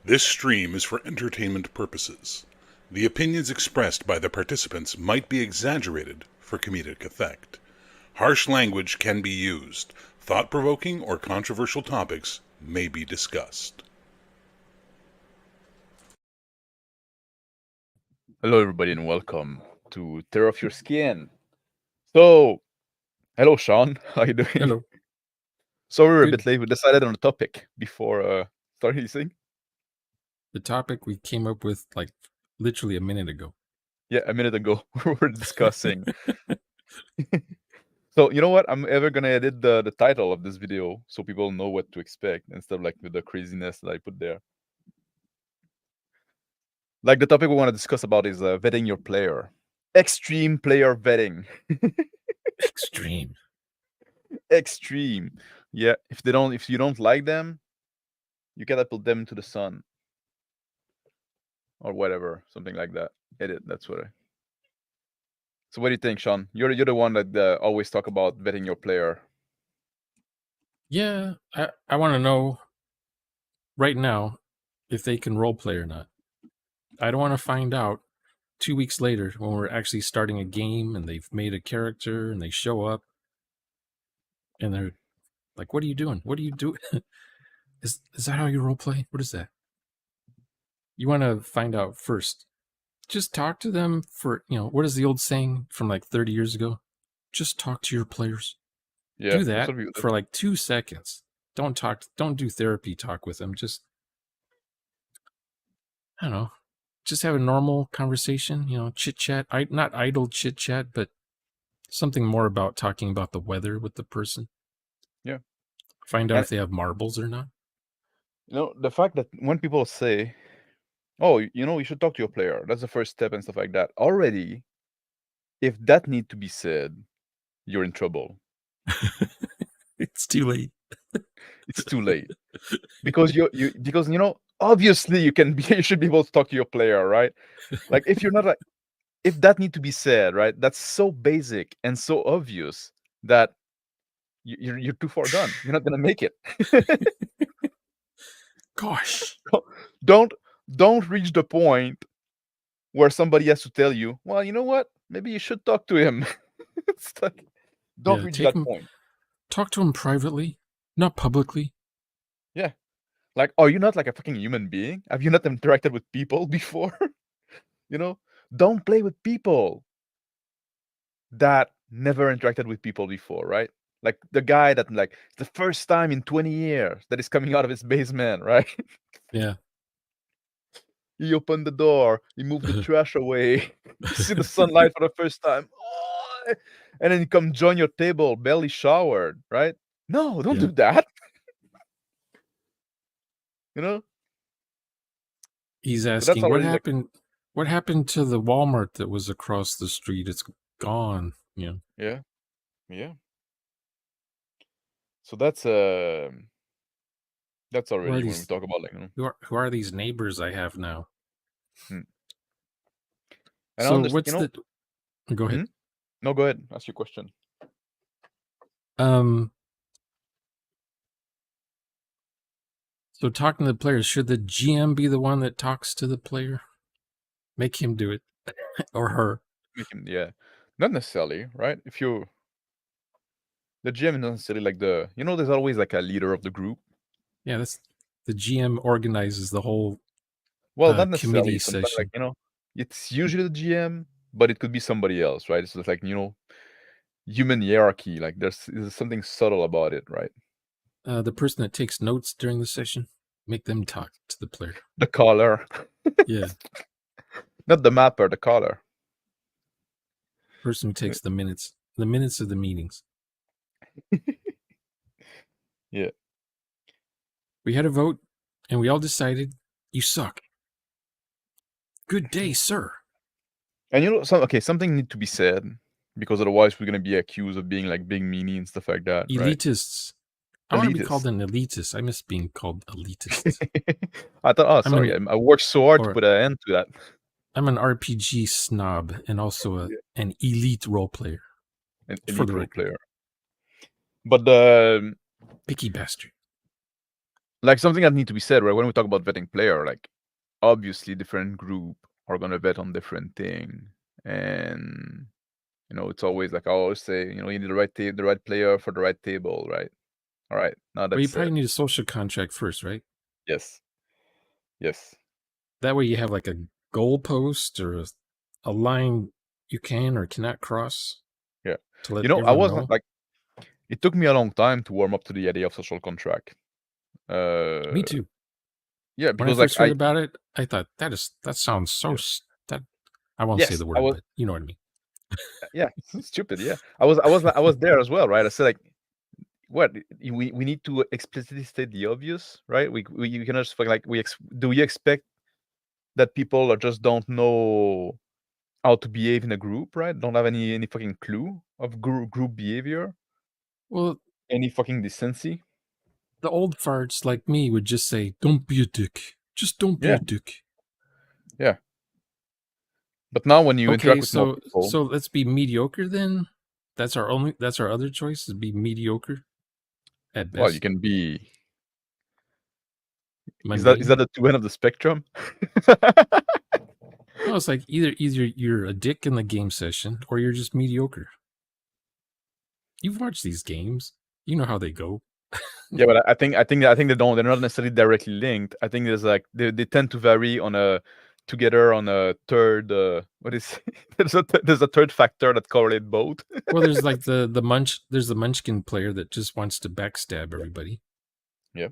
This stream is for entertainment purposes. The opinions expressed by the participants might be exaggerated for comedic effect. Harsh language can be used. Thought-provoking or controversial topics may be discussed. Hello, everybody, and welcome to Tear Off Your Skin. So, hello, Sean. How you doing? Hello. So we were a Good. bit late. We decided on the topic before starting this thing. The topic we came up with like literally a minute ago. Yeah, a minute ago we were discussing. So you know what? I'm ever gonna edit the title of this video so people know what to expect instead of like with the craziness that I put there. Like the topic we want to discuss about is vetting your player. Extreme player vetting. Extreme. Extreme. Yeah, if you don't like them, you gotta put them to the sun. Or whatever, something like that. Edit. That's what I. So what do you think, Sean? You're the one that always talk about vetting your player. Yeah, I want to know right now if they can roleplay or not. I don't want to find out 2 weeks later when we're actually starting a game and they've made a character and they show up and they're like, "What are you doing? What are you doing? Is that how you roleplay? What is that?" You want to find out first. Just talk to them for, what is the old saying from like 30 years ago? Just talk to your players. Yeah, Do that for like 2 seconds. Don't do therapy talk with them. Just, I don't know, just have a normal conversation, chit chat. Not idle chit chat, but something more about talking about the weather with the person. Yeah. Find out if they have marbles or not. The fact that when people say, "Oh, you should talk to your player," that's the first step and stuff like that. Already, if that need to be said, you're in trouble. It's too late. It's too late because obviously you should be able to talk to your player, right? Like if you're not like if that need to be said, right? That's so basic and so obvious that you're too far gone. You're not gonna make it. Gosh. Don't reach the point where somebody has to tell you, well, you know what? Maybe you should talk to him. It's like, don't reach that point. Talk to him privately, not publicly. Yeah. Like, are you not like a fucking human being? Have you not interacted with people before? Don't play with people that never interacted with people before, right? Like the guy that like it's the first time in 20 years that is coming out of his basement, right? Yeah. He opened the door, he moved the trash away, you see the sunlight for the first time. Oh! And then you come join your table, barely showered, right? No, don't do that. He's asking, what happened? What happened to the Walmart that was across the street? It's gone. Yeah. So that's already when we talk about like who are these neighbors I have now? And so what's the? Go ahead. No, go ahead. Ask your question. So talking to the players, should the GM be the one that talks to the player? Make him do it, or her? Make him, yeah. Not necessarily, right? If you, the GM is not necessarily like there's always like a leader of the group. Yeah, that's the GM organizes the whole. Well, not necessarily. Sometimes, like it's usually the GM, but it could be somebody else, right? It's like human hierarchy. Like there's something subtle about it, right? The person that takes notes during the session, make them talk to the player. The caller. Yeah. Not the mapper, the caller. Person who takes the minutes of the meetings. Yeah. We had a vote, and we all decided you suck. Good day, sir. And something need to be said, because otherwise we're gonna be accused of being like big meanie and stuff like that. Elitists. Right? I want to be called an elitist. I miss being called elitist. I thought, I worked so hard to put an end to that. I'm an RPG snob and also an elite role player. An elite role player. But the picky bastard. like something that need to be said, right? When we talk about vetting player, like obviously different group are gonna vet on different thing, and it's always like I always say, you need the right player for the right table, right? All right, now Well, you that's probably it. need a social contract first, right? Yes, yes, That way you have like a goalpost or a line you can or cannot cross yeah. to let I everyone wasn't know. like it took me a long time to warm up to the idea of social contract. Me too. Yeah, When I because like first heard about it, I thought that sounds so yeah. that I won't say Yes, the I word, was but you know what I mean. yeah, stupid. Yeah, I was there as well, right? I said like, what we need to explicitly state the obvious, right? We you cannot just like do we expect that people are just don't know how to behave in a group, right? Don't have any fucking clue of group behavior, Well, any fucking decency. the old farts like me would just say, "Don't be a dick. Just don't be Yeah, a dick." yeah. But now when you Okay, interact with more so people, let's be mediocre then. That's our other choice is be mediocre at well, you best, can be. Is mundane. that the two end of the spectrum? No, it's like either you're a dick in the game session or you're just mediocre. You've watched these games. You know how they go. Yeah, but I think they're not necessarily directly linked. I think there's like they tend to vary on a together on a third what is there's a third factor that correlate both. Well, there's like there's the munchkin player that just wants to backstab Yeah. everybody. Yeah.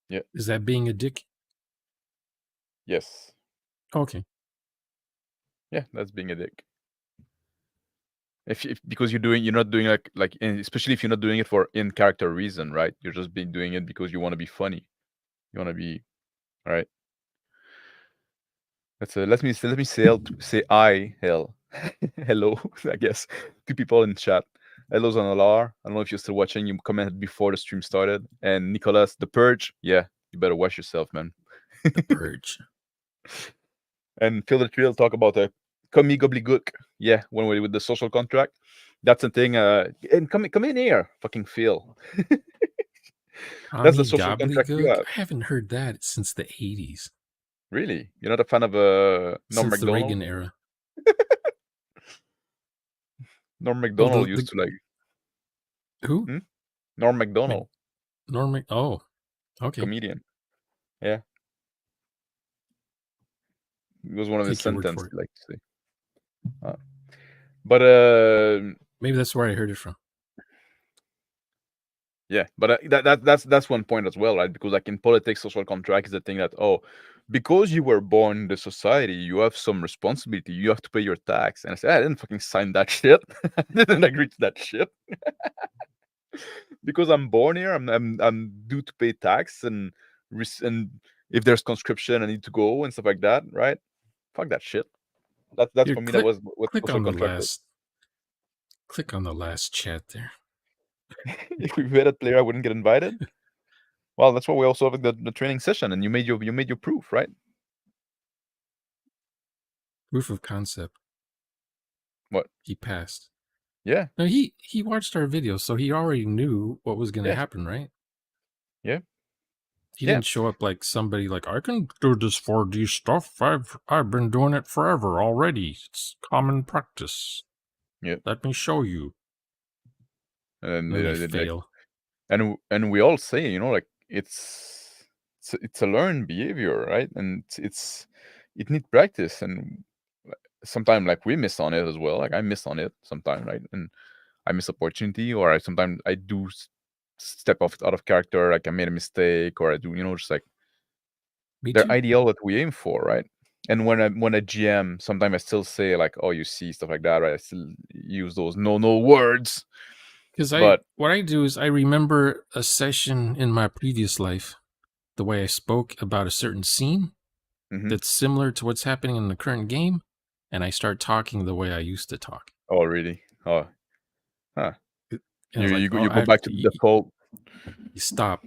Yeah. Is that being a dick? Yes. Okay. Yeah, that's being a dick. If because you're not doing especially if you're not doing it for in character reason, right? You're just doing it because you want to be funny. You want to be all right. Let me say I hell hello I guess to people in chat. Hello Zanalar. I don't know if you're still watching. You commented before the stream started. And Nicholas, the Purge. Yeah, you better wash yourself, man. The Purge. And Phil the Trill talk about the come gobbledygook. Yeah, when we with the social contract. That's the thing. And come in here, fucking Phil. That's the Tommy social contract you Gobbledygook. have. I haven't heard that since the 80s, Really? You're not a fan of Norm since the Macdonald? Reagan era. Norm Oh, Macdonald used to like who? hmm? Norm Mc, Macdonald, Norman. Oh, okay. comedian. Yeah. It was one of his Take your word sentences, for it. like to say. But Maybe that's where I heard it from. yeah, but that's one point as well, right? Because like in politics, social contract is the thing that because you were born in the society, you have some responsibility. You have to pay your tax. And I said, I didn't fucking sign that shit. I didn't agree to that shit. Because I'm born here, I'm due to pay tax and and if there's conscription, I need to go and stuff like that, right? Fuck that shit. That's Here, for me. That was what click social on the contract is. last. Click on the last chat there. If we were that player, I wouldn't get invited. Well, that's why we also have the training session, and you made your proof, right? Proof of concept. What? He passed. Yeah, No, he watched our video, so he already knew what was going to yes, happen, right? yeah, He yeah, didn't show up like somebody like I can do this 4D stuff. I've been doing it forever already. It's common practice. yeah. Let me show you. And And then they like, fail. and we all say, like it's a learned behavior, right? And it needs practice, and sometimes like we miss on it as well. Like I miss on it sometimes, right? And I miss opportunity, or sometimes I do step off out of character, like I made a mistake, or I do, just like Me they're too. ideal that we aim for, right? And when a GM, sometimes I still say like, "Oh, you see," stuff like that, right? I still use those no words, Because but what I do is I remember a session in my previous life, the way I spoke about a certain scene mhm. that's similar to what's happening in the current game, and I start talking the way I used to talk. Oh, really? Oh, huh. And I You was like, you go oh, you go back to the default. you stop.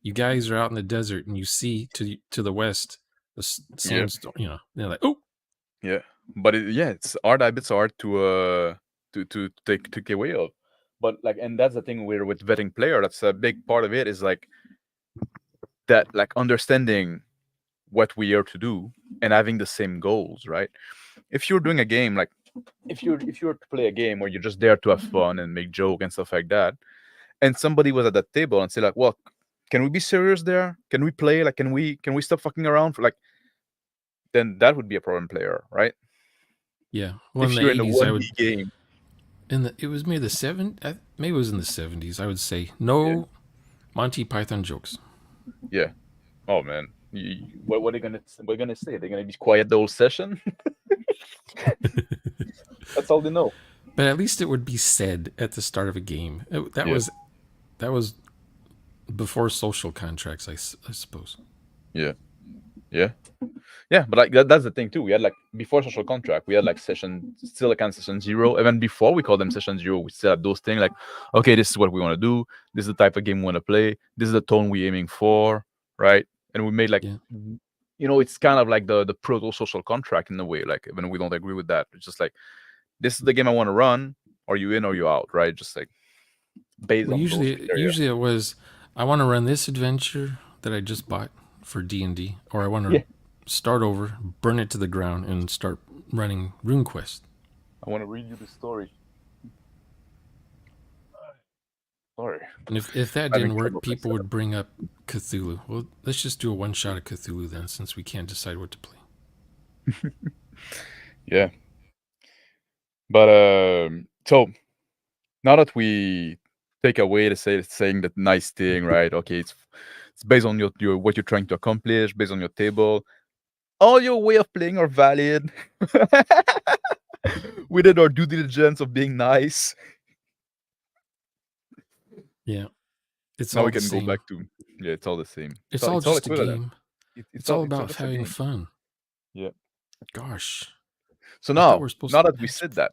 You guys are out in the desert and you see to the west the Yeah, sandstorm. They're like, oh, yeah. But it's hard habits are hard to take away of. But like, and that's the thing with vetting player. That's a big part of it. Is like that, like understanding what we are to do and having the same goals, right? If you're doing a game, like if you're to play a game where you're just there to have fun and make joke and stuff like that, and somebody was at that table and say like, well, can we be serious there? Can we play? Like, can we stop fucking around for like? Then that would be a problem player, right? Yeah. Well, in If the you're in a 80s, I 1D would, game, it was maybe the maybe it was in the 70s, I would say, yeah, no Monty Python jokes. yeah. Oh man, what are they gonna say? They're gonna be quiet the whole session. That's all they know. But at least it would be said at the start of a game. Yeah, That was before social contracts, I suppose. yeah, yeah, yeah. But like that's the thing too. We had like before social contract, we had like session still like kind of session zero. Even before we call them session zero, we still had those things like, okay, this is what we want to do. This is the type of game we want to play. This is the tone we're aiming for, right? And we made like, Yeah. it's kind of like the proto social contract in a way. Like even we don't agree with that, it's just like, this is the game I want to run. Are you in or you out? Right? Just like based Well, on those criteria. usually it was, I want to run this adventure that I just bought for D&D, or I want to Yeah. start over, burn it to the ground, and start running RuneQuest. I want to read you the story. Sorry. And if that Having didn't trouble work, with my people would bring up Cthulhu. Well, let's just do a one shot of Cthulhu then, since we can't decide what to play. Yeah. But so now that we take away the saying that nice thing, right? Okay, it's based on your what you're trying to accomplish, based on your table. All your way of playing are valid. We did our due diligence of being nice. Yeah, it's Now all we the can go same. back to it's all the same. It's all It's all just a equivalent. game. It's It's all it's about just a having game. fun. Yeah. Gosh, So I thought now, we're supposed now to that we have said that,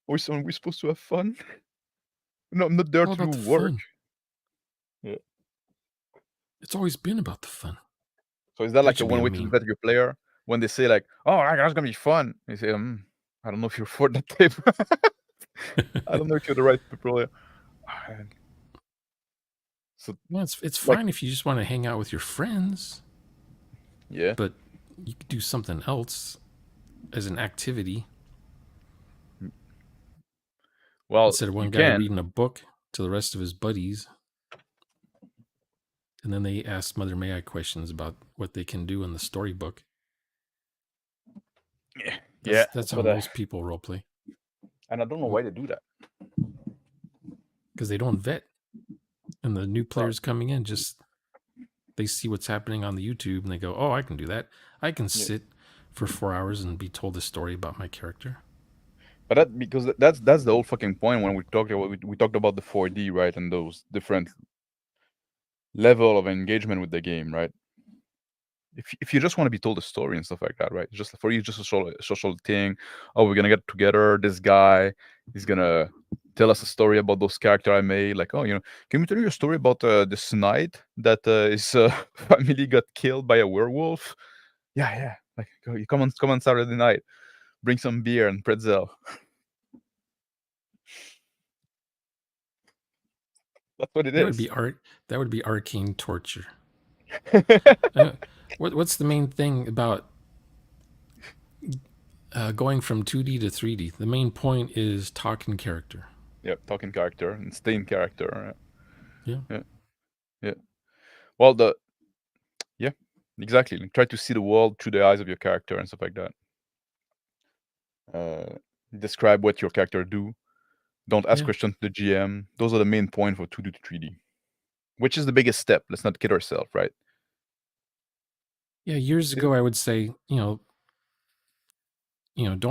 we're supposed to have fun. No, I'm not there all to do about the work. fun. Yeah. It's always been about the fun. So is that That like a should be one a way to meme. vet your player when they say like, "Oh, that's gonna be fun"? You say, "I don't know if you're for that type. I don't know if you're the right player." So Well, it's like, fine if you just want to hang out with your friends, yeah, but you could do something else as an activity well, instead of you one guy can. reading a book to the rest of his buddies, and then they ask Mother May I questions about what they can do in the storybook. Yeah, That's how but most people roleplay, and I don't know why they do that. because they don't vet, and the new No. players coming in just they see what's happening on the YouTube and they go, "Oh, I can do that. I can sit for 4 hours and be told a story about my character." But that because that's the whole fucking point when we talked about the 4D, right, and those different level of engagement with the game, right? If you just want to be told a story and stuff like that, right? Just for you, just a social thing. Oh, we're gonna get together. This guy is gonna tell us a story about those character I made. Like, oh, can we tell you a story about this knight that his family got killed by a werewolf? Yeah. Like, you come on Saturday night, bring some beer and pretzel. That's what it That would is. be art. That would be arcane torture. What's the main thing about going from 2D to 3D? The main point is talking character. Yeah, talking character and staying character. Yeah. Yeah. Well, yeah, exactly. Like, try to see the world through the eyes of your character and stuff like that. Describe what your character do. Don't ask Yeah. questions to the GM. Those are the main point for 2D to 3D. Which is the biggest step. Let's not kid ourselves, right? Yeah, years ago I would say, don't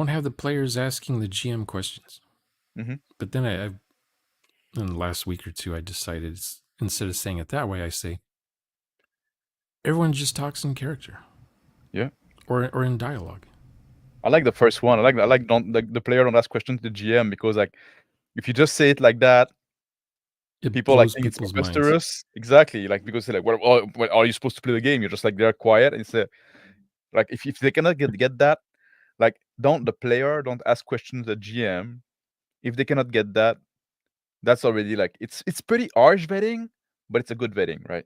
have the players asking the GM questions. Mhm. But then in the last week or two, I decided instead of saying it that way, I say everyone just talks in character. Yeah. Or in dialogue. I like the first one. I like don't the player don't ask questions to the GM because like if you just say it like that, It people like blows think it's people's minds. preposterous. Exactly. Like because they're like, what are you supposed to play the game? You're just like they're quiet and it's like if they cannot get that, like the player don't ask questions to the GM. If they cannot get that, that's already like it's pretty harsh vetting, but it's a good vetting, right?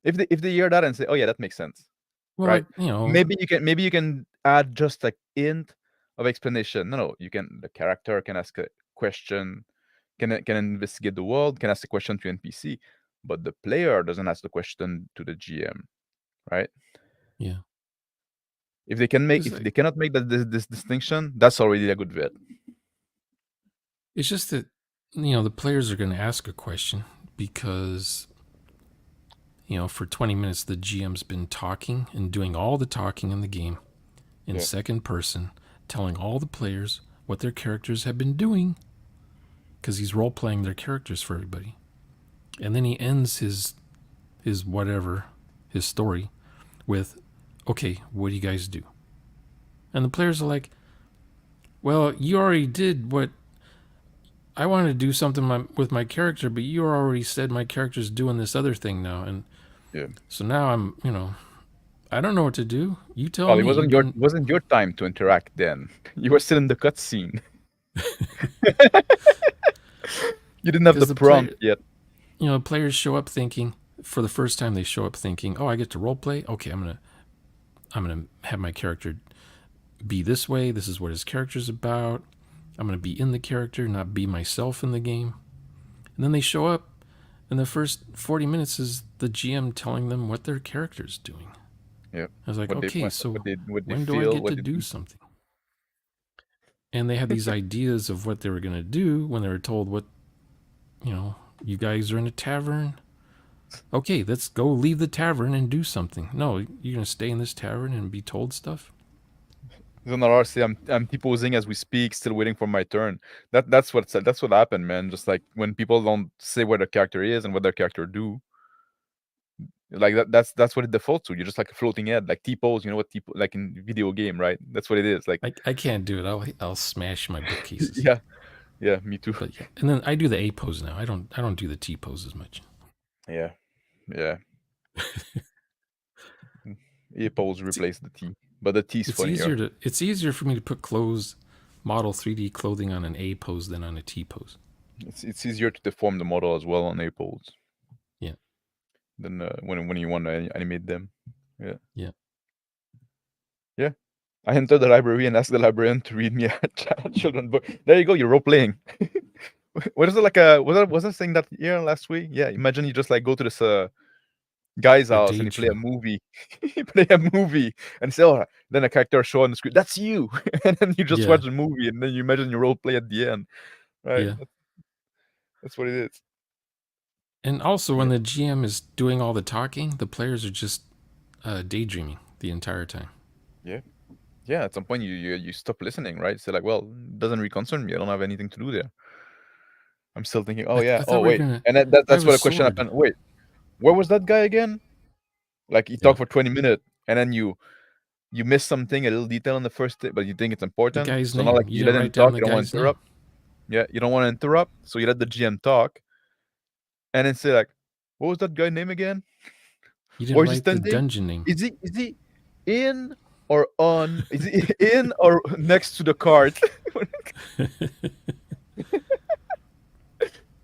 If they hear that and say, "Oh yeah, that makes sense," Well, right? you know, Maybe you can add just like hint of explanation. No, you can the character can ask a question, can investigate the world, can ask a question to NPC, but the player doesn't ask the question to the GM, right? yeah. It's If like they cannot make this distinction, that's already a good vet. it's just that the players are going to ask a question because for 20 minutes the GM's been talking and doing all the talking in the game in Yeah. second person, telling all the players what their characters have been doing because he's role playing their characters for everybody. And then he ends his whatever, his story with, "Okay, what do you guys do?" And the players are like, "Well, you already did what I wanted to do something with my character, but you already said my character's doing this other thing now, and Yeah. so now I don't know what to do. You tell Well, me. You've been it wasn't your time to interact then. You were still in the cutscene. You didn't have the because prompt yet. players show up thinking for the first time they show up thinking, oh, I get to role play. Okay, I'm gonna have my character be this way. This is what his character's about. I'm gonna be in the character, not be myself in the game. And then they show up, and the first 40 minutes is the GM telling them what their character's doing. Yeah. I was like, okay, so What they when do I feel, get what to they do think. something? And they had these ideas of what they were gonna do when they were told what, you guys are in a tavern. Okay, let's go leave the tavern and do something. No, you're gonna stay in this tavern and be told stuff. Then RC, I'm T-posing as we speak, still waiting for my turn. That's what happened, man. Just like when people don't say where their character is and what their character do, like that's what it defaults to. You're just like a floating head, like T-pose. You know what like in video game, right? That's what it is. Like I can't do it. I'll smash my bookcases. yeah, yeah, me too. But yeah, and then I do the A pose now. I don't do the T pose as much. Yeah, yeah. A-pose It's replace the T, but the T's funnier. it's easier for me to put model 3D clothing on an A pose than on a T pose. It's easier to deform the model as well on A-pose. Yeah. Than when you want to animate them. Yeah. Yeah. Yeah. I entered the library and asked the librarian to read me a children's book. There you go. You're role playing. What is it like? Was I saying that year last week? Yeah. Imagine you just like go to this guy's A house and you play a daydream. movie. You play a movie and say, "Oh," then a character show on the screen. That's you, and then you just Yeah. watch the movie and then you imagine your role play at the end. Right. Yeah. That's what it is. And also, when Yeah. the GM is doing all the talking, the players are just daydreaming the entire time. Yeah. Yeah. At some point, you stop listening, right? So like, well, it doesn't really concern me. I don't have anything to do there. I'm still thinking, oh yeah, I oh thought we were wait, gonna. and I that's have a where the question sword. happened. Wait, where was that guy again? Like he Yeah. talked for 20 minutes, and then you miss something, a little detail in the first, but you think it's The important. guy's So not name. like You you didn't let him write down talk, the you don't want guy's to name. interrupt. Yeah, you don't want to interrupt, so you let the GM talk, and then say like, what was that guy name again? You Where didn't is he write the standing? dungeon name. Is he in or on? Is he in or next to the cart?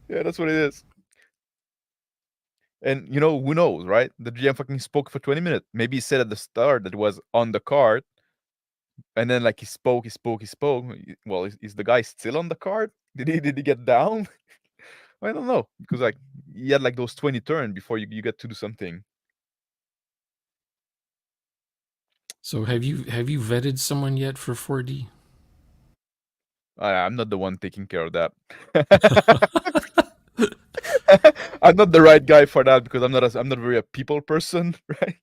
Yeah, that's what it is. And who knows, right? The GM fucking spoke for 20 minutes. Maybe he said at the start that it was on the card, and then like he spoke. Well, is the guy still on the card? Did he get down? I don't know, because like he had like those 20 turns before you get to do something. So have you vetted someone yet for 4D? I'm not the one taking care of that. I'm not the right guy for that because I'm not very a people person, right?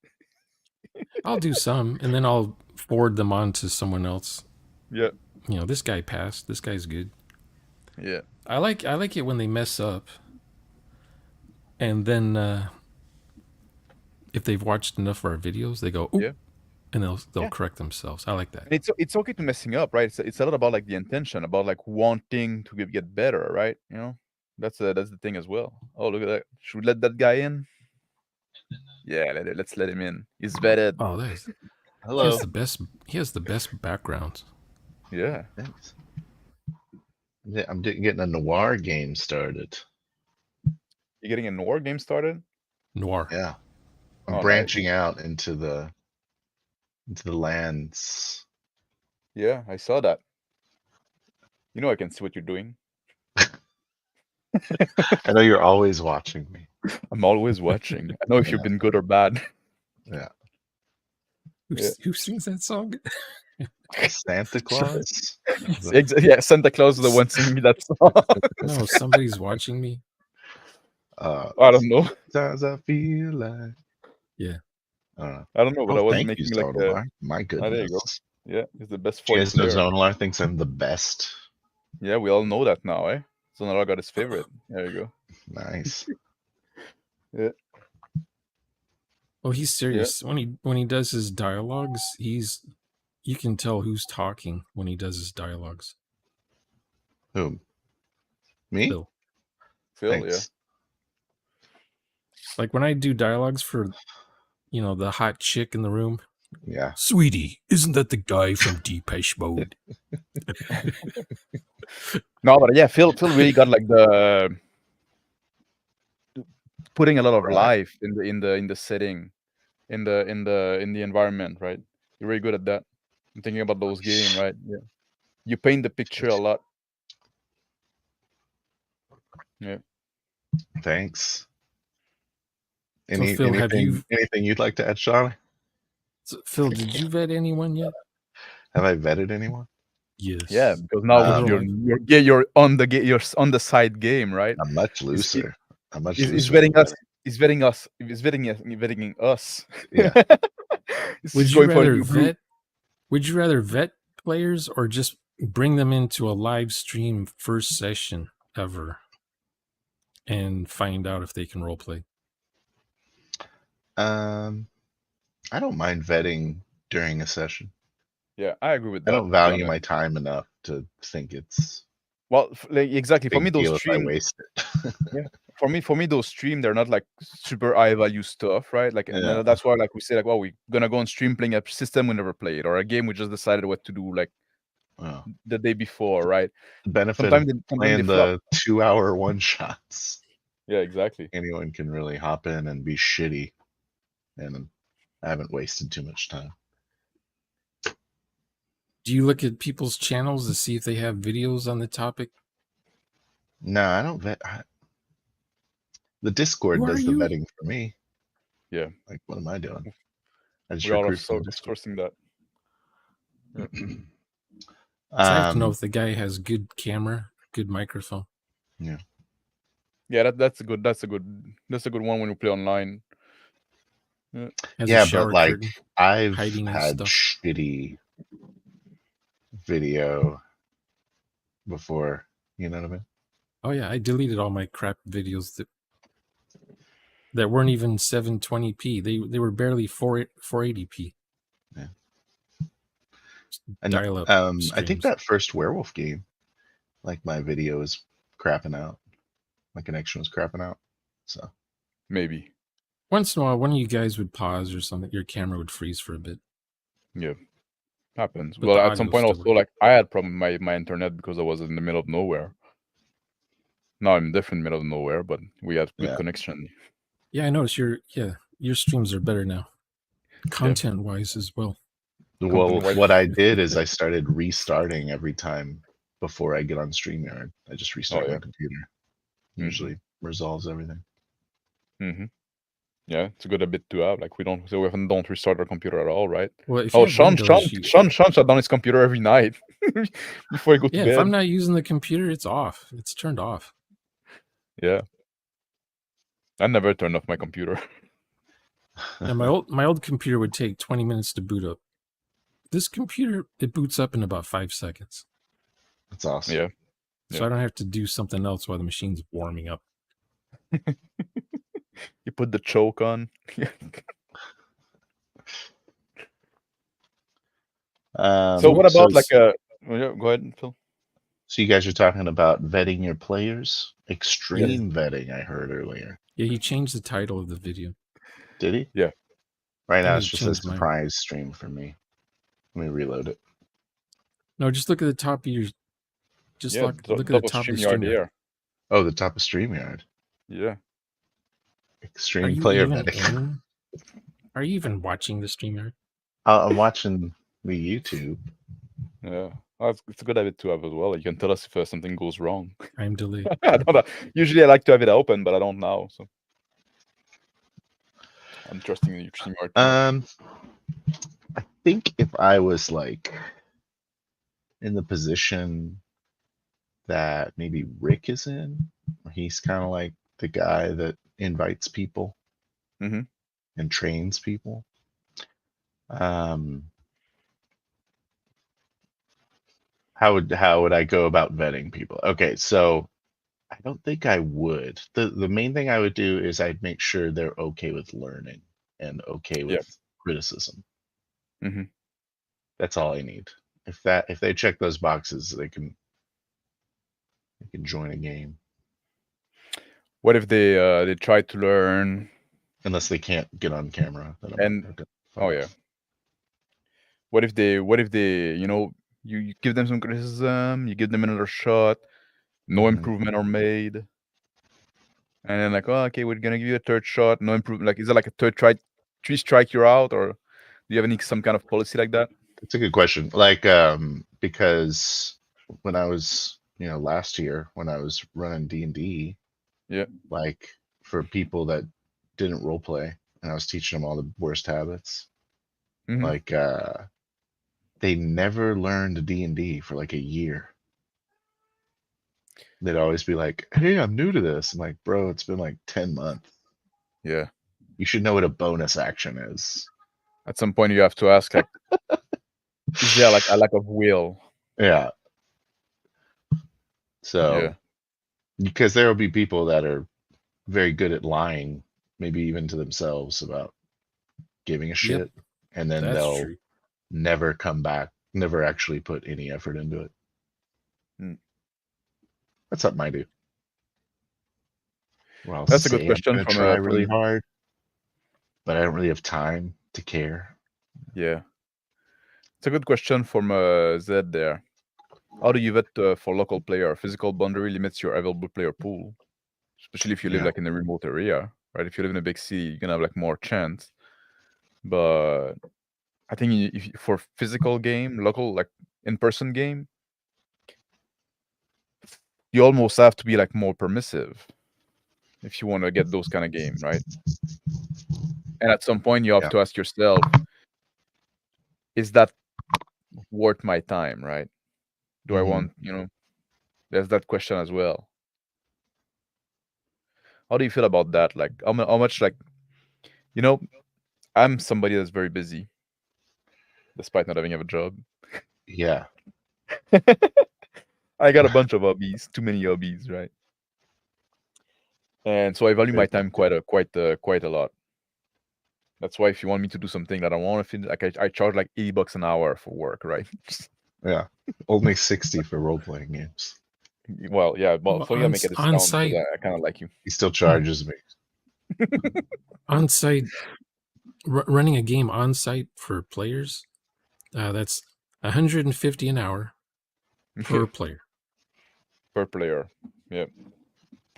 I'll do some, and then I'll forward them on to someone else. Yeah, This guy passed. This guy's good. yeah, I like it when they mess up, and then if they've watched enough of our videos, they go, "Oop," yeah, and they'll yeah. correct themselves. I like that. And it's okay to messing up, right? It's a lot about like the intention, about like wanting to get better, right? That's the thing as well. Oh, look at that! Should we let that guy in? Yeah, let's let him in. He's vetted. Oh, that is. He Hello. has the best. He has the best backgrounds. Yeah, Thanks. I'm getting a noir game started. You getting a noir game started? Noir. Yeah, I'm Oh, nice. branching out into the lands. Yeah, I saw that. You know, I can see what you're doing. I know you're always watching me. I'm always watching. I know if you've Yeah. been good or bad. Yeah, Who sings that song? Santa Claus. Yeah, Santa Claus is the one singing me that song. No, somebody's watching me. I don't know. Sometimes I feel like. Yeah. I don't know, but I Oh, was thank you, making like a. Zonalar. My Oh, there you go. goodness. Yeah, he's the best Do you Ford guys know player. Zonalar thinks I'm the best? Yeah, we all know that now, eh? Sonora got his favorite. There you go. Nice. Yeah. Well, he's serious. When he does his dialogues, you can tell who's talking when he does his dialogues. Who? Me? Phil. Phil, Thanks. Like when I do dialogues for, the hot chick in the room. Yeah. Sweetie, isn't that the guy from Depeche Mode? No, but yeah, Phil really got like the putting a lot of Right. life in the setting, in the environment, right? You're really good at that. I'm thinking about those games, right? Yeah. You paint the picture a lot. Yeah. Thanks. So, Phil, anything you'd like to add, Sean? So, Phil, did you vet anyone yet? Have I vetted anyone? Yes. Yeah, because now you're on the side game, right? I'm much looser. He's vetting us. He's vetting us. He's vetting us. Yeah. Would you rather vet players or just bring them into a live stream first session ever and find out if they can role play? I don't mind vetting during a session. Yeah, I agree with that. I don't value my time enough to think it's exactly. For me, those streams, waste it. yeah. For me, those stream, they're not like super high value stuff, right? Like, and Yeah. that's why, like, we say, like, well, we're gonna go on stream playing a system we never played or a game we just decided what to do, like, the day before, right? The benefit Sometimes of playing the 2-hour one shots. Yeah, exactly. Anyone can really hop in and be shitty, and I haven't wasted too much time. Do you look at people's channels to see if they have videos on the topic? No, I don't vet. The Discord does the vetting for me. Yeah. Like, what am I doing? I just we are recruit from sourcing that. Yeah. I have to know if the guy has good camera, good microphone. Yeah. Yeah, that's a good one when you play online. Yeah, but like I've had shitty video before, you know what I mean? Oh yeah, I deleted all my crap videos that weren't even 720p. They were barely 480p. Yeah. And dial up. I think that first werewolf game, like my video was crapping out. My connection was crapping out. So maybe. Once in a while, one of you guys would pause or something, your camera would freeze for a bit. Yeah. Happens. But at some point also, like, I had problem with my internet because I was in the middle of nowhere. Now I'm in different middle of nowhere, but we had good connection. Yeah, I noticed your streams are better now. Content wise as well. Well, what I did is I started restarting every time before I get on StreamYard. I just restart my computer. Usually resolves everything. Yeah, it's a good habit to have. Like, we don't restart our computer at all, right? Well, if Sean shut down his computer every night before he go to bed. Yeah, if I'm not using the computer, it's off. It's turned off. Yeah. I never turned off my computer. And my old computer would take 20 minutes to boot up. This computer, it boots up in about 5 seconds. That's awesome. Yeah. So I don't have to do something else while the machine's warming up. You put the choke on. So what about go ahead, Phil. So you guys are talking about vetting your players? Extreme vetting, I heard earlier. Yeah, he changed the title of the video. Did he? Yeah. Right now it's just a surprise stream for me. Let me reload it. No, just look at the top of your Just Yeah, look at the top of top of the StreamYard StreamYard. here. Oh, the top of StreamYard. Yeah. Are Extreme you player even betting. in? Are you even watching the StreamYard? I'm watching the YouTube. Yeah. Well, it's a good habit to have as well. You can tell us if something goes wrong. I'm delayed. Usually I like to have it open, but I don't now. So I'm trusting the StreamYard too much. I think if I was like in the position that maybe Rick is in, he's kind of like the guy that invites people Mhm. and trains people. How would I go about vetting people? Okay, so I don't think I would. The main thing I would do is I'd make sure they're okay with learning and okay with criticism. Mhm. That's all I need. If they check those boxes, they can join a game. What if they try to learn Unless they can't get on camera, then and I'm oh yeah. What if they you give them some criticism, you give them another shot, no Mhm. improvement are made, and then like, oh, okay, we're gonna give you a third shot, no improvement. Like, is it like a three strike you're out, or do you have some kind of policy like that? That's a good question. Like, because when I was, last year when I was running D&D, Yeah. like for people that didn't role play, and I was teaching them all the worst habits, Mhm. like they never learned D&D for like a year. They'd always be like, "Hey, I'm new to this." I'm like, "Bro, it's been like 10 months. Yeah. You should know what a bonus action is." At some point, you have to ask, like, is there like a lack of will? Yeah. So, Yeah. because there will be people that are very good at lying, maybe even to themselves about giving a shit, and then That's they'll true. never come back, never actually put any effort into it. Mm. That's something I do. Where I'll That's a good say I'm question going to try really hard, but I don't really have time to care. Yeah. It's a good question from Zed there. How do you vet for local player? Physical boundary limits your available player pool, especially if you live Yeah. like in a remote area, right? If you live in a big city, you're gonna have like more chance. But I think for physical game, local like in-person game, you almost have to be like more permissive if you want to get those kind of game, right? And at some point, you have Yeah. to ask yourself, is that worth my time, right? Do I want, there's that question as well. How do you feel about that? Like, how much, like, I'm somebody that's very busy, despite not having a job. Yeah. I got a bunch of hobbies, too many hobbies, right? And so I value my time quite a lot. That's why if you want me to do something that I want to finish, like I charge like $80 an hour for work, right? Yeah. Only 60 for role playing games. Well, yeah, Well, so you gotta make a discount because on-site I kind of like you. He still charges me. on-site running a game on-site for players, that's $150 an hour per player. Per player, yeah.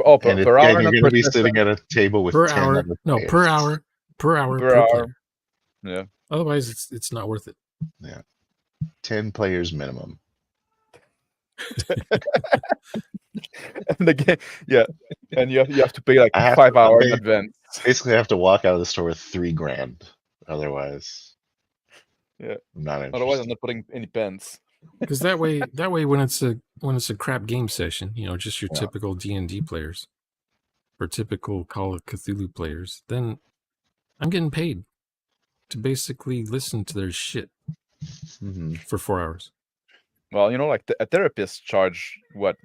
Oh, And per hour, you're not going per to be session. sitting at a table with Per 10 hour, other no, players. per hour per player. Yeah. Otherwise, it's not worth it. Yeah. 10 players minimum. And again, yeah, and you have to pay like 5 hours in advance. Basically, I have to walk out of the store with $3,000. Otherwise, yeah, I'm not interested. Otherwise, I'm not putting any pence. Because that way, when it's a crap game session, just your typical D&D players or typical Call of Cthulhu players, then I'm getting paid to basically listen to their shit for 4 hours. Well, like a therapist charge what,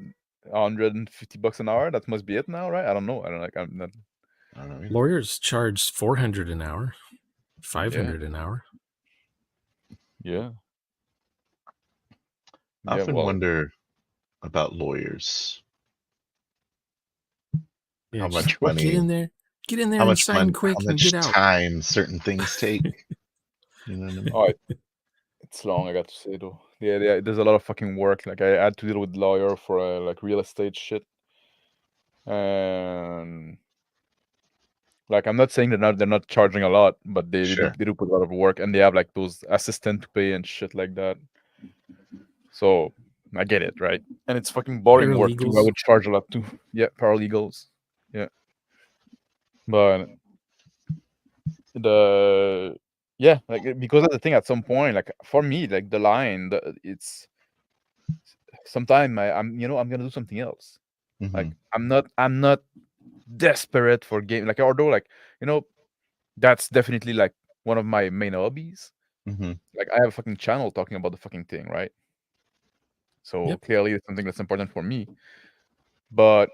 $150 an hour? That must be it now, right? I don't know. I don't know. Lawyers charge $400 an hour, $500 an hour. Yeah. I often wonder about lawyers. Yeah, how much money? Get in there and sign quick and get out. How much time certain things take? You know what I mean? It's long, I got to say though. Yeah, there's a lot of fucking work. Like I had to deal with lawyer for like real estate shit, and like I'm not saying they're not charging a lot, but Sure. they do put a lot of work, and they have like those assistant to pay and shit like that. So I get it, right? And it's fucking boring work too. I Paralegals. would charge a lot too. Yeah, paralegals. Yeah, but because of the thing at some point, like for me, like the line, it's sometime I'm gonna do something else. Hmm. Like I'm not desperate for game. Like although like that's definitely like one of my main hobbies. Hmm. Like I have a fucking channel talking about the fucking thing, right? So Yep. clearly it's something that's important for me. But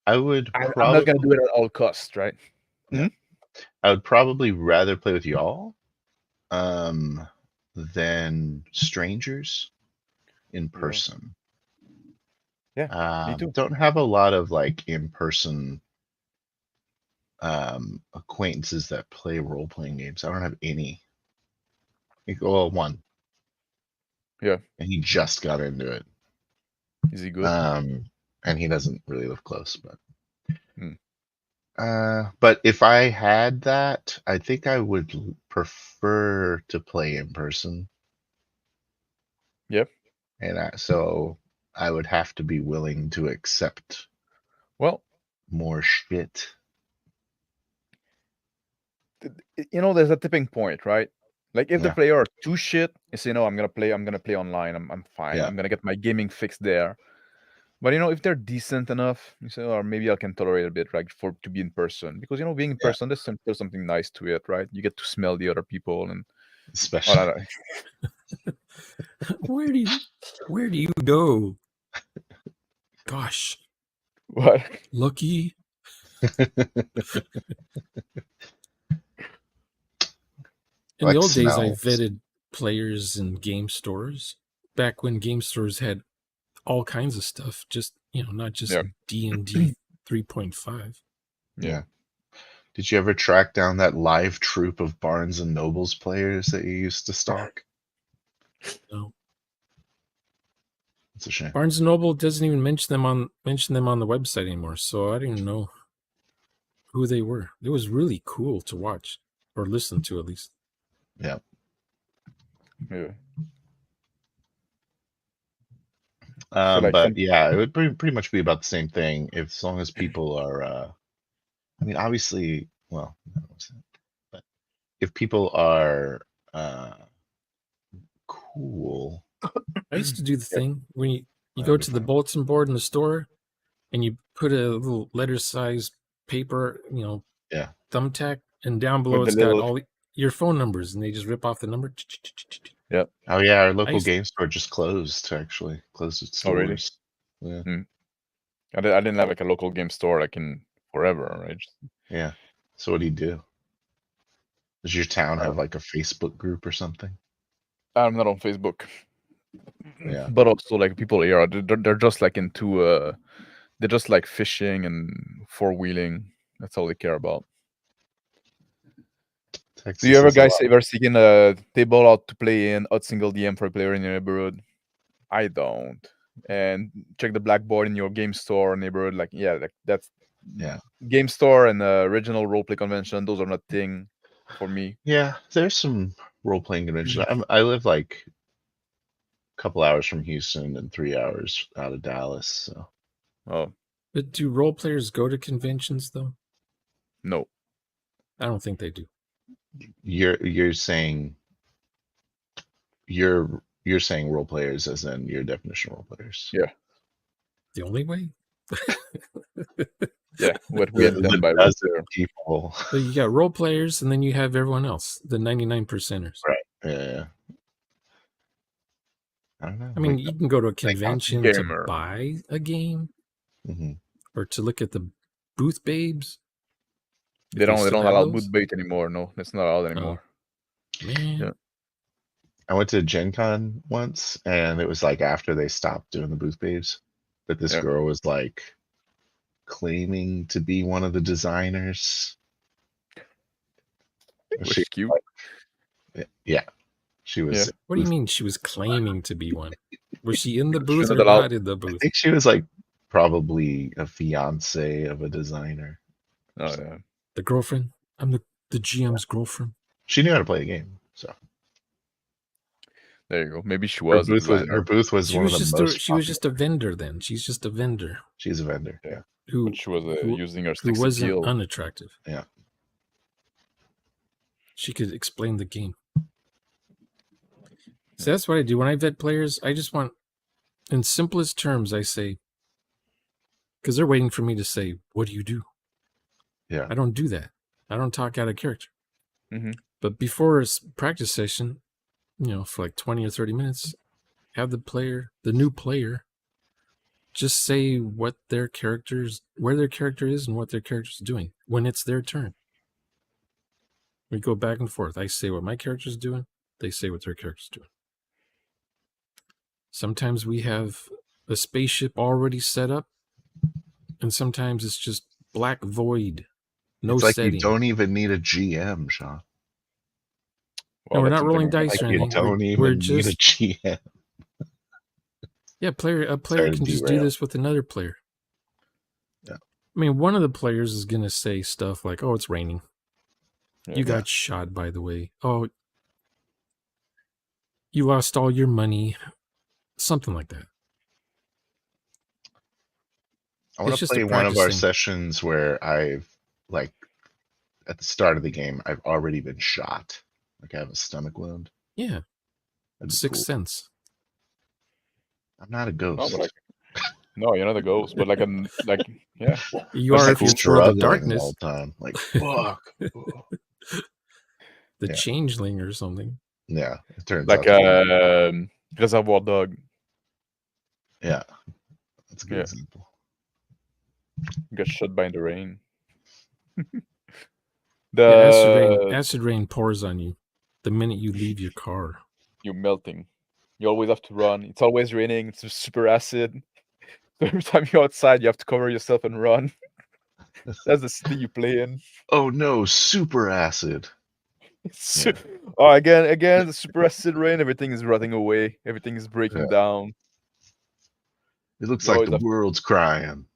I would I'm not gonna probably, do it at all costs, right? yeah, Mhm. I would probably rather play with y'all, um, than strangers in Yeah. person. Yeah, me too. Don't have a lot of like in person acquaintances that play role playing games. I don't have any. Well, one, Yeah. and he just got into it. Is he good? And he doesn't really live close, but Hmm. but if I had that, I think I would prefer to play in person, Yep. and so I would have to be willing to accept Well, more shit. there's a tipping point, right? Like if the Yeah, player are too shit, you say no, I'm gonna play online. I'm fine. yeah, I'm gonna get my gaming fix there. But if they're decent enough, you say, or maybe I can tolerate a bit, right, for to be in person, because being in yeah. person, there's something nice to it, right? You get to smell the other people and all Especially, that. Where do you go? Gosh, What? lucky. In the like old days, I smells. vetted players in game stores. Back when game stores had all kinds of stuff, just not just Yeah. D&D 3.5. Yeah. Yeah. Did you ever track down that live troop of Barnes and Nobles players that you used to stalk? No, It's a shame. Barnes and Noble doesn't even mention them on the website anymore, so I didn't know who they were. It was really cool to watch or listen to, at least. Yeah. Yeah. So like But yeah, it would pretty much be about the same thing if, as long as people are. I mean, obviously, well, but if people are cool, I used to do the yeah, thing when you that'd go be to the fine. bulletin board in the store and you put a little letter size paper, Yeah. thumbtack, and down below with the it's got little all your phone numbers, and they just rip off the number. yeah. Oh yeah, our I local used game store just closed. Actually, closed its Oh really? doors. Yeah. I didn't have like a local game store like in forever, right? Yeah. So what do you do? Does your town have Uh, like a Facebook group or something? I'm not on Facebook, Yeah. but also like people here, they're just like into they're just like fishing and four wheeling. That's all they care about. Do you Texas ever has a guys lot. ever seeking a table out to play in hot single DM for a player in your neighborhood? I don't. And check the blackboard in your game store neighborhood. Like like that's Yeah. game store and original roleplay convention. Those are not thing for me. Yeah. There's some role playing conventions. I live like a couple hours from Houston and 3 hours out of Dallas. So Oh But do role players go to conventions though? no. I don't think they do. you're saying you're saying role players as in your definition of role players. Yeah. The only way? Yeah. What we The intend by role dozen player. people. But you got role players, and then you have everyone else, the 99 percenters. Right. Yeah. I don't know. I mean, you can go to a They count. convention to Gamer. buy a game Hmm. or to look at the booth babes. They If they don't still have allow those. boot bait anymore. No, that's not allowed Oh, anymore. man. Yeah. I went to Gen Con once, and it was like after they stopped doing the booth babes, that this Yeah. girl was like claiming to be one of the designers. It was She, cute. yeah, She was. Yeah. What do you mean she was claiming to be one? Was she in the booth not or allowed- not in the I booth? think she was like probably a fiance of a designer. Oh yeah. The girlfriend? I'm the GM's girlfriend. She knew how to play the game, so There you go. Maybe she her was a booth was designer. She one was of the just most. she was just a vendor then. She's just a vendor She's a vendor. Yeah. Yeah. who But she was using her who sex wasn't appeal. unattractive. Yeah. She could explain the game. So that's what I do when I vet players. I just want, in simplest terms, I say, because they're waiting for me to say, "What do you do?" Yeah. I don't do that. I don't talk out of character. Mhm. But before a practice session, for like 20 or 30 minutes, have the new player, just say where their character is and what their character is doing when it's their turn. We go back and forth. I say what my character's doing. They say what their character's doing. Sometimes we have a spaceship already set up, and sometimes it's just black void, no It's like setting. you don't even need a GM, Sean. No, we're that's not rolling something- dice or You anything. don't We're even need a just GM. a player Sorry to can just do derail. this with another player. Yeah. I mean, one of the players is gonna say stuff like, "Oh, it's raining. Yeah. You got shot, by the way. Oh, you lost all your money." Something like that. I want It's to just a play one of our practice thing. sessions where I've like at the start of the game I've already been shot. Like I have a stomach wound. Yeah, That'd be Sixth cool. Sense. I'm not a No, ghost. but no, you're not a ghost, but yeah. You I'm are like if you're World of struggling Darkness, all the time. Like fuck. the Yeah. Changeling or something. Yeah, it turns Like out. Reservoir Dog. Yeah, that's a good Yeah. example. Got shot by the rain. Acid rain pours on you the minute you leave your car. You're melting. You always have to run. It's always raining. It's super acid. So every time you're outside, you have to cover yourself and run. That's the city you play in. Oh no, super acid. Yeah. Oh, again, the super acid rain. Everything is rotting away. Everything is breaking down. It looks You like always the have- world's crying.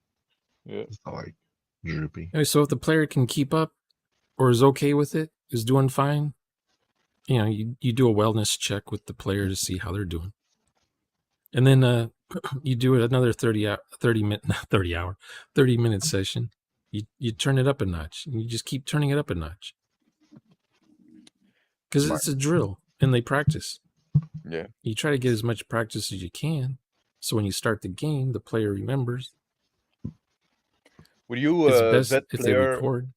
Yeah. It's all like droopy. Anyway, so if the player can keep up or is okay with it, is doing fine, you do a wellness check with the player to see how they're doing. And then you do another 30 minute session. You turn it up a notch, and you just keep turning it up a notch. Because Smart. it's a drill, and they practice. Yeah. You try to get as much practice as you can, so when you start the game, the player remembers. Would you It's best vet if they player? record.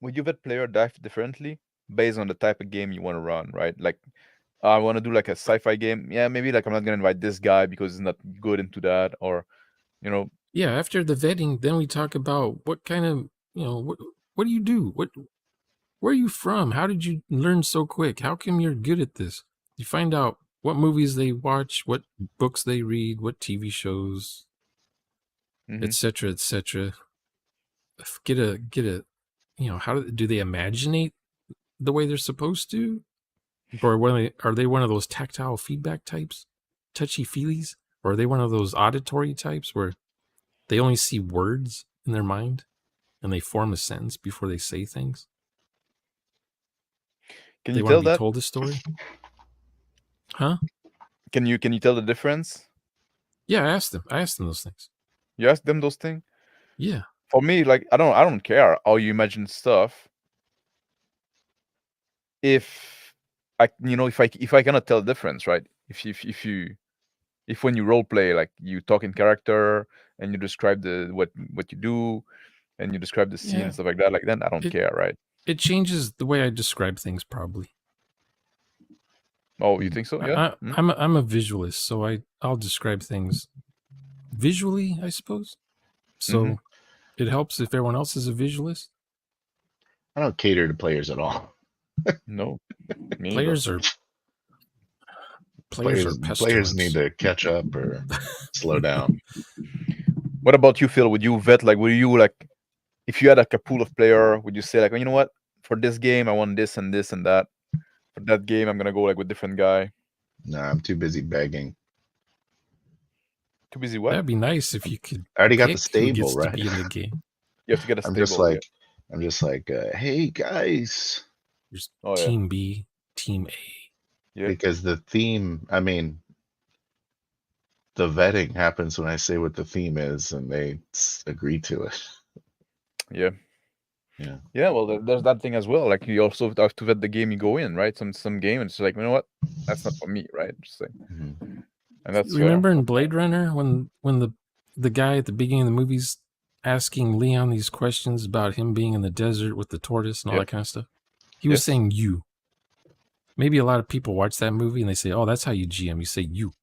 Would you vet player differently based on the type of game you want to run? Right, like I want to do like a sci-fi game. Yeah, maybe like I'm not gonna invite this guy because he's not good into that, or Yeah, after the vetting, then we talk about what kind of, what do you do? Where are you from? How did you learn so quick? How come you're good at this? You find out what movies they watch, what books they read, what TV shows, Mhm. etc., etc. Get a, how do they imaginate the way they're supposed to? Or are they one of those tactile feedback types, touchy feelies? Or are they one of those auditory types where they only see words in their mind and they form a sentence before they say things? Can They you want to tell be that? told a story? Huh? Can you tell the difference? Yeah, I asked them those things. You ask them those things. Yeah. For me, like I don't care how you imagine stuff. If if I cannot tell the difference, right? If when you role play, like you talk in character and you describe what you do and you describe the scene Yeah. and stuff like that, like then I don't care, right? It changes the way I describe things, probably. Oh, you think so? Yeah. I'm a visualist, so I'll describe things visually, I suppose. So it helps if everyone else is a visualist. I don't cater to players at all. No. Me neither. Players are pestilence. Players need to catch up or slow down. What about you, Phil? Would you vet, like, would you, like, if you had like a pool of player, would you say like, oh, you know what, for this game I want this and this and that? For that game, I'm gonna go like with different guy. Nah, I'm too busy begging. Too busy. What? That'd be nice if you could I already got the pick who stable, gets to right? be in the game. You have to get a I'm stable. just like, I'm just like, hey guys, There's Oh, yeah. Team B, Team A. Yeah. because the theme, I mean, the vetting happens when I say what the theme is, and they agree to it. Yeah. Yeah. Yeah. Well, there's that thing as well. Like you also have to vet the game you go in, right? Some game, it's like, you know what? That's not for me, right? Just like, Mhm. and that's Remember fair. in Blade Runner when the guy at the beginning of the movie's asking Leon these questions about him being in the desert with the tortoise and all Yep. that kind of stuff? He was Yes. saying you. Maybe a lot of people watch that movie and they say, "Oh, that's how you GM." You say you.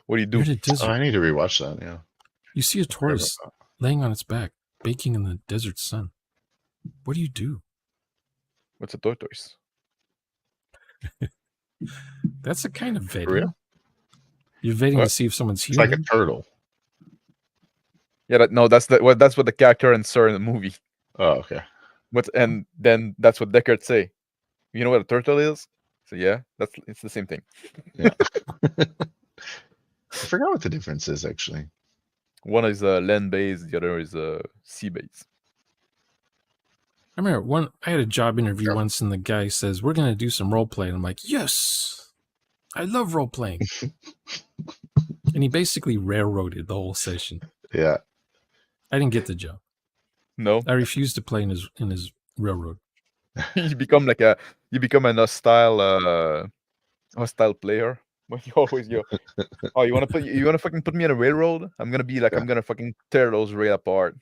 What do you do? You're in a Oh, desert. I need to rewatch that. Yeah. You see a tortoise laying on its back, baking in the desert sun. What do you do? What's a tortoise? That's a kind of vetting. For real? You're vetting What? to see if someone's It's like a human. turtle. Yeah, no, that's what the character and Sir in the movie. Oh, okay. And then that's what Deckard say. You know what a turtle is? So yeah, it's the same thing. Yeah. I forgot what the difference is actually. One is land based, the other is sea based. I remember I had a job interview once, and the guy says, "We're going to do some role play." And I'm like, "Yes, I love role playing." And he basically railroaded the whole session. Yeah. I didn't get the job. No, I refused to play in his railroad. you become an hostile player. But you always go, oh, you wanna fucking put me in a railroad? I'm gonna be like, Yeah. I'm gonna fucking tear those rail apart.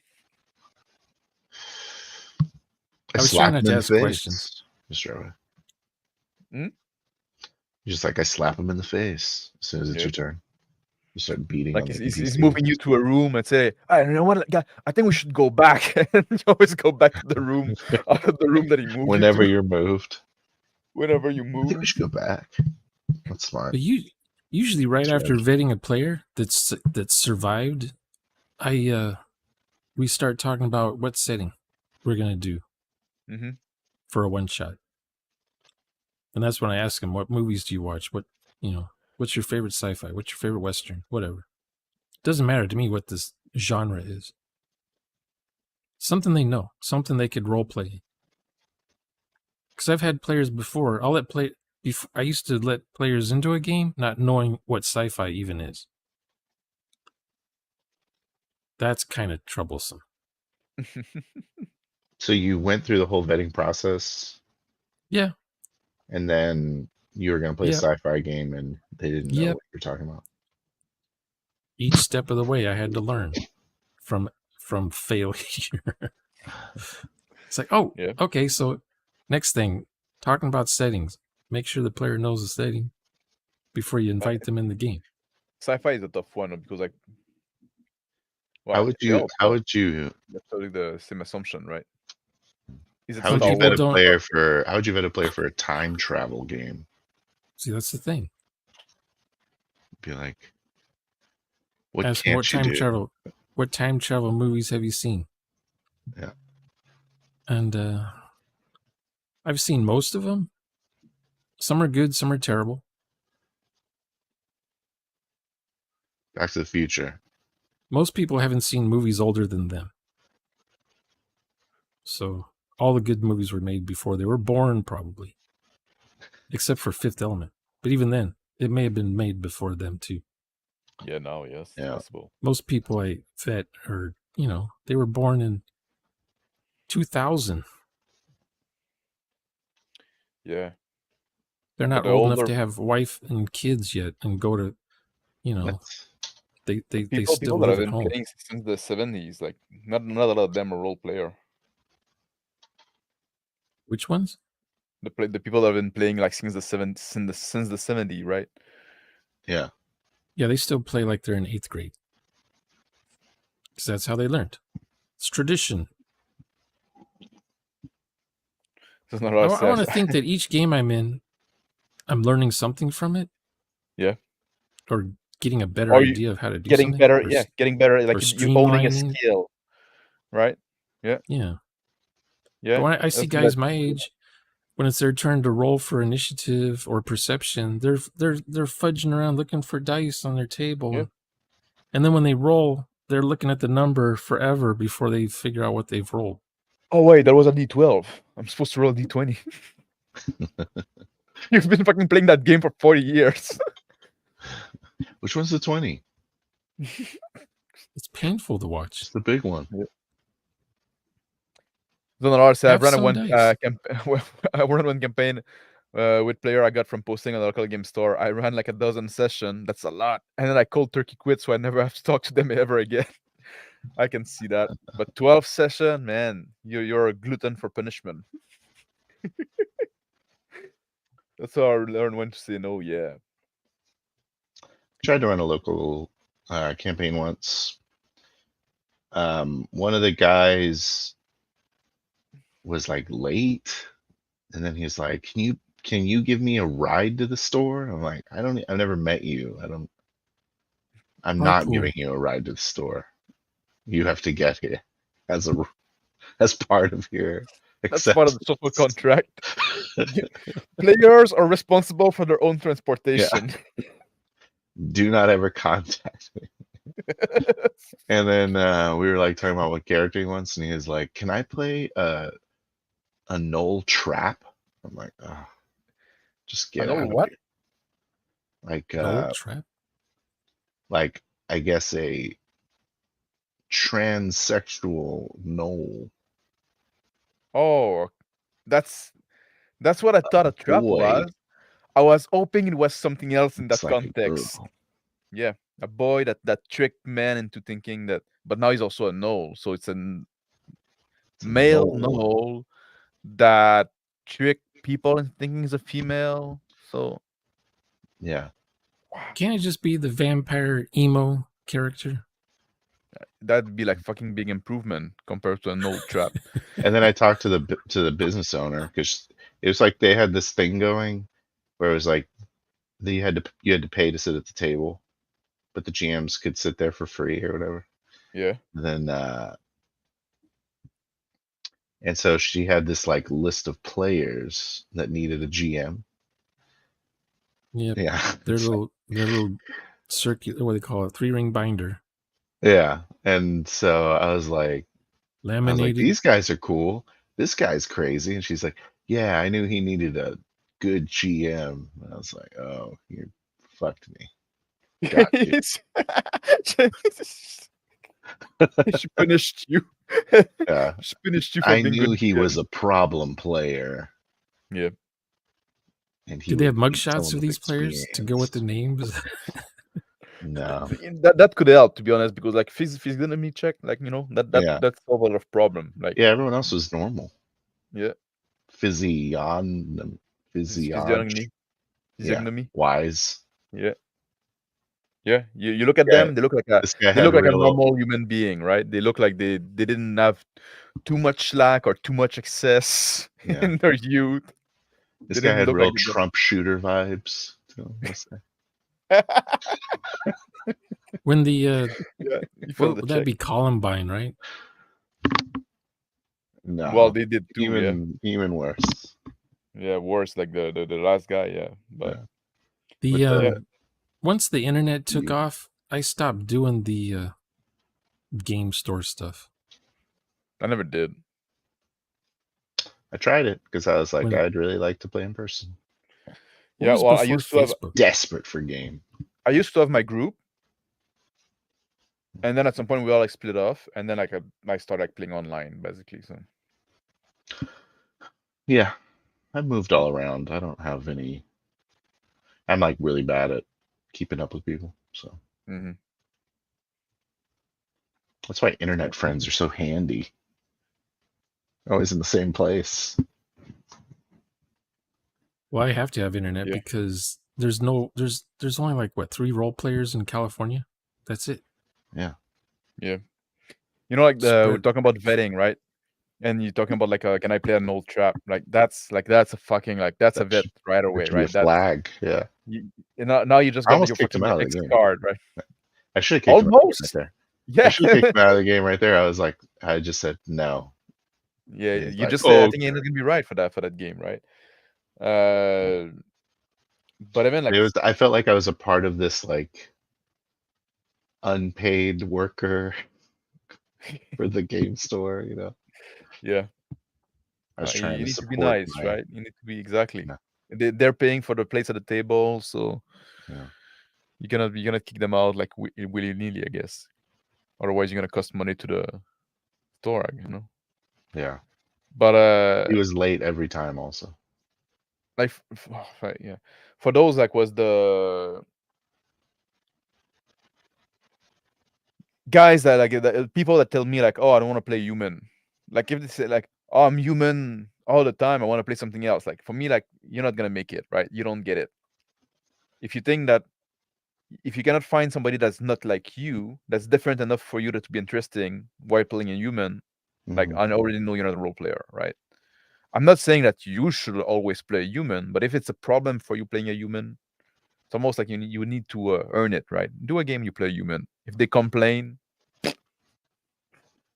I was slap trying not him to in the ask face. questions. Mr. Owen. Hmm? Just like I slap him in the face as soon as it's Yeah. your turn. You start beating Like on the he's NPC. moving you to a room and say, I don't know what, guy, I think we should go back. And you always go back to the room, out of the room that he moved Whenever you to. you're moved. Whenever you I think move. we should go back. That's smart. But usually right That's after right. vetting a player that's survived, we start talking about what setting we're gonna do Mm-hmm. for a one shot. And that's when I ask them, what movies do you watch? What's your favorite sci-fi? What's your favorite Western? Whatever. It doesn't matter to me what this genre is. Something they know, something they could role play. Because I've had players before. I used to let players into a game not knowing what sci-fi even is. That's kind of troublesome. So you went through the whole vetting process. Yeah. And then you were going to play a sci-fi game, and they didn't know what you're talking about. Each step of the way, I had to learn from failure. It's like, oh, yeah. Okay. So next thing, talking about settings, make sure the player knows the setting before you invite them in the game. Sci-fi is a tough one because, like, well, how would you? That's totally the same assumption, right? How would you vet a player for? How would you vet a player for a time travel game? See, that's the thing. Be like, what time travel movies have you seen? Yeah. And I've seen most of them. Some are good, some are terrible. Back to the Future. Most people haven't seen movies older than them. So all the good movies were made before they were born, probably. Except for Fifth Element. But even then, it may have been made before them, too. Yeah, no, yes, yeah. possible. Most people I vet are, they were born in 2000. Yeah. They're not old enough to have wife and kids yet and go to, they still live at home. Playing since the 70s, like not a lot of them are role player. Which ones? The people that have been playing like since the 70s, right? Yeah. Yeah, they still play like they're in 8th grade. Because that's how they learned. It's tradition. I want to think that each game I'm in, I'm learning something from it. Yeah. Or getting a better idea of how to do something. Getting better. Like you're holding a skill. Right? Yeah. Yeah. Yeah. But when I see guys my age when it's their turn to roll for initiative or perception, they're fudging around looking for dice on their table, Yeah. and then when they roll, they're looking at the number forever before they figure out what they've rolled. Oh wait, that was a D12. I'm supposed to roll a D20. You've been fucking playing that game for 40 years. Which one's the 20? It's painful to watch. It's the big one. Then I've Have run some one dice. I ran one campaign with player I got from posting on the local game store. I ran like a dozen sessions. That's a lot. And then I cold turkey quit, so I never have to talk to them ever again. I can see that. But 12 session, man, you're a glutton for punishment. That's how I learned when to say no. Yeah. Tried to run a local campaign once. One of the guys was like late, and then he's like, can you give me a ride to the store? I'm like, I've never met you. I'm not Carpool. giving you a ride to the store. You have to get here as part of your That's part of the acceptance. social contract. Players are responsible for their own transportation. Do not ever contact me. And then we were like talking about what character he wants, and he was like, "Can I play a Knoll Trap?" I'm like, "Oh, just get out of What? here." Like, Knoll Trap. like I guess a transsexual Knoll. Oh, that's what I thought a trap boy. was. I was hoping it was something else in It's that like a context. girl. Yeah, a boy that tricked men into thinking that, but now he's also a knoll, so it's a It's a male knoll. knoll that tricked people into thinking he's a female. So Yeah, Can't it just be the vampire emo character? that'd be like fucking big improvement compared to a knoll trap. and then I talked to the business owner, because it was like they had this thing going where it was like that you had to pay to sit at the table, but the GMs could sit there for free or whatever. Yeah. And then and so she had this like list of players that needed a GM. Yep. Yeah. Their little circular, what do they call it, 3-ring binder, Yeah. And so I was like, laminated. these guys are cool. This guy's crazy. And she's like, yeah, I knew he needed a good GM. And I was like, oh, you fucked me. Got you. She punished you. Yeah. She punished you for I being knew good. he was a problem player. Yeah. Did And they have would beat mugshots someone of these players to go with the names? No. That could help, to be honest, because like physiognomy check, like Yeah. that's solve a lot of problem. Like Yeah, everyone else was normal. yeah, Physiognomy. physiognomy. Wise. Yeah. Yeah, you look at Yeah, them, they look like this guy a had real normal human being, right? They look like they didn't have too much slack or too much excess Yeah. in their youth. This They guy didn't had look real like they Trump shooter vibes to him, let's say. When the yeah, you failed the that'd check. be Columbine, right? No. Well, they did too, yeah. Even worse. Yeah, worse, like the last guy, yeah. But Yeah. The once the internet took off, I stopped doing the game store stuff. I never did. I tried it because I was like, When- I'd really like to play in person. What Yeah, was well, I before used to have Facebook? Desperate for game. my group, and then at some point we all like split off, and then like I started like playing online basically. So Yeah. I've moved all around. I don't have any. I'm like really bad at keeping up with people. So mhm. that's why internet friends are so handy. Always in the same place. Well, I have to have internet Yeah. because there's only like what 3 role players in California. That's it. Yeah. You know, like we're Spread. talking about vetting, right? And you're talking about like, can I play an old trap? Like that's a fucking that's a That vet right That away, should be a right? That's flag. Yeah. now you just I got almost your kicked him fucking out of the X game. card, right? I should have kicked him out of the game Almost. right there. Yeah. I should have kicked him out of the game right there. I was like, I just said no. Yeah, He's you like, just said I "Oh, think you're not gonna be right for that game, right? But even like It was. I felt like I was a part of this like unpaid worker for the game store. You know, yeah, I was trying you to need to be support nice, my. right? You need to be exactly. Yeah, They're paying for the place at the table, so yeah, you're gonna kick them out like willy nilly, I guess. Otherwise, you're gonna cost money to the store, you know. yeah. But He was late every time. Also, like yeah, for those like was the guys that like the people that tell me like, oh, I don't want to play human. Like if they say like, oh, I'm human all the time, I want to play something else. Like for me, like you're not gonna make it, right? You don't get it. If you think that if you cannot find somebody that's not like you, that's different enough for you to be interesting while playing a human, like hmm I already know you're not a role player, right? I'm not saying that you should always play a human, but if it's a problem for you playing a human, it's almost like you need to earn it, right? Do a game, you play a human. If they complain,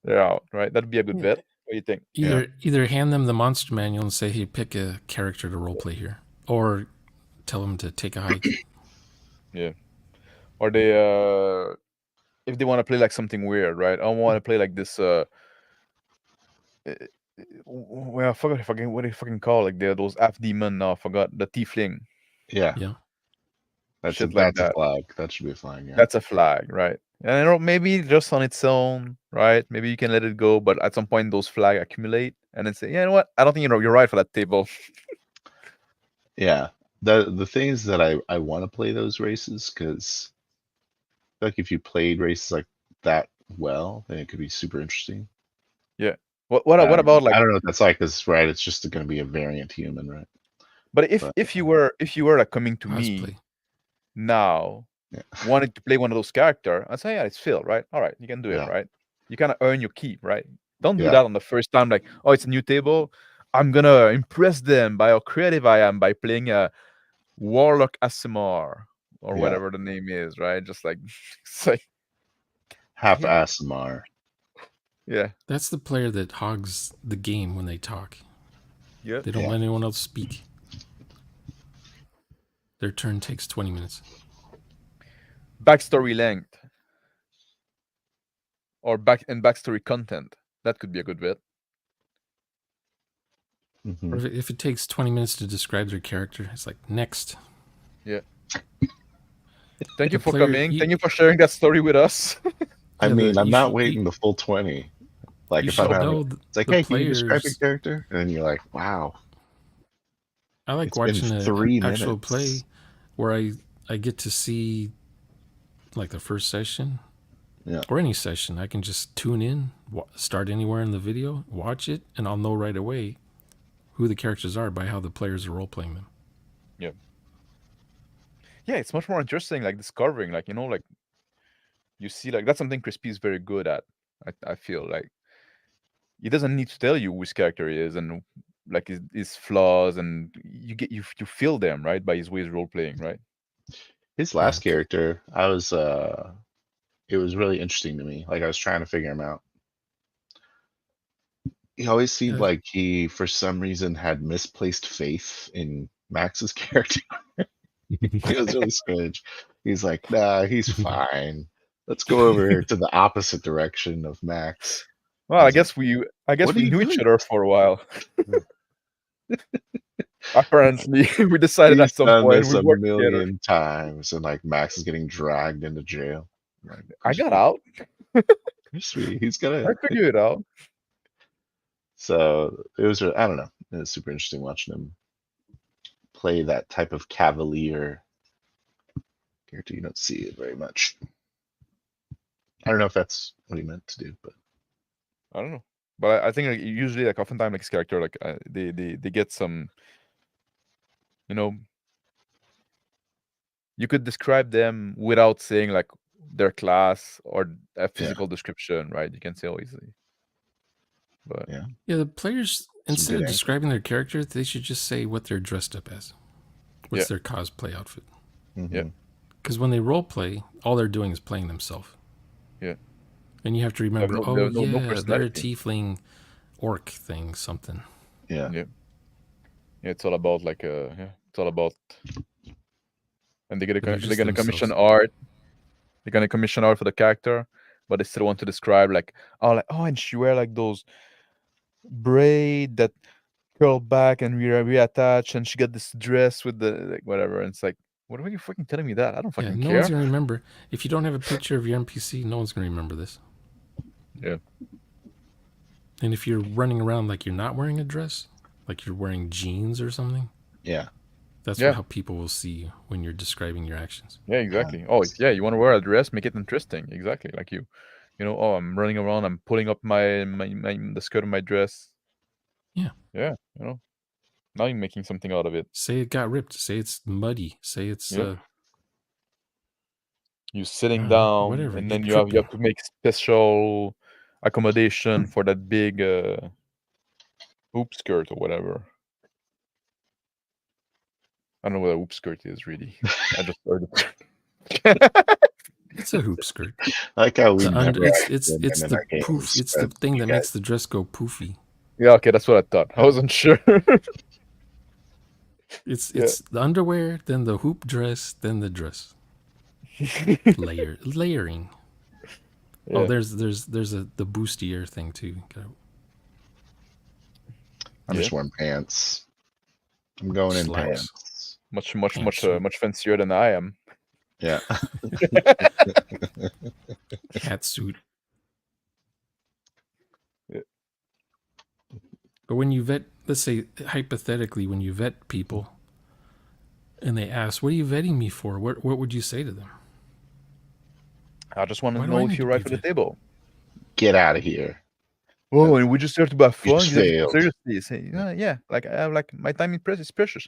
they're out, right? That'd be a good Yeah. bet. What do you think? Yeah. Either hand them the monster manual and say, "Hey, pick a character to roleplay here," or tell them to take a hike. Yeah. Or they if they want to play like something weird, right? I want to play like this well, I forgot fucking what they fucking call like those half demon now. I forgot the tiefling Yeah. Yeah. shit like That's a that. flag. That should be a flag. Yeah. That's a flag, right? And I know maybe just on its own, right? Maybe you can let it go, but at some point those flag accumulate and then say, yeah, you know what? I don't think you're right for that table. Yeah. The thing is that I want to play those races because like if you played races like that well, then it could be super interesting. Yeah. What about like? I don't know what that's like because right, it's just going to be a variant human, right? But But if you were like coming to me Cosplay. now, yeah, wanted to play one of those character, I say, yeah, it's Phil, right? All right, you can do it, yeah, right? You kind of earn your keep, right? Don't do yeah, that on the first time, like, oh, it's a new table. I'm gonna impress them by how creative I am by playing a Warlock Asimar or yeah. whatever the name is, right? Just like, it's like, Half damn, ASMR. yeah, That's the player that hogs the game when they talk. yeah. They don't Yeah. let anyone else speak. Their turn takes 20 minutes. Backstory length or backstory content. That could be a good bit. hmm Or if it takes 20 minutes to describe their character, it's like, next. Yeah. Thank you The for player, coming. Thank you for sharing that story with us. I mean, I'm you not should, waiting the full 20. Like you if I'm should having, know it's like, the hey, can you describe your players. character? And then you're like, wow, I like it's been watching an 3 minutes. actual play where I get to see like the first session Yeah. or any session. I can just tune in, start anywhere in the video, watch it, and I'll know right away who the characters are by how the players are role playing them. Yeah. Yeah, it's much more interesting, like discovering, like, like you see, like that's something Crispy is very good at. I feel like he doesn't need to tell you which character he is and like his flaws, and you feel them right by his ways role playing, right? His Yeah. last character, it was really interesting to me. Like I was trying to figure him out. He always seemed like he, for some reason, had misplaced faith in Max's character. It was really strange. He's like, nah, he's fine. Let's go over here to the opposite direction of Max. Well, I I was like, guess we what are you knew each doing? other for a while. Apparently, we decided He's at some done point this we a work together. million times, and like Max is getting dragged into jail. Like, I got out. Crispy, he's gonna. I figured it out. So it was, I don't know. It was super interesting watching him play that type of cavalier character. You don't see it very much. I don't know if that's what he meant to do, but I don't know, but I think like, usually like oftentimes like his character like they get some, you know, you could describe them without saying like their class or a physical description, right? You can say easily. But yeah, Yeah, the players, instead good of angle. describing their character, they should just say what they're dressed up as. What's Yeah. their cosplay outfit? Mm-hmm. Yeah. Because when they role play, all they're doing is playing themselves. Yeah. And you have to They have remember, no they're a personality. tiefling orc thing, something. Yeah. Yeah. it's all about like it's all about, and But they're they're just gonna commission themselves. art. They're gonna commission art for the character, but they still want to describe like and she wear like those braid that curl back and reattach, and she got this dress with the like whatever. And it's like, what are you fucking telling me that? I don't Yeah, fucking no one's care. gonna remember. If you don't have a picture of your NPC, no one's gonna remember this. Yeah. And if you're running around like you're not wearing a dress, like you're wearing jeans or something, Yeah. that's Yeah. how people will see you when you're describing your actions. Yeah, exactly. You want to wear a dress, make it interesting. Exactly. Like I'm running around, I'm pulling up the skirt of my dress. Yeah. Yeah, now you're making something out of it. Say it got ripped. Say it's muddy. Say it's You're I sitting don't know, down, whatever. and You're then you have tripping. to make special accommodation for that big hoop skirt or whatever. I don't know what a hoop skirt is really. I just heard it. It's a hoop skirt. I like how we The never it's actually it's win it's in the our games, poof. It's the but thing you that guys- makes the dress go poofy. Yeah, okay, that's what I thought. I wasn't sure. It's Yeah. the underwear, then the hoop dress, then the dress. Layering. Yeah. Oh, there's the bustier thing too. I'm just wearing pants. I'm going in Slacks. pants. much fancier than I am. Yeah. Hat suit. Yeah. But when you vet, let's say hypothetically, when you vet people, and they ask, "What are you vetting me for?" What would you say to them? I just want Why to do I know need if you're to right be for the vetted? table. Get out of here. Oh, and we just here to have You fun. just You have to failed. seriously say, yeah. Like I have like my time is precious.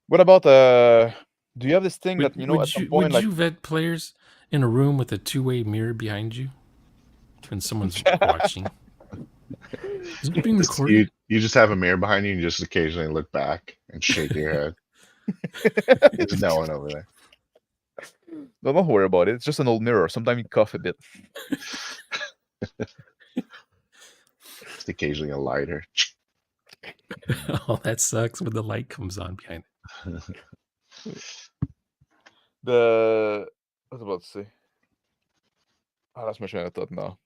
What about do you have this thing that at some point would like you vet players in a room with a two-way mirror behind you when someone's watching? Is it being recorded? You just have a mirror behind you and just occasionally look back and shake your head. There's no one over there. No, don't worry about it. It's just an old mirror. Sometimes you cough a bit. Just occasionally a lighter. Oh, that sucks when the light comes on behind it. What was I about to say? Oh, that's my train of thought now.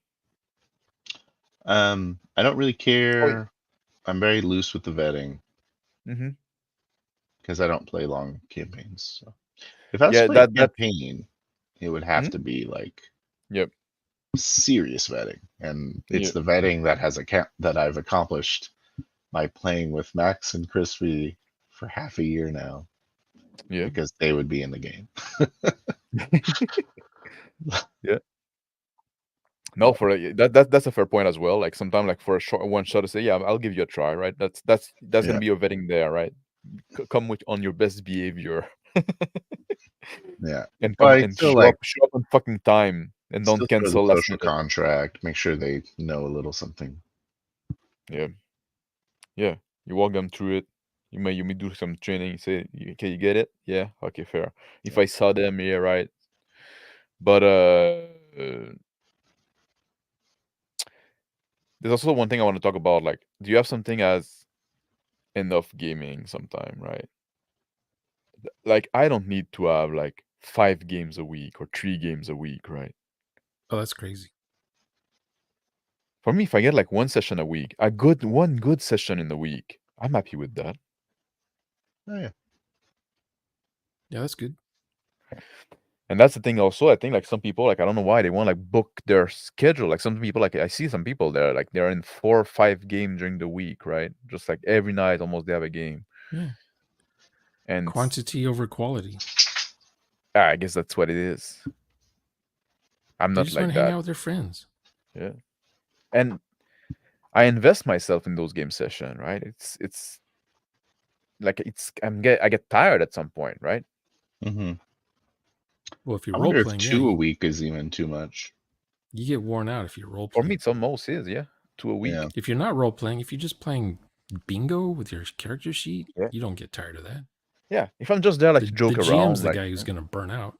I don't really care. I'm very loose with the vetting Mm-hmm. because I don't play long campaigns. So if I was Yeah, playing a that campaign, it would have Hmm? to be like Yep. serious vetting, and it's Yeah. the vetting that I've accomplished by playing with Max and Crispy for half a year now. Yeah. Because they would be in the game. Yeah. No, that's a fair point as well. Like sometimes, like for a short one shot to say, yeah, I'll give you a try, right? That's Yeah. gonna be your vetting there, right? Come on your best behavior. Yeah. And Well, come I and still show up on fucking time and still don't throw the cancel last social minute. contract. Make sure they know a little something. Yeah. Yeah. You walk them through it. You may do some training. Say, can you get it? Yeah. Okay, fair. If I saw them, yeah, right. But there's also one thing I want to talk about. Like, do you have something as enough gaming sometime, right? Like, I don't need to have like 5 games a week or 3 games a week, right? Oh, that's crazy. For me, if I get like one session a week, one good session in the week, I'm happy with that. Oh yeah. Yeah, that's good. And that's the thing also, I think like some people, like I don't know why they want like book their schedule. Like some people, like I see some people there, like they're in 4 or 5 games during the week, right? Just like every night almost they have a game. Yeah. And Quantity over quality. I guess that's what it is. I'm They not just like want to hang that. out with their friends. Yeah. And I invest myself in those game sessions, right? It's like I get tired at some point, right? Mm-hmm. Well, if you're I role wonder if playing, 2 a week is even too much. you get worn out if you're role For playing. me, it's almost is, yeah. 2 a week. Yeah. If you're not role playing, if you're just playing bingo with your character sheet, Yeah. you don't get tired of that. Yeah. If I'm just there like The to joke GM's around, the like guy who's going to burn out.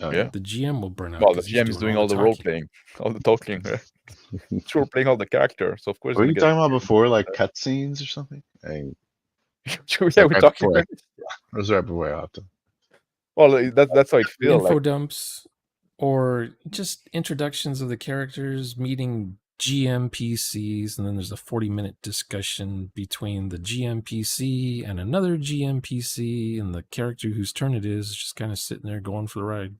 Oh yeah. The GM will burn out. Well, the 'cause he's GM is doing all the talking. role playing, all the talking, right? It's role playing all the character, so of course. What were Gonna you get. talking about before, like cutscenes or something? Yeah, Like we're right talking. before, it was right before I hopped in. Well, that's how it The feels info like. dumps or just introductions of the characters, meeting GMPCs, and then there's a 40-minute discussion between the GMPC and another GMPC, and the character whose turn it is just kind of sitting there going for the ride.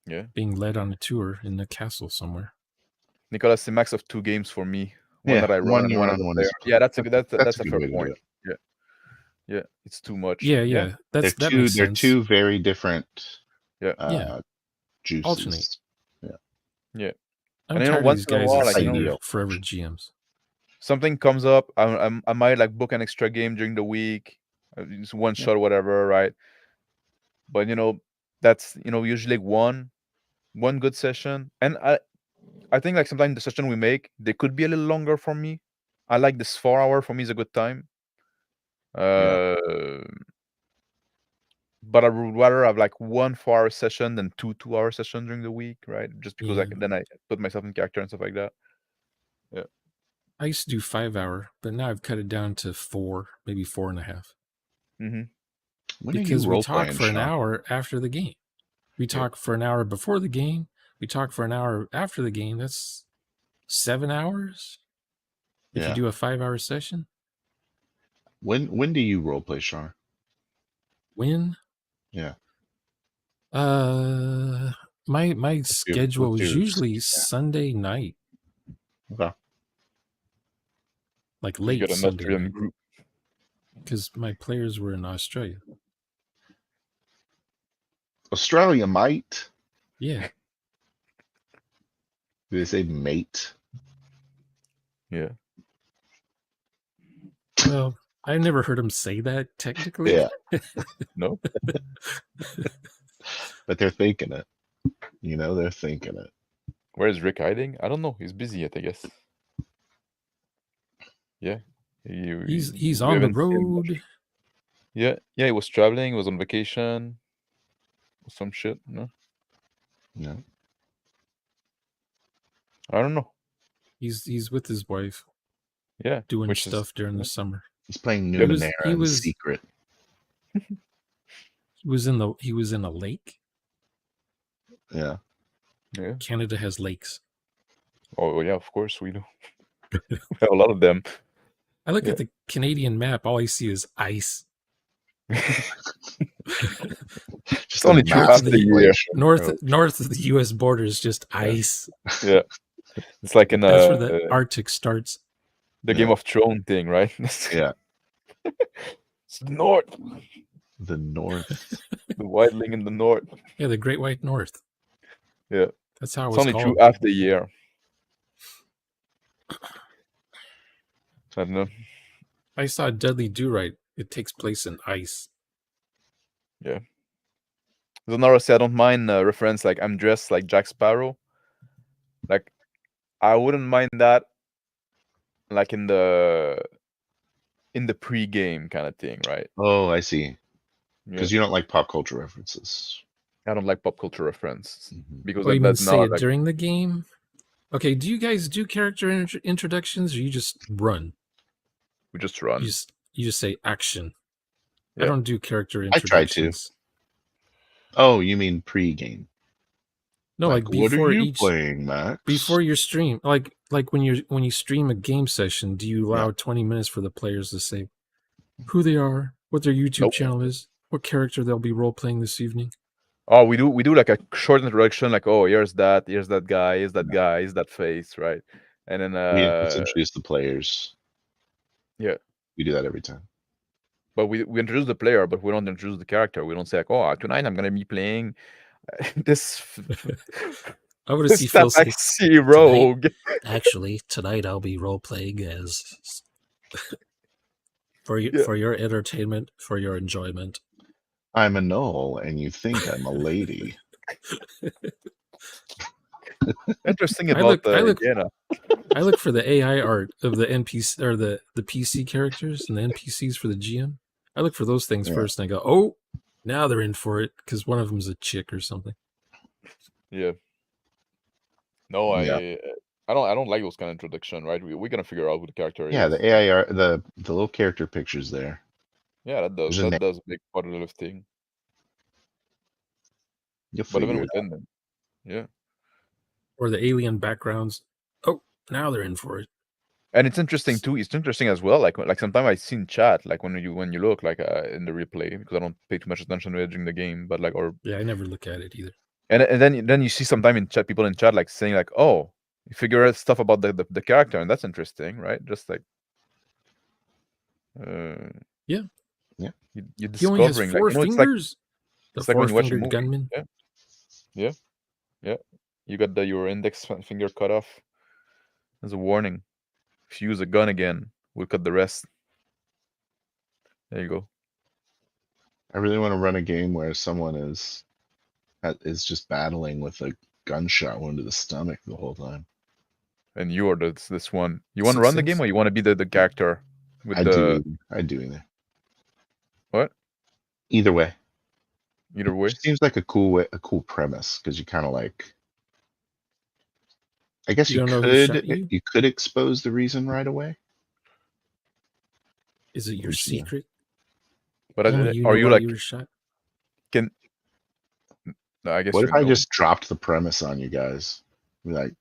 Yeah. Being led on a tour in the castle somewhere. Nicolas, a max of 2 games for me. One Yeah, that I run one and you one run, as a one player. is a Yeah, that's player. a That's a good fair way to do point. it. Yeah, it's too much. Yeah. They're That makes they're sense. two very different Yeah. juices. Alternate. Yeah. I'm And tired of once these in a guys while, that like say ideal. they're forever GMs. something comes up, I might like book an extra game during the week, just one shot, or whatever, right? But that's usually one good session, and I think like sometimes the session we make they could be a little longer for me. I like this 4 hour for me is a good time. But I would rather have like one 4 hour session than 2 2 hour sessions during the week, right? Just because Yeah. then I put myself in character and stuff like that. I used to do 5 hour, but now I've cut it down to 4, maybe 4.5. Mm-hmm. When are you Because we role talk playing, for an Sean? hour after the game. We talk for an hour before the game. We talk for an hour after the game. That's 7 hours. If you do a 5 hour session. When do you role play, Sean? When? Yeah. My schedule what's was your usually Sunday night. Okay. Like You late get an Sunday Austrian night. group. Because my players were in Australia. Australia might. Yeah. Do they say mate? Yeah. Well, I've never heard him say that technically. Yeah. No. But they're thinking it. They're thinking it. Where is Rick hiding? I don't know. He's busy yet, I guess. Yeah. He's we on the haven't seen him much. road. Yeah. Yeah, he was traveling, he was on vacation. Or some shit, no? Yeah. I don't know. He's with his wife. Yeah. Doing which stuff during the summer. He's playing He was- Numenera he in was- secret. He was in a lake. Yeah. Yeah. Canada has lakes. Oh yeah, of course we do. We have a lot of them. I look Yeah. at the Canadian map, all I see is ice. Just only a true massive after the year. glacier. North of the US border is just ice. Yeah. It's like in That's where the Arctic starts. the Game of Thrones thing, right? Yeah. It's the north. The north. The wildling in the north. Yeah, the Great White North. Yeah. That's how It's it's only called. true after the year. I don't know. I saw Dudley Do Right. It takes place in ice. There's another say I don't mind reference, like I'm dressed like Jack Sparrow. Like I wouldn't mind that, like in the pre-game kind of thing, right? Oh, I see. Yeah. Because you don't like pop culture references. I don't like pop culture reference because Oh, you mean that's say not it like during the game? Okay, do you guys do character introductions or you just run? we just run. You just say action. I Yeah. don't do character I try to. introductions. Oh, you mean pre-game? No, like what before are you each playing, Max? before your stream, like when you stream a game session, do you allow Yeah. 20 minutes for the players to say who they are, what their YouTube Nope. channel is, what character they'll be role playing this evening? Oh, we do like a short introduction, like, oh, here's that guy, here's that guy, here's that face, right? And then We introduce the players. Yeah. We do that every time. But we introduce the player, but we don't introduce the character. We don't say like, oh, tonight I'm gonna be playing this I would have this seen Phil say, taxi rogue. actually, tonight I'll be role playing as for your entertainment, for your enjoyment. I'm a Knoll, and you think I'm a lady. Interesting I about look- yeah, I look for the AI art of the NPC or the PC characters and the NPCs for the GM. I look for those things Yeah. first, and I go, "Oh, now they're in for it," because one of them's a chick or something. yeah. No, Yeah. I don't like those kind of introduction, right? We're gonna figure out who the character Yeah, is. the AIR, the little character pictures there. Yeah, There's a name. that does a big part of the lifting. You'll But even figure it out. within them, yeah. Or the alien backgrounds. Oh, now they're in for it. And it's interesting too. It's interesting as well. Like sometimes I see in chat, like when you look like in the replay, because I don't pay too much attention to it during the game, but like or Yeah, I never look at it either. and then you see sometime in chat people in chat like saying like, oh, you figure out stuff about the character, and that's interesting, right? Just like Yeah. Yeah. you're He only has discovering like 4 it's like fingers. The it's like when you watch a 4-fingered movie. gunman. Yeah. You got your index finger cut off. As a warning. If you use a gun again, we'll cut the rest. There you go. I really want to run a game where someone is just battling with a gunshot wound to the stomach the whole time. And you are this one. You want to run the game, or you want to be the character with I'd the do either. what? Either way. Either way. It seems like a cool premise because you kind of like. I guess You don't know who shot you? you could expose the reason right away. Is it your secret? But Only you are know you why like you were shot? No, I guess. What you if I know. just dropped the premise on you guys? Be like,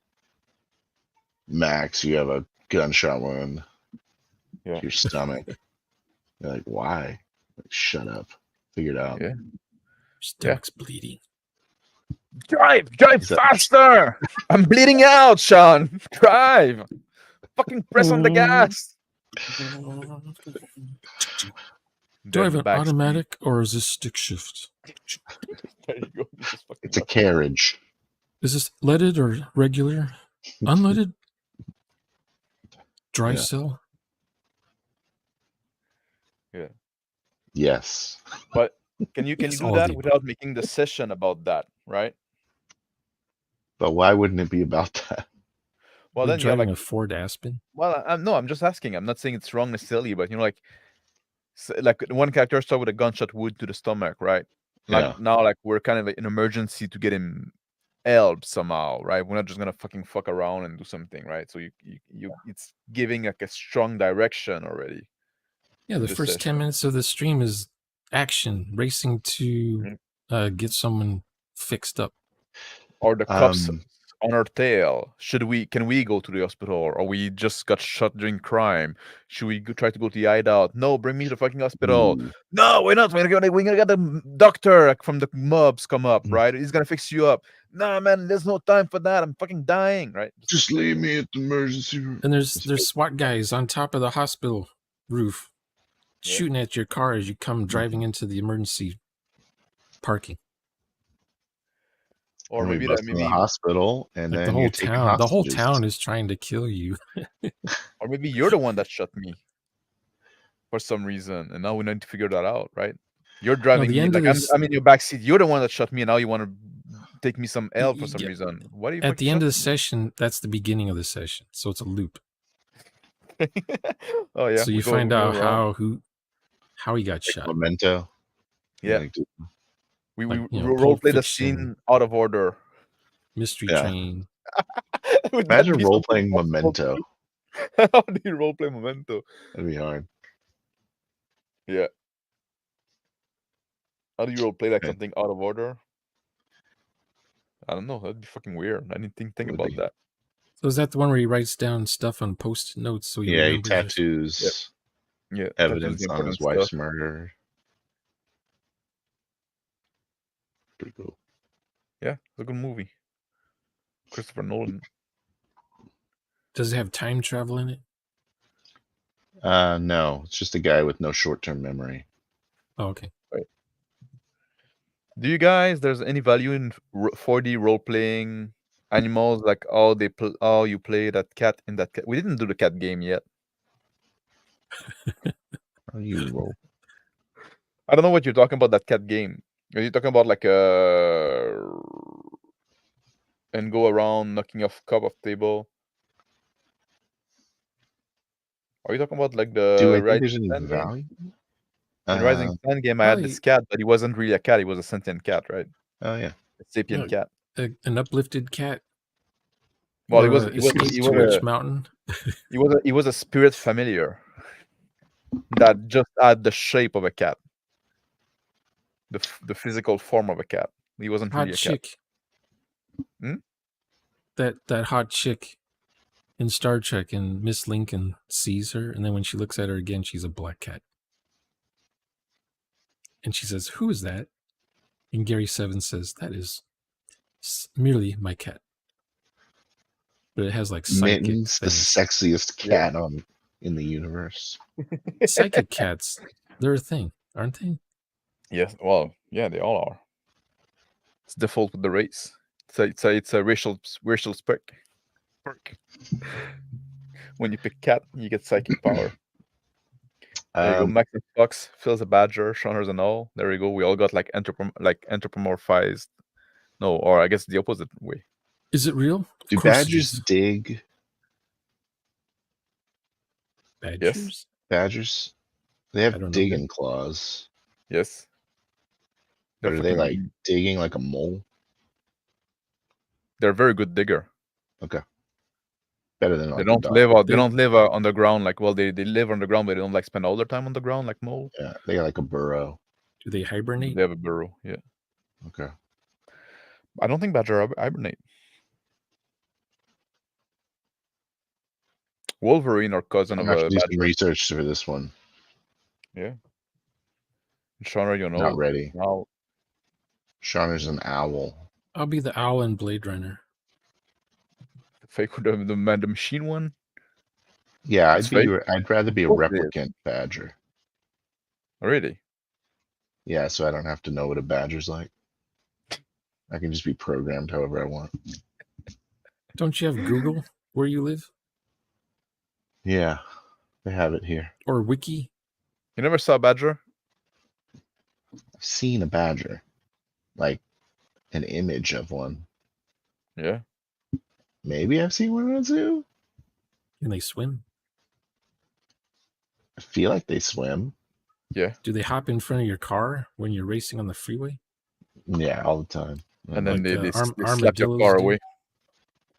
Max, you have a gunshot wound to your stomach. You're like, why? Like, shut up. Figure it out. Yeah. Your stomach's bleeding. Drive faster! I'm bleeding out, Sean. Drive. Fucking press on the gas. Do I have an automatic or is this stick shift? There you go. It's a carriage. Is this leaded or regular? Unleaded? Dry cell? Yeah. Yes. But can you do that without making the session about that, right? But why wouldn't it be about that? Well, then you're driving a Ford Aspen. Well, no, I'm just asking. I'm not saying it's wrong necessarily, but like one character started with a gunshot wound to the stomach, right? Like now, like we're kind of an emergency to get him help somehow, right? We're not just gonna fuck around and do something, right? So you it's giving like a strong direction already. Yeah, the first 10 minutes of the stream is action, racing to get someone fixed up. Or the cops on our tail. Can we go to the hospital? Or we just got shot during crime? Should we try to go to the hideout? No, bring me to the fucking hospital. No, we're not. We're gonna get the doctor from the mobs come up, right? He's gonna fix you up. Nah, man, there's no time for that. I'm fucking dying, right? Just leave me at the emergency room. And there's SWAT guys on top of the hospital roof shooting at your car as you come driving into the emergency parking. Or maybe the hospital, and like then the whole town is trying to kill you. Or maybe you're the one that shot me for some reason, and now we need to figure that out, right? You're driving me like I'm in your backseat. You're the one that shot me, and now you want to take me some help for some reason. What are you? At the end of the session, that's the beginning of the session, so it's a loop. Oh yeah. So you find out how he got shot. Memento. Yeah. We role play the scene out of order. Mystery Train. Imagine role playing Memento. How do you role play Memento? That'd be hard. Yeah. How do you role play like something out of order? I don't know. That'd be fucking weird. I didn't think about that. So is that the one where he writes down stuff on post-it notes so he remembers? He tattoos evidence on his wife's murder. Pretty cool. Yeah, it's a good movie. Christopher Nolan. Does it have time travel in it? No, it's just a guy with no short-term memory. Oh, okay. Right. Do you guys? There's any value in 4D role playing animals, like how you play that cat in that cat? We didn't do the cat game yet. How do you roll? I don't know what you're talking about. That cat game. Are you talking about like and go around knocking off cup of table? Are you talking about like the Rising Sun value? In Rising Sun game, I had this cat, but he wasn't really a cat. He was a sentient cat, right? Oh yeah, a sapient cat. An uplifted cat. Well, or escape to which mountain? he was a spirit familiar that just had the shape of a cat, the physical form of a cat. He wasn't Hot really a cat. chick. Hmm? That hot chick in Star Trek, and Miss Lincoln sees her, and then when she looks at her again, she's a black cat. And she says, "Who is that?" And Gary Seven says, "That is merely my cat." But it has like psychic Mittens, the things. sexiest Yeah. cat in the universe. Psychic cats, they're a thing, aren't they? Yes. Well, yeah, they all are. It's default with the race. It's a racial perk. When you pick cat, you get psychic power. There you go. Max and Fox, Phil's a badger, Shauner's an owl. There you go. We all got like anthropomorphized. No, or I guess the opposite way. Is it real? Of Do course it badgers is. dig? Badgers? Badgers? They I have don't know. digging claws. Yes. But are they fucking- like digging like a mole? They're a very good digger. Okay. Better than like They don't a dog. live. They don't live underground. Like, well, they live underground, but they don't like spend all their time on the ground like mole. Yeah, they got like a burrow. Do they hibernate? They have a burrow. Yeah. Okay. I don't think badger hibernate. Wolverine or cousin I'm of gonna a have to do some badger. research for this one. Yeah. Shauner, you know. Not ready. Now, Shauner's an owl. I'll be the owl in Blade Runner. fake the machine one. Yeah, It's fake? I'd rather be a Of course it is. replicant badger. Really? Yeah, so I don't have to know what a badger's like. I can just be programmed however I want. Don't you have Google where you live? Yeah, they have it here. Or Wiki? You never saw a badger? I've seen a badger, like an image of one. Yeah. Maybe I've seen one in a zoo. Can they swim? I feel like they swim. Yeah. Do they hop in front of your car when you're racing on the freeway? Yeah, all the time. And then Like, they slap your armadillos car do? away.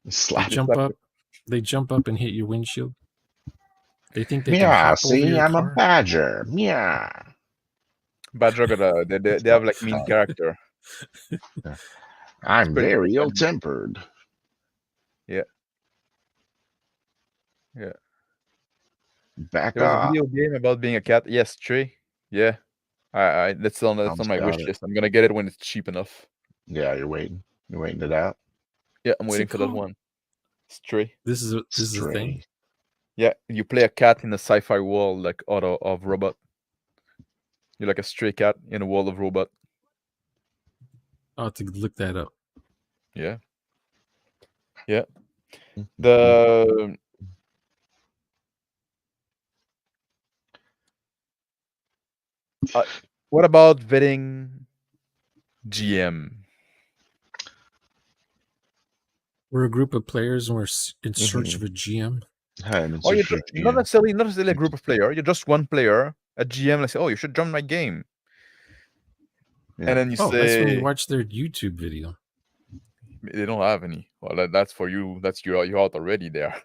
Slap. They jump up and hit your windshield. They think they can Yeah, hop over see, your I'm car. a badger. Yeah. Badger got they have like mean character. I'm pretty very funny. ill-tempered. Yeah. Yeah. Back There was a off. video game about being a cat. Yes, Trey. Yeah. That's on Tom's my got wish it. list. I'm gonna get it when it's cheap enough. Yeah, you're waiting. You're waiting it out. Yeah, I'm What's waiting it for that called? one. Stray. This is a Stray. thing. Yeah, you play a cat in a sci-fi world like of robot. You're like a stray cat in a world of robot. I'll have to look that up. Yeah. Yeah. The what about vetting GM? We're a group of players and we're in search of a GM. Or you're not necessarily a group of players. You're just one player. A GM like say, "Oh, you should join my game," Yeah. and then you Oh, that's when say you watch their YouTube video. they don't have any. Well, that's for you. That's you're out already there.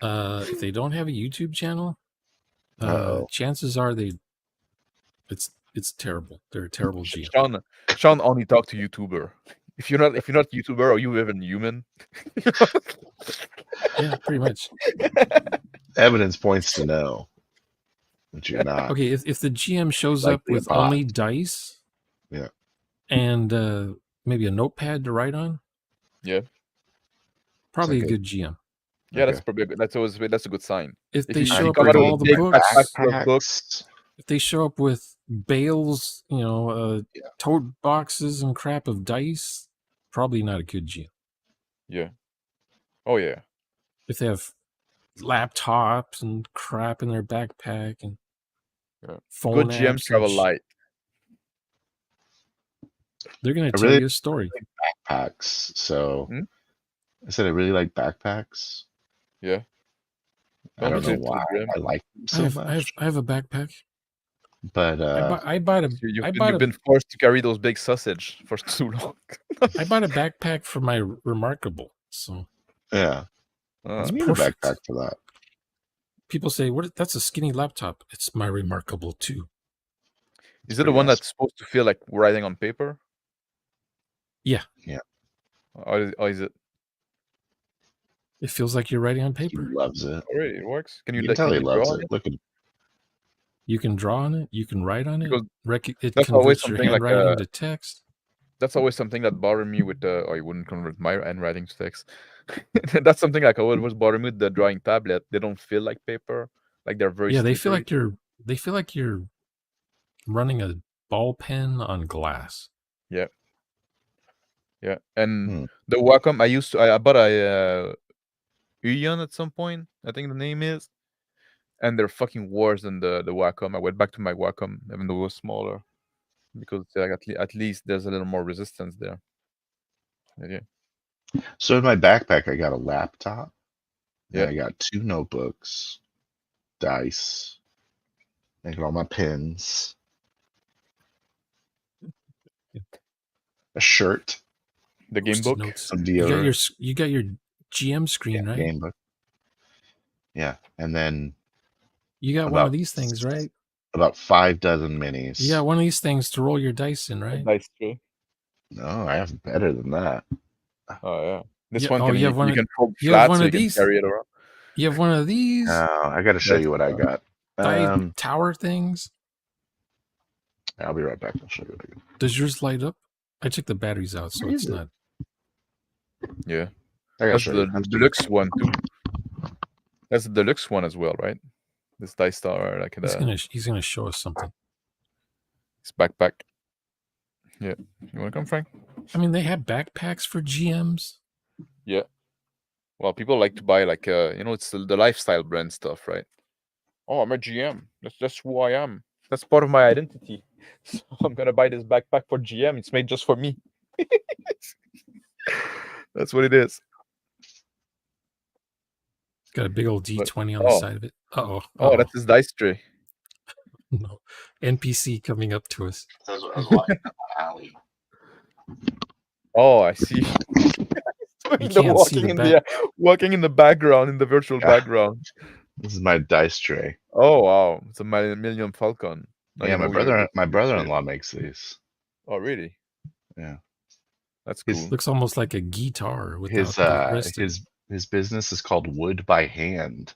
If they don't have a YouTube channel, Uh-oh. chances are it's terrible. They're a terrible GM. Sean only talk to YouTuber. If you're not YouTuber, or you even human? Yeah, pretty much. Evidence points to no, but you're not. Okay, if the GM shows Like up the with bot. only dice, Yeah. and maybe a notepad to write on, Yeah. probably It's like a good GM. Yeah, that's Okay. probably that's a good sign. If If they you show up come with out with all a the big books, backpack full of books, if they show up with bales, Yeah. tote boxes and crap of dice, probably not a good GM. yeah. Oh yeah. If they have laptops and crap in their backpack and Yeah. phone Good apps GMs and travel light. they're going to I tell really- you a story. Backpacks. So Hmm? I said I really like backpacks. Yeah. I don't know visit to the why gym. I like them so much. I have a backpack. But I bought a You've been forced to carry those big sausage for too long. I bought a backpack for my Remarkable. So Yeah. Uh, You need perfect. a backpack for that. People say, "What? That's a skinny laptop." It's my Remarkable 2. is it the one awesome. that's supposed to feel like writing on paper? Yeah, Or is it? it feels like you're writing on He paper. loves it. Oh, really? It works? Can You can tell he draw loves on it. it? Look at You can draw on it. You can write on it. Because It that's always converts your something like handwriting into text. that's always something that bothered me with the. Oh, you wouldn't convert my handwriting to text. That's something like always bothered me with the drawing tablet. They don't feel like paper. Like they're very Yeah, slippery. they feel like you're running a ball pen on glass. Yeah. Yeah. And Hmm. the Wacom, I bought a Uion at some point, I think the name is. And they're fucking worse than the Wacom. I went back to my Wacom, even though it was smaller. Because like at least there's a little more resistance there. Yeah. So in my backpack, I got a laptop. And Yeah. I got 2 notebooks, dice, I got all my pens, a shirt, The game Post-it book. notes. some You deodorant, got your GM screen, right? game book. Yeah, and then You got one of these things, right? about 5 dozen minis. You got one of these things to roll your dice in, right? Dice tray. No, I have better than that. Oh yeah. This Yeah, one oh, can you have one you of- can fold you have flat one so of you can these? carry it around. You have one of these I got to show you what I got. tower things. I'll be right back. I'll show you what I got. Does yours light up? I took the batteries out, so Where it's is it? not. Yeah. I gotta That's show the you. deluxe one too. That's the deluxe one as well, right? This dice tower, like He's gonna show us something. this backpack. Yeah. You wanna come, Frank? I mean, they have backpacks for GMs. Yeah. Well, people like to buy like it's the lifestyle brand stuff, right? Oh, I'm a GM. That's who I am. That's part of my identity. So I'm gonna buy this backpack for GM. It's made just for me. That's what it is. It's got a big old But- D20 on the oh. side of it. Uh-oh. Oh, that's his dice tray. No. NPC coming up to us. I was walking down the alley. Oh, I see. You can't see the back. Walking in the background, in the virtual Yeah. background. This is my dice tray. Oh wow, it's a Millennium Falcon. Now Yeah, you my know your- brother-in-law makes these. Oh really? Yeah. That's His- cool. Looks almost like a guitar without His the rest of it. his business is called Wood by Hand,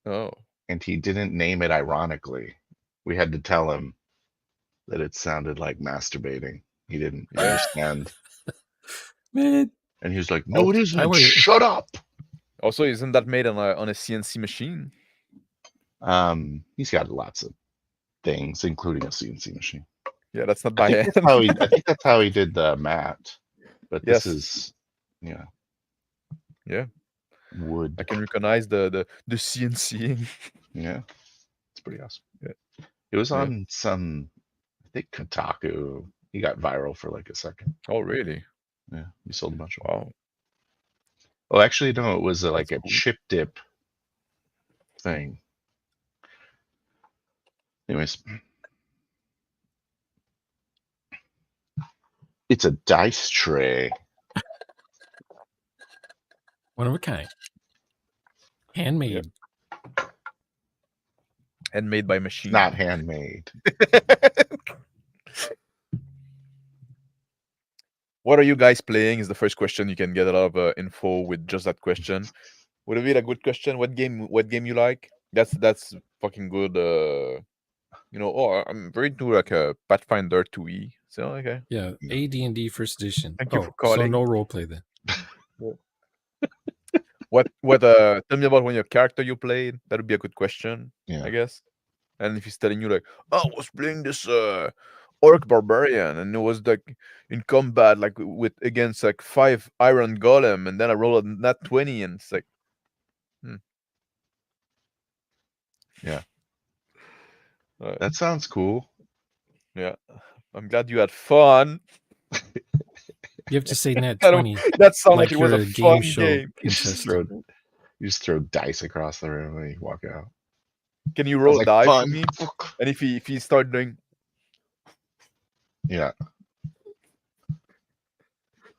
Oh, and he didn't name it ironically. We had to tell him that it sounded like masturbating. He didn't understand. Man, And he was like, "No, Oh, it isn't. I would- Shut up." also, isn't that made on a CNC machine? He's got lots of things, including a CNC machine. Yeah, that's not I by think hand. that's how he did the mat. But Yes. this is, yeah, Yeah, wood. I can recognize the CNC. Yeah, it's pretty awesome. Yeah. It was Yeah. on some, I think Kotaku. He got viral for like a second. Oh really? Yeah, he sold a bunch of them. Wow. Oh, actually, no, it was like a That's cool. chip dip thing. Anyways, it's a dice tray. one of a kind. Handmade. And made by machine. Not handmade. What are you guys playing? Is the first question. You can get a lot of info with just that question. Would it be a good question? What game you like? That's fucking good. I'm very into like a Pathfinder 2E. So okay. Yeah, AD&D first edition. Thank you for So calling. no role play then. What tell me about when your character you played. That would be a good question, Yeah. I guess. And if he's telling you like, oh, I was playing this orc barbarian and it was like in combat like with against like 5 iron golem and then I rolled a nat 20 and it's like Yeah. Right. That sounds cool. Yeah. I'm glad you had fun. You have to say nat I don't- 20. That sounded like it was you're a a fun game show game. You just contestant. throw dice across the room and you walk out. Can you I was roll like, die for fun. me? And if he start doing Yeah.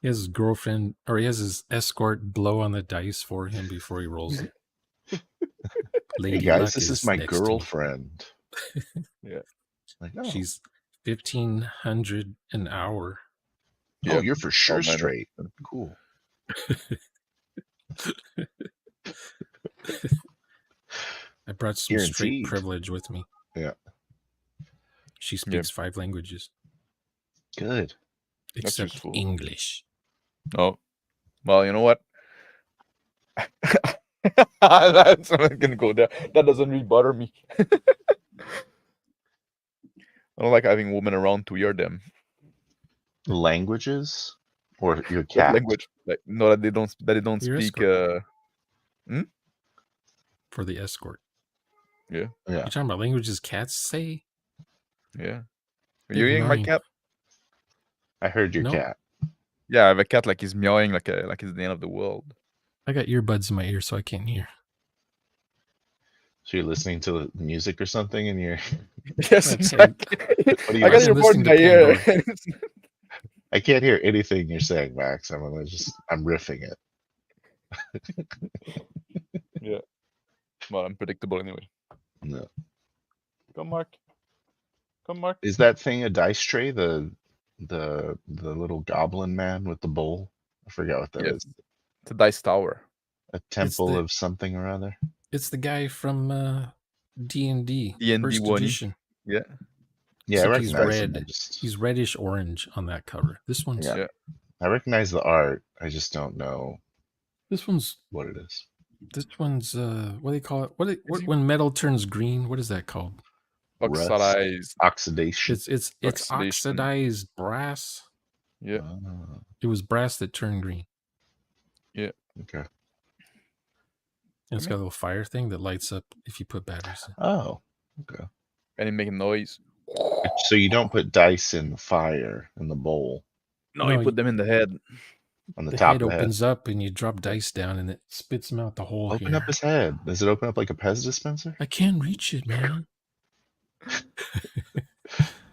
He has his girlfriend, or he has his escort blow on the dice for him before he rolls it. Hey Lady guys, Luck this is is my next to me. girlfriend. Yeah. Like, oh, She's 1,500 an hour. Yeah. oh, you're for sure man. straight. Cool. I brought some straight Guaranteed. privilege with me. Yeah. She speaks 5 languages Good. except useful. English. Oh, well, you know what? That's I'm not gonna go there. That doesn't really bother me. I don't like having women around to hear them. Languages or your What cat? language? Like no, that they don't Your speak. escort. For the escort. Yeah. Yeah. You're talking about languages cats say? Yeah. Are They you have hearing my 9. cat? I heard your No. cat. Yeah, I have a cat like he's meowing like it's the end of the world. I got earbuds in my ear so I can't hear. So you're listening to the music or something and you're Yes, Okay. exactly. What are you I got I've your been board in listening my to ear. Pandora. I can't hear anything you're saying, Max. I'm riffing it. Yeah. Well, I'm predictable anyway. No. Come, Mark. Come, Mark. Is that thing a dice tray? The little goblin man with the bowl? I forgot what that is. Yes. It's a dice tower. A temple the- of something or other. It's the guy from D&D. D&D First one. edition. Yeah. Yeah, I Except he's recognize him. red. He's reddish orange on that cover. This one's Yeah. Yeah. I recognize the art. I just don't know this one's what it is. what do they call it? Is he- When metal turns green, what is that called? Rust. Oxidized. Oxidation. It's Oxidation. oxidized brass. Yeah. Ah, It was brass that turned green. okay. And it's got a little fire thing that lights up if you put batteries in. Oh, okay. And he making noise. So you don't put dice in the fire in the bowl No, No, you put them in the head. on the The top head of the head. opens up and you drop dice down and it spits them out the hole Open here. up his head. Does it open up like a Pez dispenser? I can't reach it, man.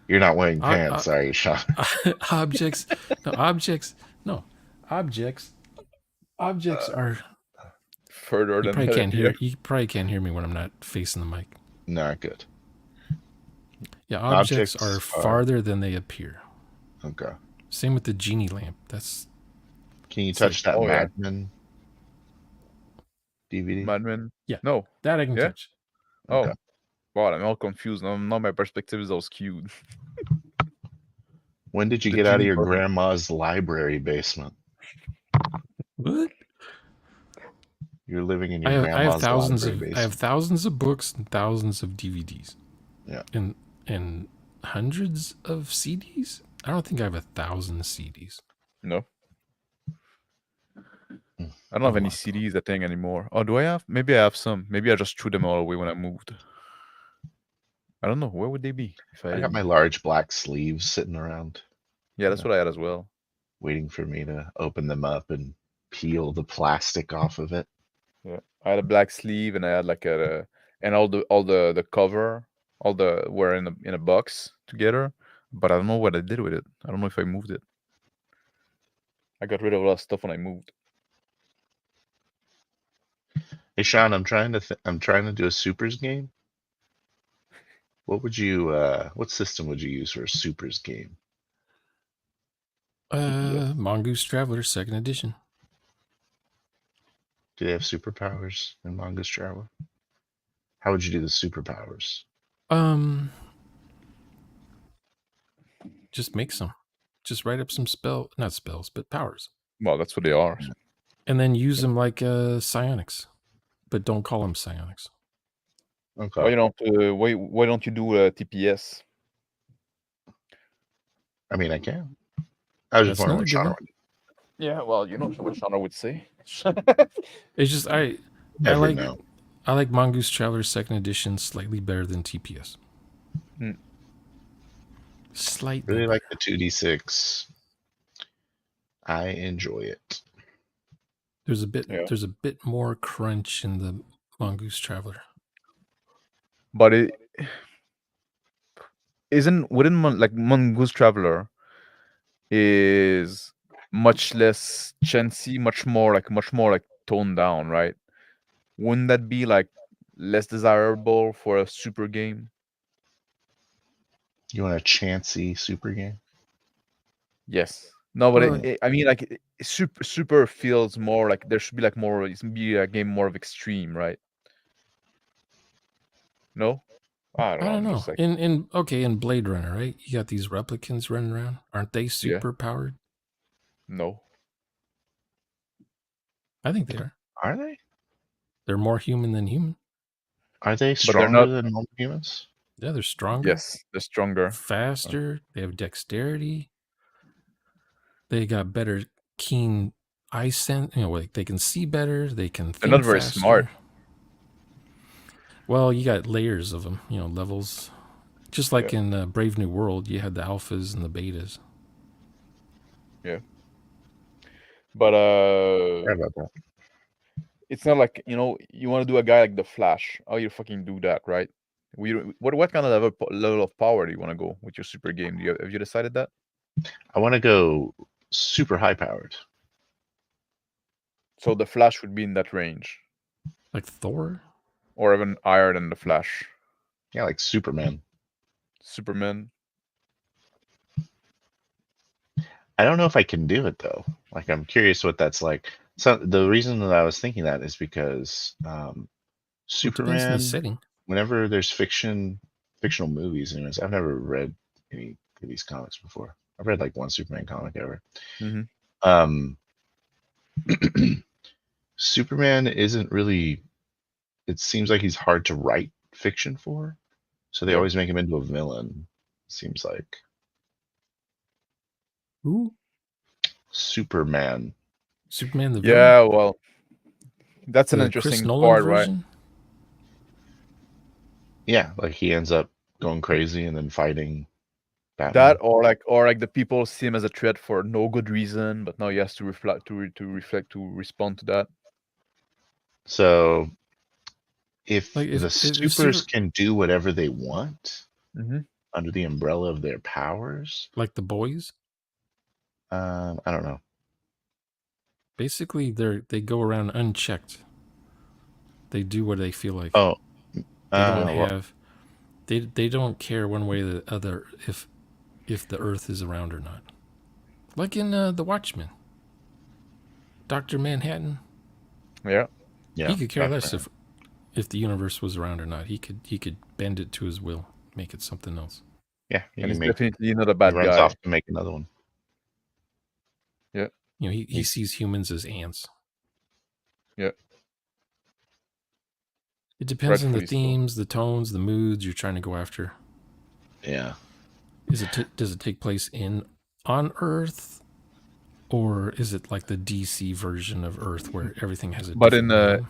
You're not wearing pants, are you, Sean? Objects are. Further You than probably that. can't hear. You probably can't hear me when I'm not facing the mic. Not good. Yeah, objects Objects are are- farther than they appear. Okay. Same with the genie lamp. That's Can you It's touch like- that oh, yeah. Mad Men DVD? Madman. Yeah. No. that I can Yeah? touch. Oh. Okay. Wow, I'm all confused. Now my perspective is all skewed. When did you The get out of genie your button. grandma's library basement? What? You're living in your I have grandma's thousands library of basement. I have thousands of books and thousands of DVDs. Yeah. And hundreds of CDs. I don't think I have 1,000 CDs. No. I don't have any lot. CDs, I think, anymore. Oh, do I have? Maybe I have some. Maybe I just threw them all away when I moved. I don't know. Where would they be? If I got didn't- my large black sleeves sitting around, Yeah, that's what I had as well. waiting for me to open them up and peel the plastic off of it. Yeah, I had a black sleeve, and I had like and all the cover, all the were in a box together. But I don't know what I did with it. I don't know if I moved it. I got rid of a lot of stuff when I moved. Hey Sean, I'm trying to do a supers game. What would you what system would you use for a supers game? Mongoose Traveler 2nd edition. Do they have superpowers in Mongoose Traveler? How would you do the superpowers? Just make some. Just write up some not spells, but powers. Well, that's what they are. And then use them like psionics. But don't call them psionics. Okay. Why you don't? Why don't you do TPS? I mean, I can. I was just That's wondering another what good Sean one. would do. Yeah, well, you know what Shauna would say. It's just I Never like know. I like Mongoose Traveler 2nd edition slightly better than TPS. Hmm. Slightly. Really better. like the 2d6. I enjoy it. There's a bit Yeah. there's a bit more crunch in the Mongoose Traveler. But it within Mongoose Traveler is much less chancy, much more like toned down, right? Wouldn't that be like less desirable for a super game? You want a chancy super game? Yes. No, but Well, I mean, like super feels more like there should be like more. It should be a game more of extreme, right? No, I don't I know. don't I'm know. just like, In Blade Runner, right? You got these replicants running around. Aren't they yeah, super powered? no. I think they are. Are they? They're more human than human. Are they But they're stronger not. than normal humans? Yeah, they're stronger, Yes, they're stronger. faster. They have dexterity. They got better keen eye sense. You know, like they can see better. They can They're not think very smart. faster. Well, you got layers of them. You know, levels. Just like Yeah. in Brave New World, you had the alphas and the betas. Yeah. But Sorry about that. it's not like, you want to do a guy like the Flash. How you fucking do that, right? What kind of level of power do you want to go with your super game? Have you decided that? I want to go super high powered. So the Flash would be in that range, Like Thor? or even higher than the Flash. Yeah, like Superman. Superman. I don't know if I can do it though. Like, I'm curious what that's like. So the reason that I was thinking that is because It depends on the Superman, setting. whenever there's fictional movies, anyways, I've never read any of these comics before. I've read like one Superman comic ever. Mm-hmm. Um, Superman isn't really. It seems like he's hard to write fiction for, so they Yeah. always make him into a villain. Seems like Who? Superman. Superman the villain? Yeah, well, that's an The Chris interesting Nolan part, right? version? Yeah, like he ends up going crazy and then fighting Batman. That or like the people see him as a threat for no good reason, but now he has to reflect to respond to that. So if Like the if supers can do whatever they want Mm-hmm. under the umbrella of their powers, like the boys, I don't know. basically they go around unchecked. They do what they feel like. Oh, They don't well, have they don't care one way or the other if the Earth is around or not. Like in The Watchmen, Dr. Manhattan, Yeah. yeah, he could care Dr. less Manhattan. if the universe was around or not. He could bend it to his will, make it something else. Yeah, And he's he definitely not a bad runs guy. off to make another one. Yeah. You know, he sees humans as ants. Yeah. It depends on the Rightfully so. themes, the tones, the moods you're trying to go after. Yeah. Does it take place on Earth, or is it like the DC version of Earth where everything has a But different name?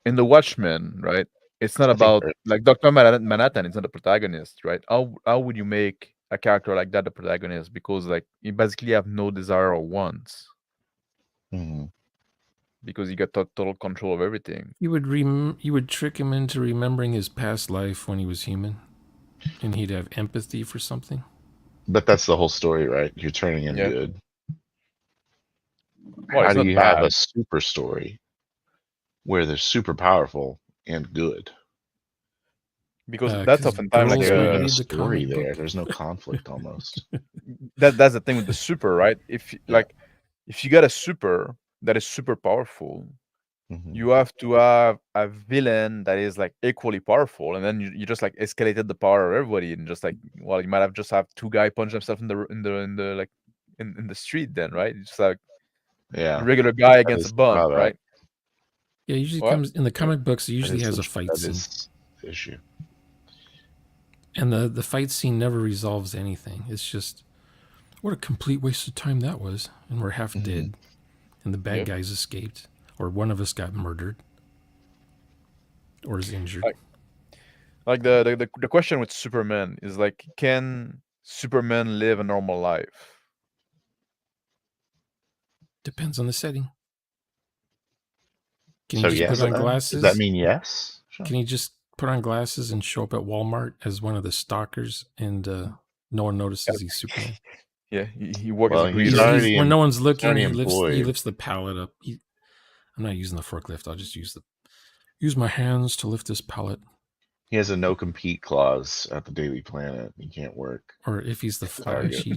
in the Watchmen, right? It's not I think about Earth- like Dr. Manhattan is not the protagonist, right? How would you make a character like that the protagonist? Because like you basically have no desire or wants Mhm. because you got total control of everything. You would trick him into remembering his past life when he was human, and he'd have empathy for something. But that's the whole story, right? You're turning him Yeah. good. Well, How it's do not you have bad a super story where they're super powerful and good? because that's 'Cause oftentimes like girls There's would no read the story comic there. book. There's no conflict almost. that's the thing with the super, right? If Yeah. like if you got a super that is super powerful, Mhm. you have to have a villain that is like equally powerful, and then you just like escalated the power of everybody, and just like, well, you might have just have two guys punch themselves in the like in the street, then, right? It's just like Yeah. a regular guy That against is a bunch, drawback. right? Yeah, it usually What? comes in the comic books. It That usually is has the a fight that scene, is the issue. and the fight scene never resolves anything. It's just what a complete waste of time that was, and we're half Mhm. dead, and the bad Yep. guys escaped, or one of us got murdered, or is injured. Like the question with Superman is like, can Superman live a normal life? Depends on the setting. Can So he just yes, put on then? glasses? Does that mean yes? Sure. Can he just put on glasses and show up at Walmart as one of the stalkers, and no one notices he's Superman? Yeah, he works Well, as a he's greeter. already when no one's he's looking, already he employed. lifts the pallet up. I'm not using the forklift. I'll just use my hands to lift this pallet. He has a no compete clause at the Daily Planet. He can't work. Or if he's the Flash, Target. he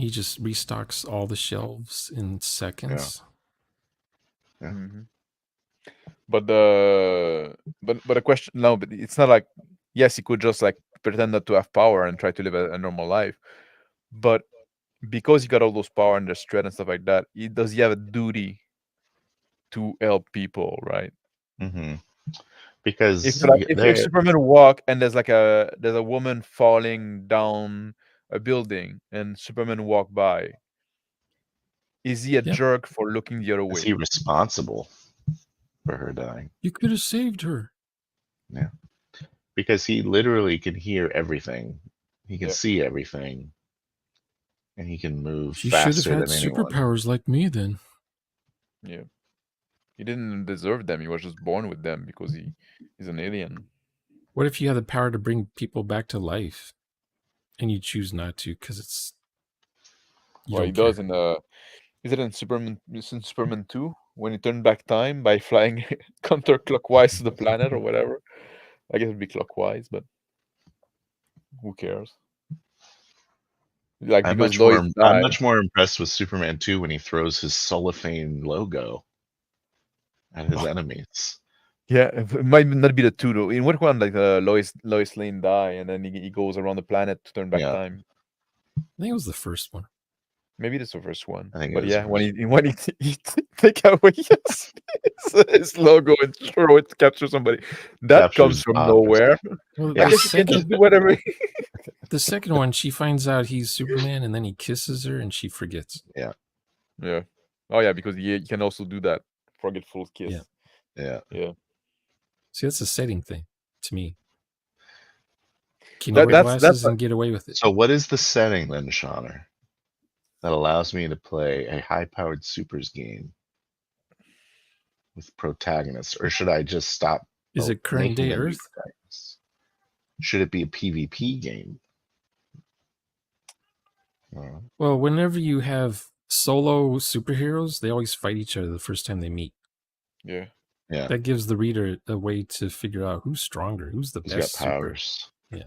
just restocks all the shelves in seconds. Yeah. Mm-hmm. But the question no, but it's not like yes, he could just like pretend not to have power and try to live a normal life, but because he got all those power and the threat and stuff like that, does he have a duty to help people, right? Mm-hmm. Because If like if Superman walk and there's a woman falling down a building and Superman walk by, is he a jerk for looking the other way? Is he responsible for her dying? You could have saved her. Yeah. Because he literally can hear everything. He can see everything. And he can move She should have faster had than anyone. superpowers like me then. Yeah. He didn't deserve them. He was just born with them because he's an alien. What if you had the power to bring people back to life and you choose not to because it's Well, he does in is it in Superman 2 when he turned back time by flying counterclockwise to the planet or whatever? I guess it'd be clockwise, but who cares? Like I'm because much more impressed with Superman 2 when he throws his cellophane logo at his enemies. Yeah, it might not be the 2 though. In what one, like Lois Lane die and then he goes around the planet to turn back time? I think it was the first one. Maybe that's the first one. I think but it is yeah, when he take away his logo and throw it to capture somebody, that comes from nowhere. Well, I guess he can just do whatever. The second one, she finds out he's Superman, and then he kisses her, and she forgets. Yeah. Yeah. Oh yeah, because he can also do that forgetful kiss. Yeah. Yeah. Yeah. See, that's a setting thing to me. Can you wear glasses and get away with it? So what is the setting then, Shauner, that allows me to play a high-powered supers game with protagonists, or should I just stop? Is it current day Earth? Should it be a PvP game? Well, whenever you have solo superheroes, they always fight each other the first time they meet. Yeah. Yeah. That gives the reader a way to figure out who's stronger, who's the best got powers. Yeah.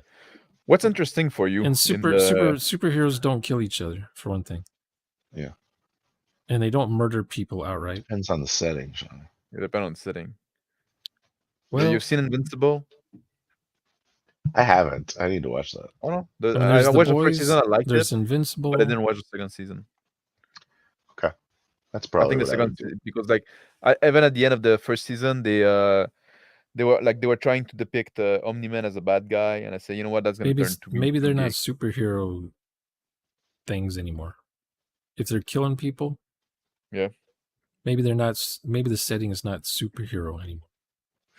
What's interesting for you? And superheroes don't kill each other, for one thing. Yeah. And they don't murder people outright. Depends on the setting, Sean. It depends on the setting. Well, you've seen Invincible? I haven't. I need to watch that. Oh no, I watched the first season. I liked there's it. Invincible, but I didn't watch the second season. Okay, that's probably. I think the second because like even at the end of the first season, they were trying to depict Omni-Man as a bad guy, and I say, you know what, that's going to turn to be maybe they're not superhero things anymore. If they're killing people, yeah, maybe they're not. Maybe the setting is not superhero anymore.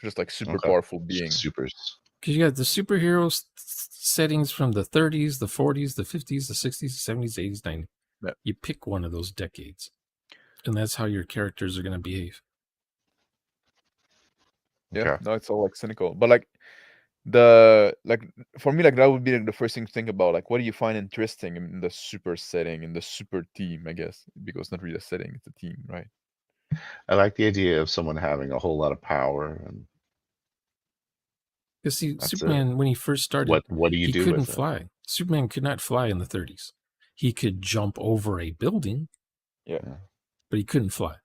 Just like super powerful beings. Supers. Because you got the superhero settings from the 30s, the 40s, the 50s, the 60s, the 70s, the 80s, 90s. Yeah. You pick one of those decades, and that's how your characters are going to behave. Yeah, okay. No, it's all like cynical, but like for me, like that would be like the first thing to think about. Like, what do you find interesting in the super setting, in the super team? I guess because it's not really a setting; it's a team, right? I like the idea of someone having a whole lot of power and. Because see, Superman, when he first started, what do you do? He couldn't fly. Superman could not fly in the 30s. He could jump over a building, but he couldn't fly.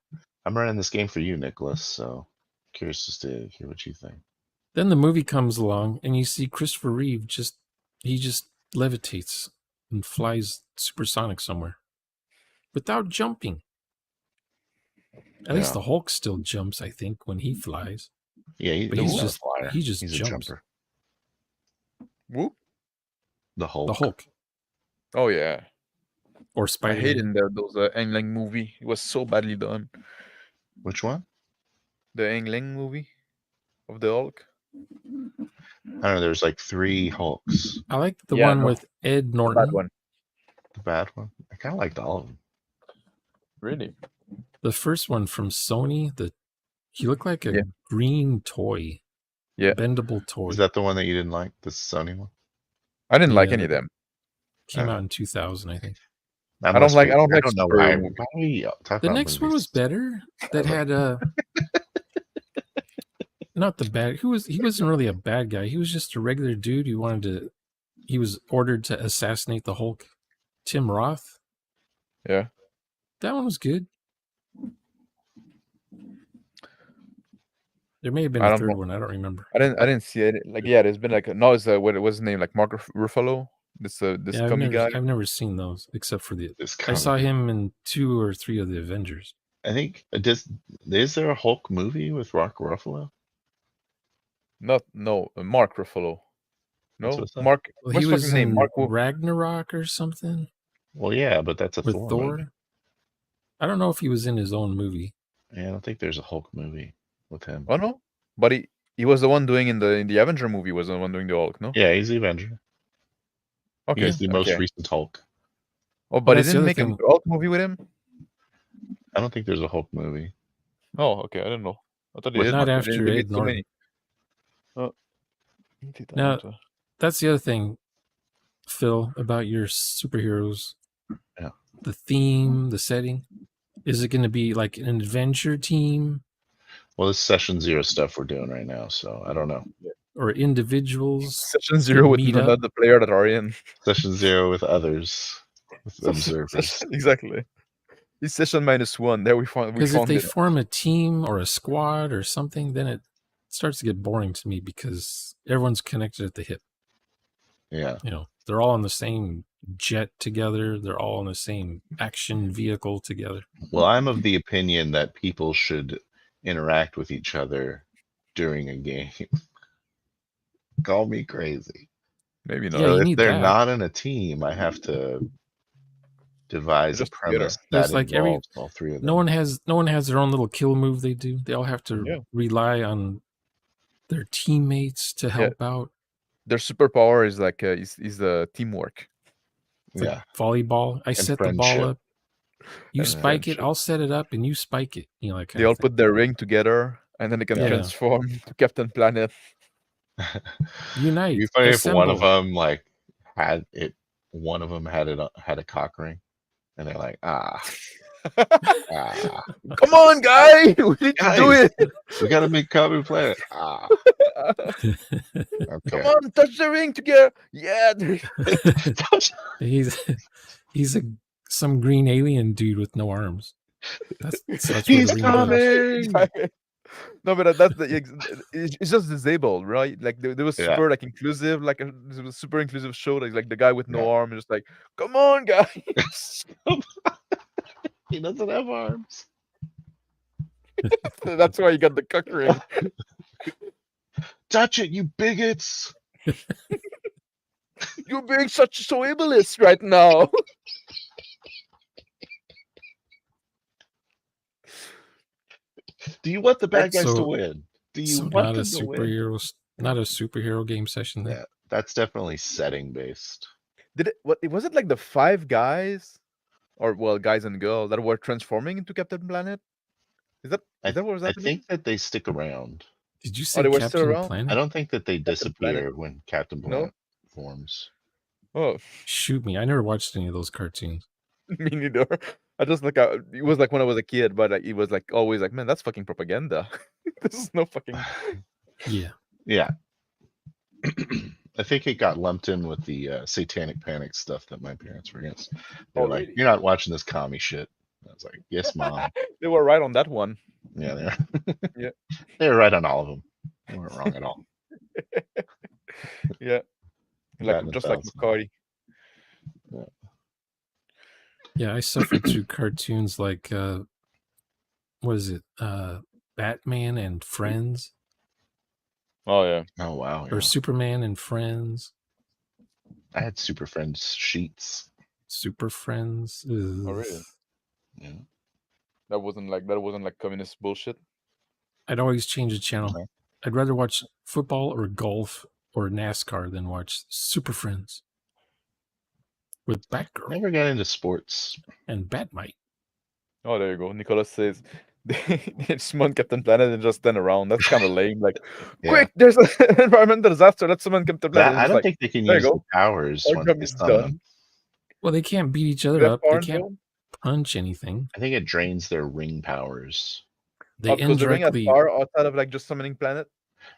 I'm running this game for you, Nicholas, so curious just to hear what you think. Then the movie comes along, and you see Christopher Reeve just levitates and flies supersonic somewhere without jumping. At least the Hulk still jumps, I think, when he flies. Yeah, but he's just he's jumps. A jumper. Whoop. The Hulk. The Hulk. Oh yeah. Or Spider-Man. I hated those Ang Ling movie. It was so badly done. Which one? The Ang Ling movie of the Hulk. I don't know. There's like 3 Hulks. I like the one with Ed Norton. The bad one. The bad one. I kind of liked all of them. Really? The first one from Sony. He looked like a green toy. Yeah. Bendable toy. Is that the one that you didn't like? The Sony one? I didn't like any of them. Came out in 2000, I think. I don't like I don't know superhero why. movies. Why are we talking The about next one was movies? better. That had not the bad. He wasn't really a bad guy. He was just a regular dude who wanted to. He was ordered to assassinate the Hulk. Tim Roth. Yeah. That one was good. There may have been I a don't third know. one. I don't remember. I didn't see it. Like, yeah, there's been like no, it's what was his name? Like Mark Ruffalo. This Yeah, I've comic guy. never seen those except for the. This I saw comic. him in 2 or 3 of the Avengers. I think is there a Hulk movie with Rock Ruffalo? Mark Ruffalo. That's No, what's up. Mark. Well, What's he his was fucking name? in Mark. Ragnarok or something Well, yeah, but that's a with Thor, Thor. movie. I don't know if he was in his own movie. Yeah, I don't think there's a Hulk movie with him. Oh no, but he was the one doing in the Avenger movie. Was the one doing the Hulk? No. Yeah, he's the Avenger. Okay. He's the most Okay. recent Hulk. Oh, but he that's the didn't other make a thing. Hulk movie with him. I don't think there's a Hulk movie. Oh, okay. I didn't know. I thought he With did. Not They after made Ed so Norton. many. Now, that's the other thing, Phil, about your superheroes. Yeah. The theme, the setting. Is it going to be like an adventure team Well, this Session Zero stuff we're doing right now, so I don't know. or individuals? Session Zero with meet up? another player that are in. Session Zero with others, with observers. Exactly. It's session -1. There we found Because if they it. form a team or a squad or something, then it starts to get boring to me because everyone's connected at the hip. Yeah. You know, they're all on the same jet together. They're all in the same action vehicle together. Well, I'm of the opinion that people should interact with each other during a game. Call me crazy. Maybe not. Yeah, So you if need they're that. not in a team, I have to devise a Just together. premise There's that like involves all three of them. no one has their own little kill move they do. They all have to rely on their teammates to help out. Their superpower is like is the teamwork. It's like volleyball. I set the ball up. You And spike friendship. it, I'll set it up, and you spike it. You know, like They all put their ring together, and then they can Yeah. transform to Captain Planet. Unite. It'd be funny if one of assemble. them like had it. One of them had a cock ring, and they're like, ah. Come on, guy! We need to do it. We gotta make Common Planet. Ah. Okay. Come on, touch the ring together. Yeah. he's some green alien dude with no arms. That's He's what a ring does. coming. No, but that's it's just disabled, right? Like there was super like inclusive, like it was a super inclusive show. Like the guy with no arm is just like, come on, guys. He doesn't have arms. That's why you got the cuck ring. Touch it, you bigots. You're being so ableist right now. Do you want the bad guys to win? Do you want not a them to win? Not a superhero game session then? Yeah, that's definitely setting based. Was it like the 5 guys, or guys and girls that were transforming into Captain Planet? Is that what was happening? I think that they stick around. Did you say they were still Captain around? Planet? I don't think that they disappear Planet. when Captain Planet forms. Oh, shoot me! I never watched any of those cartoons. Me neither. I just like it was like when I was a kid, but it was like always like, man, that's fucking propaganda. This is no fucking. Yeah. Yeah. I think it got lumped in with the satanic panic stuff that my parents were against. They're like, really? "You're not watching this commie shit." I was like, "Yes, mom." They were right on that one. Yeah, they are. Yeah. They were right on all of them. They weren't wrong at all. Yeah. Like just like McCarty. Yeah, I suffered through cartoons like what is it? Batman and Friends. Oh yeah. Oh wow. Or Superman and Friends. I had Super Friends sheets. Super Friends. Ugh. Oh really? Yeah. That wasn't like communist bullshit. I'd always change the channel. Okay. I'd rather watch football or golf or NASCAR than watch Super Friends with Batgirl. Never got into sports. And Batmite. Oh, there you go. Nicholas says they summon Captain Planet and just stand around. That's kind of lame. Like, quick, there's an environmental disaster. Let's summon Captain Planet. I don't think they can use the powers once it's done. Well, they can't beat each Do other they have up. They power in can't Dome? punch anything. I think it drains their ring powers. They Because the ring has indirectly. power outside of like just summoning planet.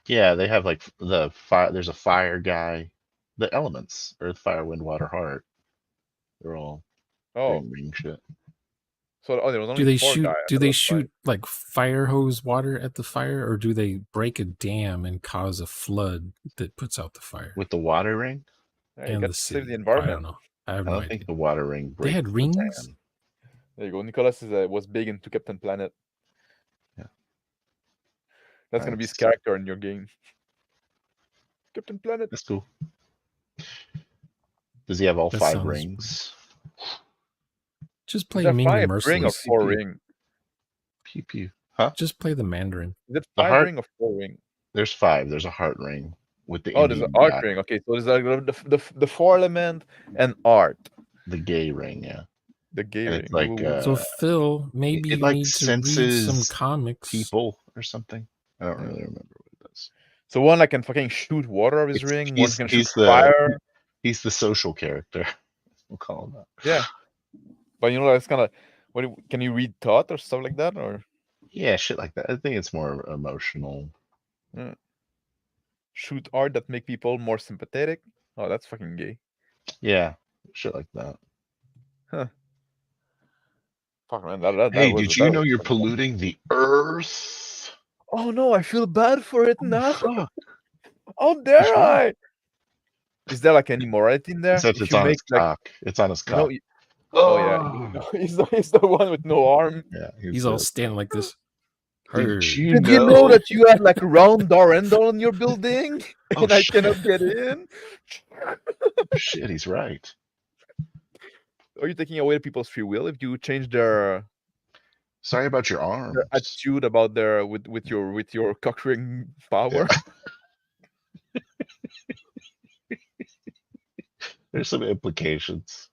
Yeah, they have like the fire. There's a fire guy. The elements: earth, fire, wind, water, heart. They're all Oh, doing ring shit. so there was only Do they 4 shoot? guys. Do they shoot like fire hose water at the fire, or do they break a dam and cause a flood that puts out the fire With the water ring, Yeah, you and got the to save city? the I don't environment. know. I have I no don't idea. think the water ring They breaks had the rings. dam. There you go. Nicholas was big into Captain Planet. Yeah. That's gonna be his Nice. character in your game. Captain Planet. That's cool. Does he have all That 5 sounds- rings? Just Is play that Ming the 5 ring or Merciless. 4 CPU. ring? Pew pew. Huh? Just play the Mandarin. Is it The 5 heart- ring or 4 ring? There's 5. There's a heart ring with the Oh, there's an Indian art guy. ring. Okay, so there's like the 4 element and art. The gay ring, yeah. The gay And ring. it's like Ooh. So Phil, maybe it you like need to read some senses comics. people or something. I don't really remember what it does. So one like can fucking shoot water of his ring. One can shoot he's the fire. he's the social character. We'll call him that. Yeah, but you know that's kind of can you read thought or stuff like that or Yeah, shit like that. I think it's more emotional. shoot art that make people more sympathetic? Oh, that's fucking gay. Yeah, shit like that. Fuck man, that Hey, was did that you know was you're fucking- polluting the earth? Oh no, I feel bad for it now. Fuck. How dare wrong? I? Is there like any morality in there? Except If it's you on make his like cock. It's on his you know, cock. oh yeah, he's the one with no arm. Yeah, He's all standing like this. Did Heard. you Did you know that you have like a round door handle in your building Oh, and I shit. cannot get in? Shit, he's right. Are you taking away people's free will if you change their Sorry about your arms. attitude about their with your cock ring power? There's some implications,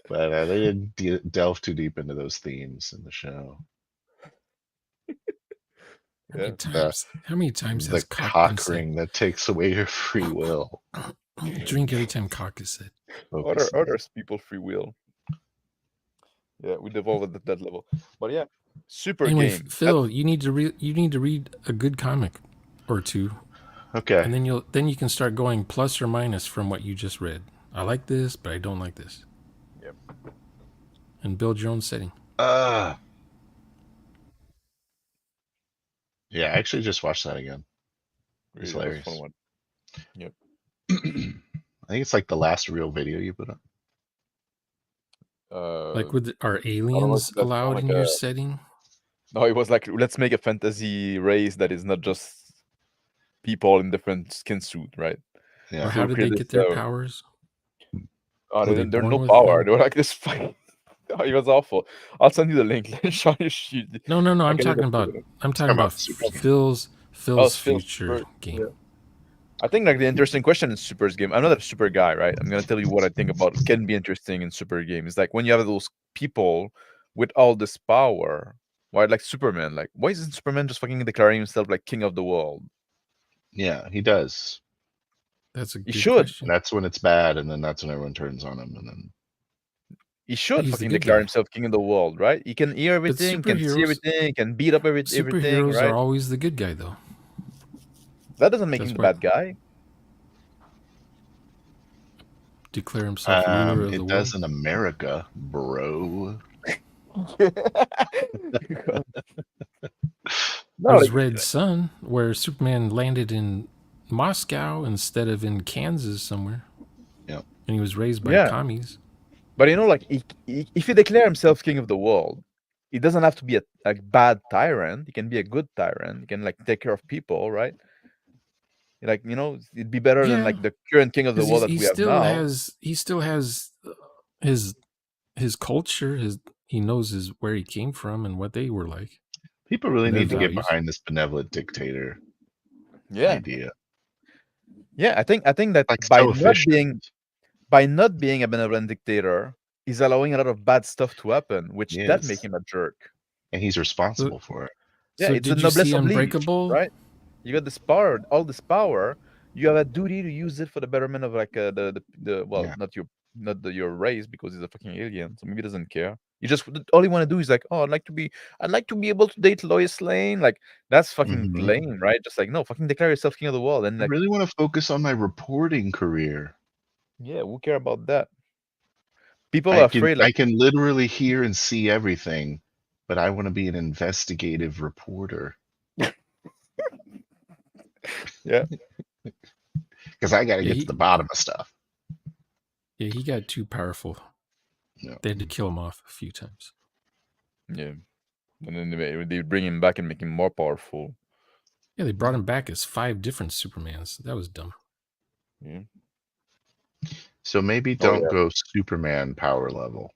but they didn't delve too deep into those themes in the show. How many times The has cock been cock said? ring that takes away your free will. Drink every time cock is said. Others people free will. Yeah, we devolved at that level. But yeah, super Anyway, game. Phil, you need to read a good comic or two, Okay. and then you can start going plus or minus from what you just read. I like this, but I don't like this. Yep. And build your own setting. Yeah, I actually just watched that again. It's Really, that was a hilarious. fun one. Yep. I think it's like the last real video you put up. Like, are know, aliens that's allowed like in your a- setting? No, it was like let's make a fantasy race that is not just people in different skin suit, right? Yeah. Or how did they create get this, their powers? Oh, Were they they're born no with power. them? They were like this fucking. Oh, it was awful. I'll send you the link. Show you. No. I'm can talking even about. put it I'm talking about Super Game. Phil's Phil's future Super- game. yeah. I think like the interesting question in Super's game. I'm not a super guy, right? I'm gonna tell you what I think about can be interesting in Super game. It's like when you have those people with all this power. Why like Superman? Like why isn't Superman just fucking declaring himself like king of the world? Yeah, he does. That's a good should. question. That's when it's bad, and then that's when everyone turns on him, and then He should He's the fucking good declare guy. himself king of the world, right? He can hear everything, can see superheroes- everything, can beat up everything, Superheroes right? are always the good guy, though. That doesn't make That's him the why- bad guy. Declare himself ruler of the it world. does in America, bro. No, There's like, Red Sun, where Superman landed in Moscow instead of in Kansas somewhere. Yep. And he was raised by Yeah. commies. but you know, like if he declare himself king of the world, he doesn't have to be a bad tyrant. He can be a good tyrant. He can like take care of people, right? Like it'd be better than Yeah. like the current king of the 'Cause world that he we have still now. he still has his culture. He knows where he came from and what they were like. People really And their need to get values. behind this benevolent dictator Yeah, idea. yeah. I think that Like by so not efficient. being a benevolent dictator, he's allowing a lot of bad stuff to happen, which that Yes. make him a jerk. And he's responsible for it. Yeah, So it's the did you see noblesse oblige, Unbreakable? right? You got this power, all this power. You have a duty to use it for the betterment of like the Yeah. not your not your race, because he's a fucking alien. So maybe he doesn't care. You just all you want to do is like, oh, I'd like to be able to date Lois Lane. Like that's fucking Mhm. lame, right? Just like no, fucking declare yourself king of the world, and I like really want to focus on my reporting career. yeah, who care about that? People are afraid. I Like can literally hear and see everything, but I want to be an investigative reporter yeah, because I got to Yeah, get to the bottom of stuff. he got too powerful. Yeah. They had to kill him off a few times. yeah, and then they bring him back and make him more powerful. Yeah, they brought him back as 5 different Supermans. That was dumb. Yeah. So maybe Oh don't yeah. go Superman power level.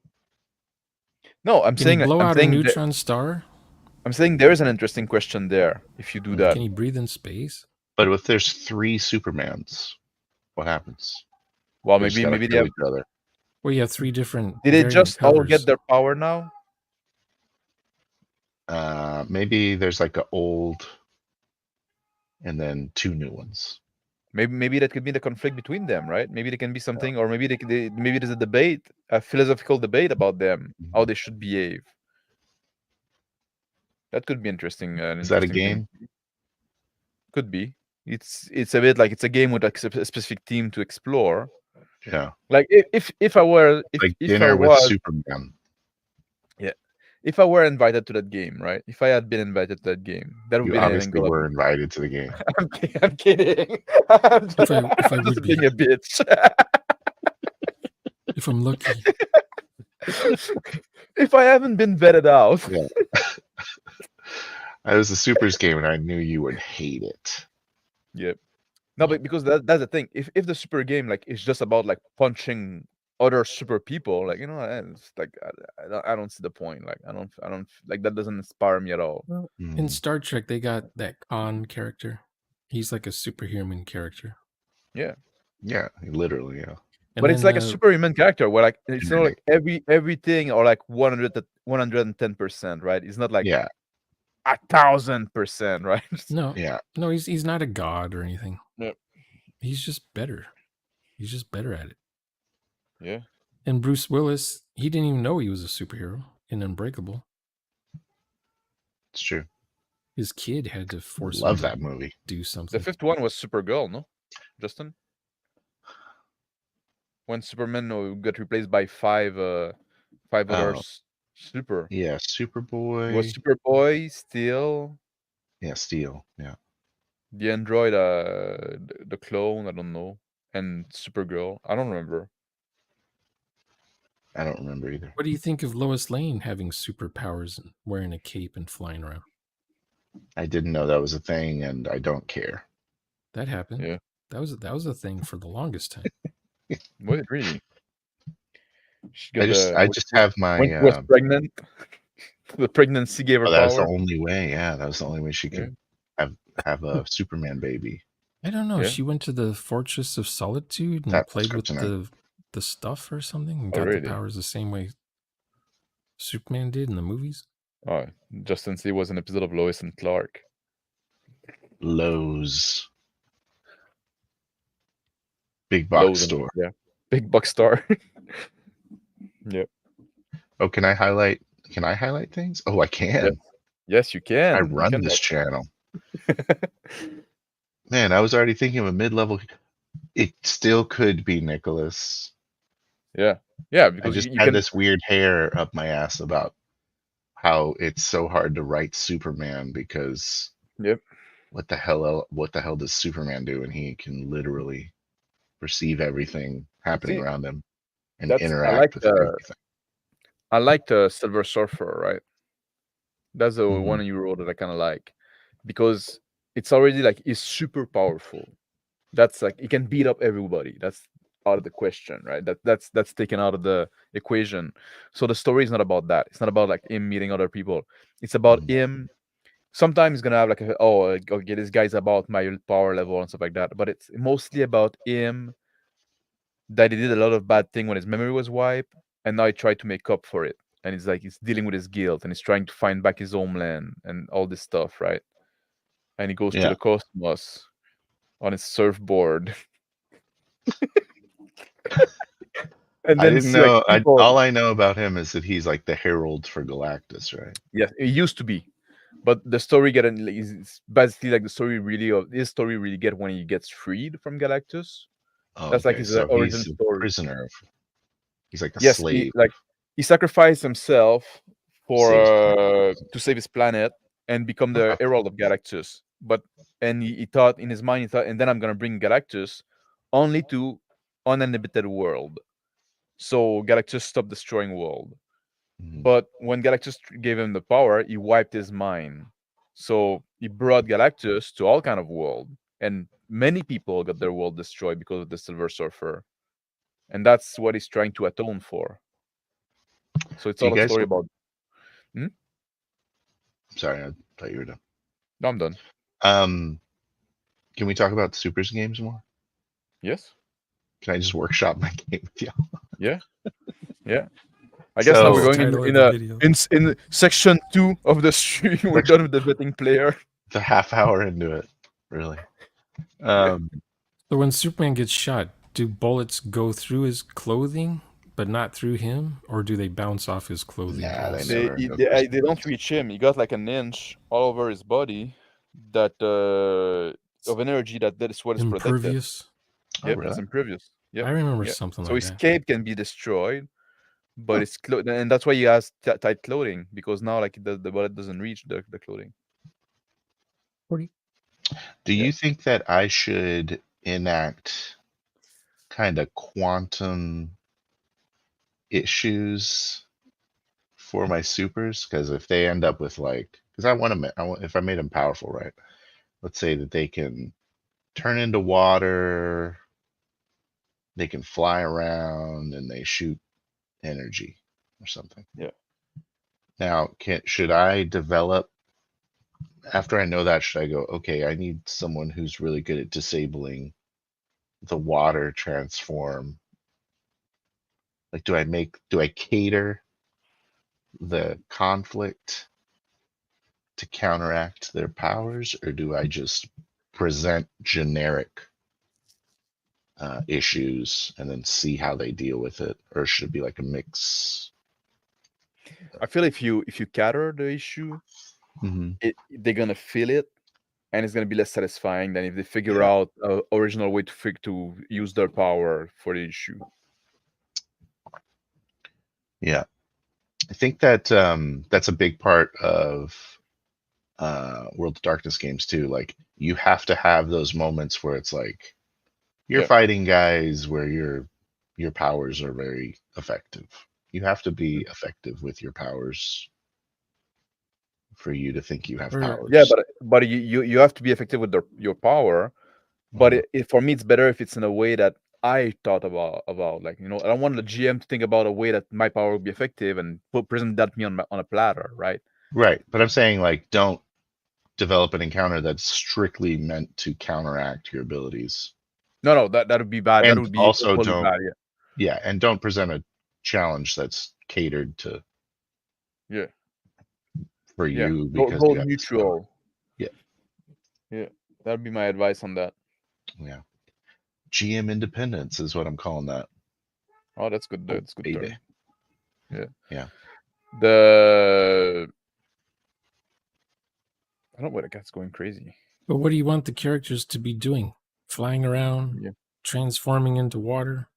No, I'm Can he saying blow I'm out a saying neutron star? I'm saying there is an interesting question there if you do that. Can he breathe in space? But if there's 3 Supermans, what happens? Well, They just maybe gotta maybe they kill have. each other. Well, you have 3 different Did they varying just all get powers. their power now? Maybe there's like a old and then 2 new ones. Maybe that could be the conflict between them, right? Maybe there can be something, or maybe maybe there's a debate, a philosophical debate about them, how they should behave. That could be interesting. An Is that a interesting thing. game? Could be. It's a bit like it's a game with like a specific team to explore. Yeah. Like if I were Like if I dinner with was Superman. yeah, if I were invited to that game, right? If I had been invited to that game, that would You be the ending obviously goal. were invited to the game. I'm kidding. If I I'm would just be, being a bitch. if I'm lucky. If I haven't been vetted out. Yeah. It was a Supers game and I knew you would hate it. Yep. No, but because that's the thing. If the super game like is just about like punching other super people, like it's like I don't see the point. Like I don't like that doesn't inspire me at all. Well, Hmm. in Star Trek, they got that Khan character. He's like a superhuman character. Yeah. Yeah, literally, yeah. And But it's then like a superhuman character where like it's not Genetic. like everything or like 110%, right? It's not like Yeah, 1,000%, right? no, yeah. no, he's not a god or anything. Yep. He's just better. He's just better at it. Yeah. And Bruce Willis, he didn't even know he was a superhero in Unbreakable. It's true. His kid had to force him Love to that movie. do The something. fifth one was Supergirl, no? Justin? When Superman got replaced by five other Oh, super. yeah, It was Superboy. Superboy, Steel, Yeah, Steel. Yeah. the android, the clone, I don't know, and Supergirl. I don't remember. I don't remember either. What do you think of Lois Lane having superpowers and wearing a cape and flying around? I didn't know that was a thing and I don't care. That happened. Yeah. That was a thing for the longest time. Was it really? She got I just have my when she was pregnant. The pregnancy gave her that was the power. only way. Yeah, that was the only way she Yeah. could have a Superman baby. I don't know. Yeah. She went to the Fortress of Solitude and That played with kryptonite. the stuff or something and Oh, got really? the powers the same way Superman did in the movies. Oh, Justin C was an episode of Lois and Clark. Lowe's. Big box Lowe's and- store. Yeah. Big buck star. Yep. Oh, can I highlight things? Oh, I can. Yes. Yes, you can. I You run can this channel. Man, I was already thinking of a mid-level. It still could be Nicholas. Yeah. Yeah, I because just you had can this weird hair up my ass about how it's so hard to write Superman because Yep. what the hell does Superman do? And he can literally perceive everything happening See, around him and I interact like with everything. I like the Silver Surfer, right? That's the Mhm. one you wrote that I kind of like because it's already like he's super powerful. That's like he can beat up everybody. That's out of the question, right? That's taken out of the equation. So the story is not about that. It's not about like him meeting other people. It's about Mhm. him. Sometimes he's gonna have like okay, this guy's about my power level and stuff like that. But it's mostly about him that he did a lot of bad thing when his memory was wiped, and now he tried to make up for it. And he's like he's dealing with his guilt and he's trying to find back his homeland and all this stuff, right? And he goes to Yeah. the cosmos on his surfboard. and I then didn't see like know. people. All I know about him is that he's like the herald for Galactus, right? Yes, it used to be, but the story get is basically like the story really of his story really get when he gets freed from Galactus. Oh, That's like okay. his So origin he's a story. prisoner. He's like a Yes, he slave. like he sacrificed himself for Saves. to save his planet and become the Okay. herald of Galactus. But and he thought in his mind, he thought, and then I'm gonna bring Galactus only to uninhabited world. So Galactus stopped destroying world. Mhm. But when Galactus gave him the power, he wiped his mind. So he brought Galactus to all kind of world, and many people got their world destroyed because of the Silver Surfer, and that's what he's trying to atone for. So it's Do you all a guys? story about. Hmm? Sorry, I thought you were done. No, I'm done. Um, can we talk about Supers games more? Yes. Can I just workshop my game with you? Yeah. Yeah. I guess now That's we're the So going title of in the a video. in section 2 of the stream. We're done with the betting player. the half hour into it, really. Yeah. Um, So when Superman gets shot, do bullets go through his clothing but not through him, or do they bounce off his clothing nah, they also? never go through. They don't reach him. He got like an inch all over his body that of an energy that is what is protected. Impervious? Oh, Yep, it's really? impervious. Yep. I remember Yeah. something So like his that. cape can be destroyed, but Huh. it's and that's why he has tight clothing because now like the bullet doesn't reach the clothing. 40. Do Yeah. you think that I should enact kind of quantum issues for my supers? Because if they end up with like, because if I made them powerful, right? Let's say that they can turn into water, they can fly around, and they shoot energy or something. Yeah. Now, should I develop after I know that? Should I go? Okay, I need someone who's really good at disabling the water transform. Like, do I cater the conflict to counteract their powers, or do I just present generic issues and then see how they deal with it, or should it be like a mix? I feel if you cater the issue, Hmm. they're gonna feel it, and it's gonna be less satisfying than if they figure Yeah, out a original way to use their power for the issue. yeah. I think that that's a big part of World of Darkness games too. Like, you have to have those moments where it's like you're Yeah. fighting guys where your powers are very effective. You have to be Mm. effective with your powers for you to think you have Or Yeah, powers. but you have to be effective with your power. But Mhm. for me, it's better if it's in a way that I thought about. Like I don't want the GM to think about a way that my power will be effective and present that to me on a platter, right? Right, but I'm saying like don't develop an encounter that's strictly meant to counteract your abilities, No, no, that would be bad. That and would be also totally don't, bad. yeah, and don't present a challenge that's catered to Yeah, for yeah, yeah. you Go because go you have this power. neutral. Yeah, Yeah, that would be my advice on that. yeah. GM independence is what I'm calling that. Oh, that's good. Oh, That's a good baby. term. Yeah. Yeah. The I don't know where the cat's going crazy. but what do you want the characters to be doing? Flying around, Yeah. transforming into water,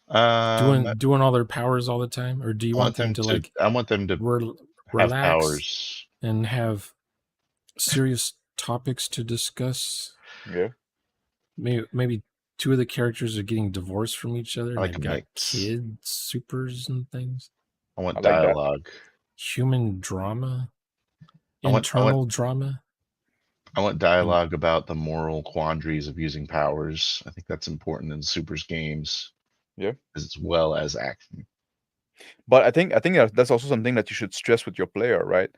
Um, doing all their powers all the time, or do you want them to like I want them to have relax powers. and have serious topics to discuss? Yeah. Maybe two of the characters are getting divorced from each other I and like they've a got mix. kids, supers and things. I want I like that. dialogue. Human drama, I want I want internal drama. I want And dialogue about the moral quandaries of using powers. I think that's important in supers games Yeah. as well as action. But I think that's also something that you should stress with your player, right?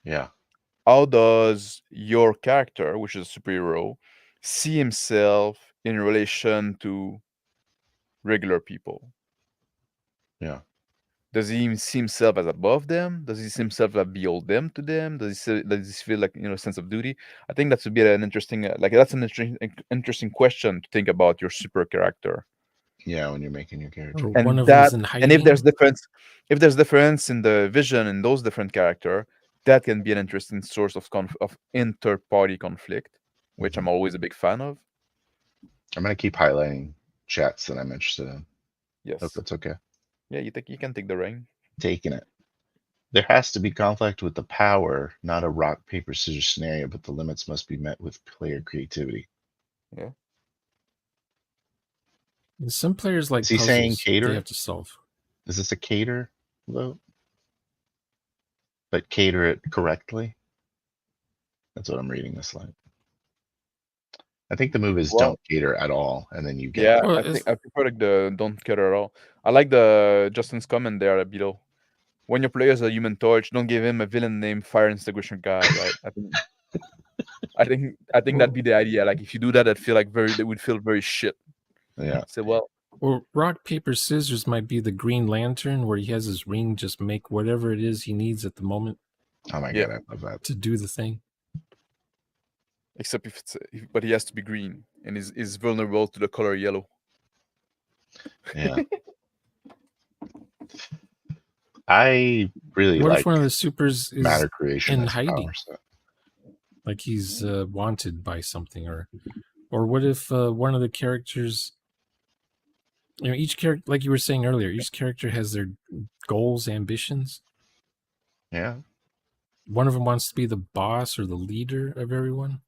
Yeah. How does your character, which is a superhero, see himself in relation to regular people? Yeah. Does he see himself as above them? Does he see himself as below them to them? Does he feel like a sense of duty? I think that's a bit an interesting, like that's an interesting question to think about your super character. Yeah, when you're making your character. Or And one of them's that, in and if there's hiding. difference in the vision in those different character, that can be an interesting source of of inter-party conflict, which I'm always a big fan of. I'm gonna keep highlighting chats that I'm interested in. Yes. Hope that's okay. Yeah, you can take the ring. Taking it. There has to be conflict with the power, not a rock, paper, scissors scenario, but the limits must be met with player creativity. Yeah. And some players like Is he saying puzzles cater? they have to solve. Is this a cater vote? But cater it correctly? That's what I'm reading this like. I think the move is Well, don't cater at all, and then you get yeah, that. Well, I think I prefer like the don't care at all. I like the Justin's comment there below. When your player is a Human Torch, don't give him a villain named Fire Extinguisher Guy, right? I think that'd be the idea. Like if you do that, that would feel very shit. Yeah. So well, or rock, paper, scissors might be the Green Lantern, where he has his ring just make whatever it is he needs at the moment Oh my Yeah. god, I love that. to do the thing. except but he has to be green and is vulnerable to the color yellow. Yeah. I really What like if one of the supers is matter creation in as a power hiding? set. Like he's wanted by something, or what if one of the characters, each character, like you were saying earlier, each character has their goals, ambitions. Yeah. One of them wants to be the boss or the leader of everyone.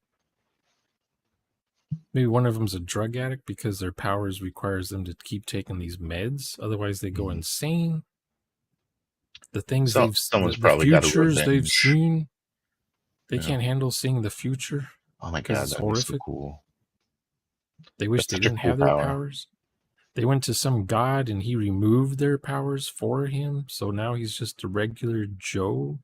Maybe one of them's a drug addict because their powers requires them to keep taking these meds, otherwise they go insane. The things Someone's the probably got a futures they've revenge. seen, they Yeah. can't handle seeing the future. Oh my 'Cause god, it's that'd be so horrific. cool. They wish That's they such a didn't cool have their power. powers. They went to some god and he removed their powers for him, so now he's just a regular Joe.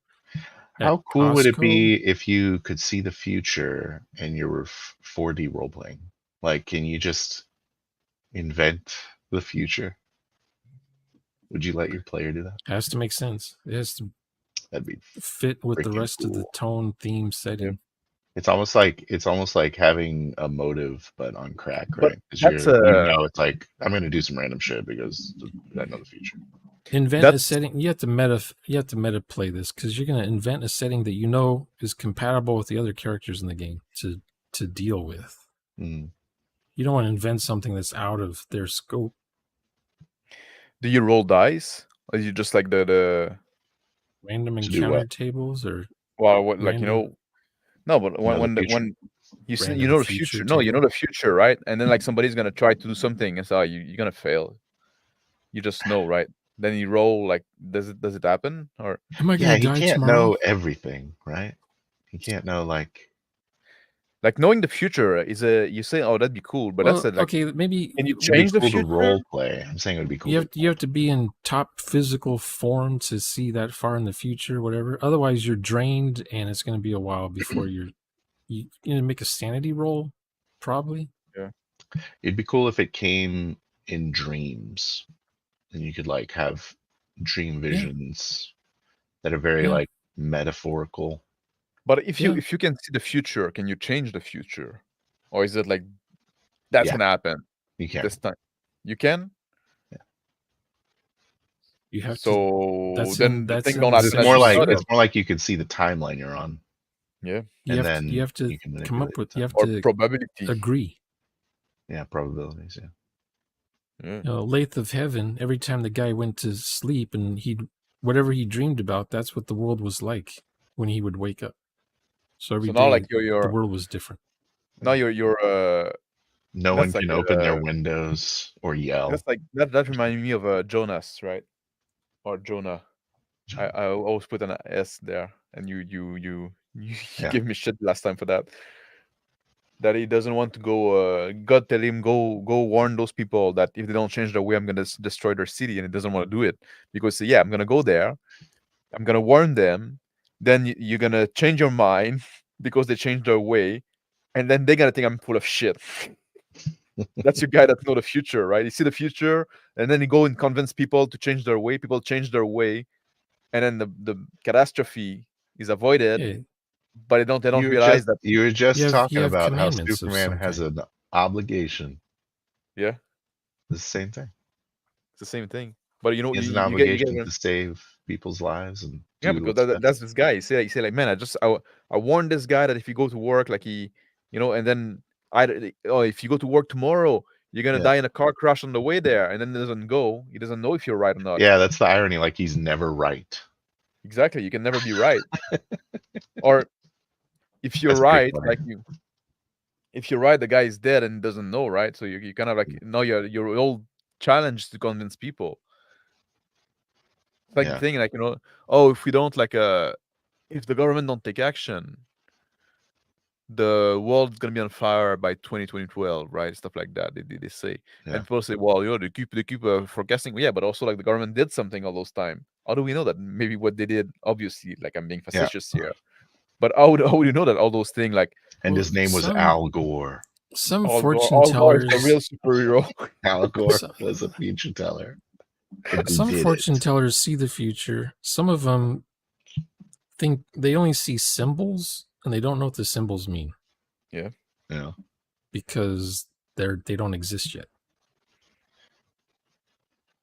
How at cool would it Costco. be if you could see the future and you were 4D role playing? Like, can you just invent the future? Would you let your player do that? It has to make sense. It has to That'd be fit with the freaking rest of the cool. tone, theme, setting. It's almost like having a motive, but on crack, But right? Because that's it's like I'm gonna do some random shit because I know the future. Invent a That's- setting. You have to meta play this because you're going to invent a setting that is compatible with the other characters in the game to deal with. Mm. You don't want to invent something that's out of their scope. Do you roll dice, or you just like the Random To do encounter what? tables or well, what, like random, no, but Know the when the future. when you see, you random know the future future. No, you know table. the future, right? And then like somebody's gonna try to do something, and so you're gonna fail. You just know, right? Then you roll. Like, does it happen or? Am I Yeah, going to he die can't tomorrow? know everything, right? He can't know like Knowing the future is you say, oh, that'd be cool, but Well, that's like, okay, maybe can you it'd be change the cool to future? role play. I'm saying it would be cool. you have to be in top physical form to see that far in the future, whatever. Otherwise, you're drained, and it's going to be a while before you make a sanity roll, probably. It'd be cool if it came in dreams, and you could like have dream visions that are very Yeah. like metaphorical. But if Yeah. you can see the future, can you change the future, or is it like that's Yeah. gonna happen You can. this time? You can. You have to. So That's then in- the that's thing in don't the happen. It's session more like setup. it's more like you can see the timeline you're on, Yeah, You and have then to, you have to can come up manipulate with. the You have or to probability. agree. yeah, probabilities. Yeah. Yeah. Lathe of Heaven. Every time the guy went to sleep and whatever he dreamed about, that's what the world was like when he would wake up. So every So day now, like the you're world was different. now you're No That's one like can open their windows or yell. that's like that reminded me of Jonas, right? Or Jonah. I always put an S there, and you Yeah. gave me shit last time for that. That he doesn't want to go. God tell him go warn those people that if they don't change their way, I'm gonna destroy their city, and he doesn't want to do it because yeah, I'm gonna go there, I'm gonna warn them, then you're gonna change your mind because they changed their way, and then they're gonna think I'm full of shit. That's your guy that know the future, right? You see the future, and then you go and convince people to change their way. People change their way, and then the catastrophe is avoided. Yeah, But they don't realize that. You were just you talking have about how commandments of Superman some has kind. an obligation. Yeah, It's the same thing. It's the same thing. But you know, He has an you obligation get to save people's lives and yeah, do because what's best. that's this guy. He say like, man, I warned this guy that if you go to work, like and then if you go to work tomorrow, you're gonna Yeah. die in a car crash on the way there, and then he doesn't go. He doesn't know if you're right or not. Yeah, that's the irony. Like he's never right. Exactly, you can never be right. Or if you're That's pretty right, funny. if you're right, the guy is dead and doesn't know, right? So you kind of like now your old challenge to convince people. It's like the Yeah. thing, like oh, if we don't if the government don't take action, the world's gonna be on fire by 2012, right? Stuff like that. They say, Yeah. and people say, well, they keep forecasting. Yeah, but also like the government did something all those time. How do we know that? Maybe what they did, obviously, like I'm being facetious here, but how would you know that all those things like And Well, his name was Al Gore. some Al Gore, fortune Al Gore is the tellers, real superhero? Al Gore So- was a future teller. And he some did fortune it. tellers see the future. Some of them think they only see symbols and they don't know what the symbols mean Yeah. because they don't exist yet.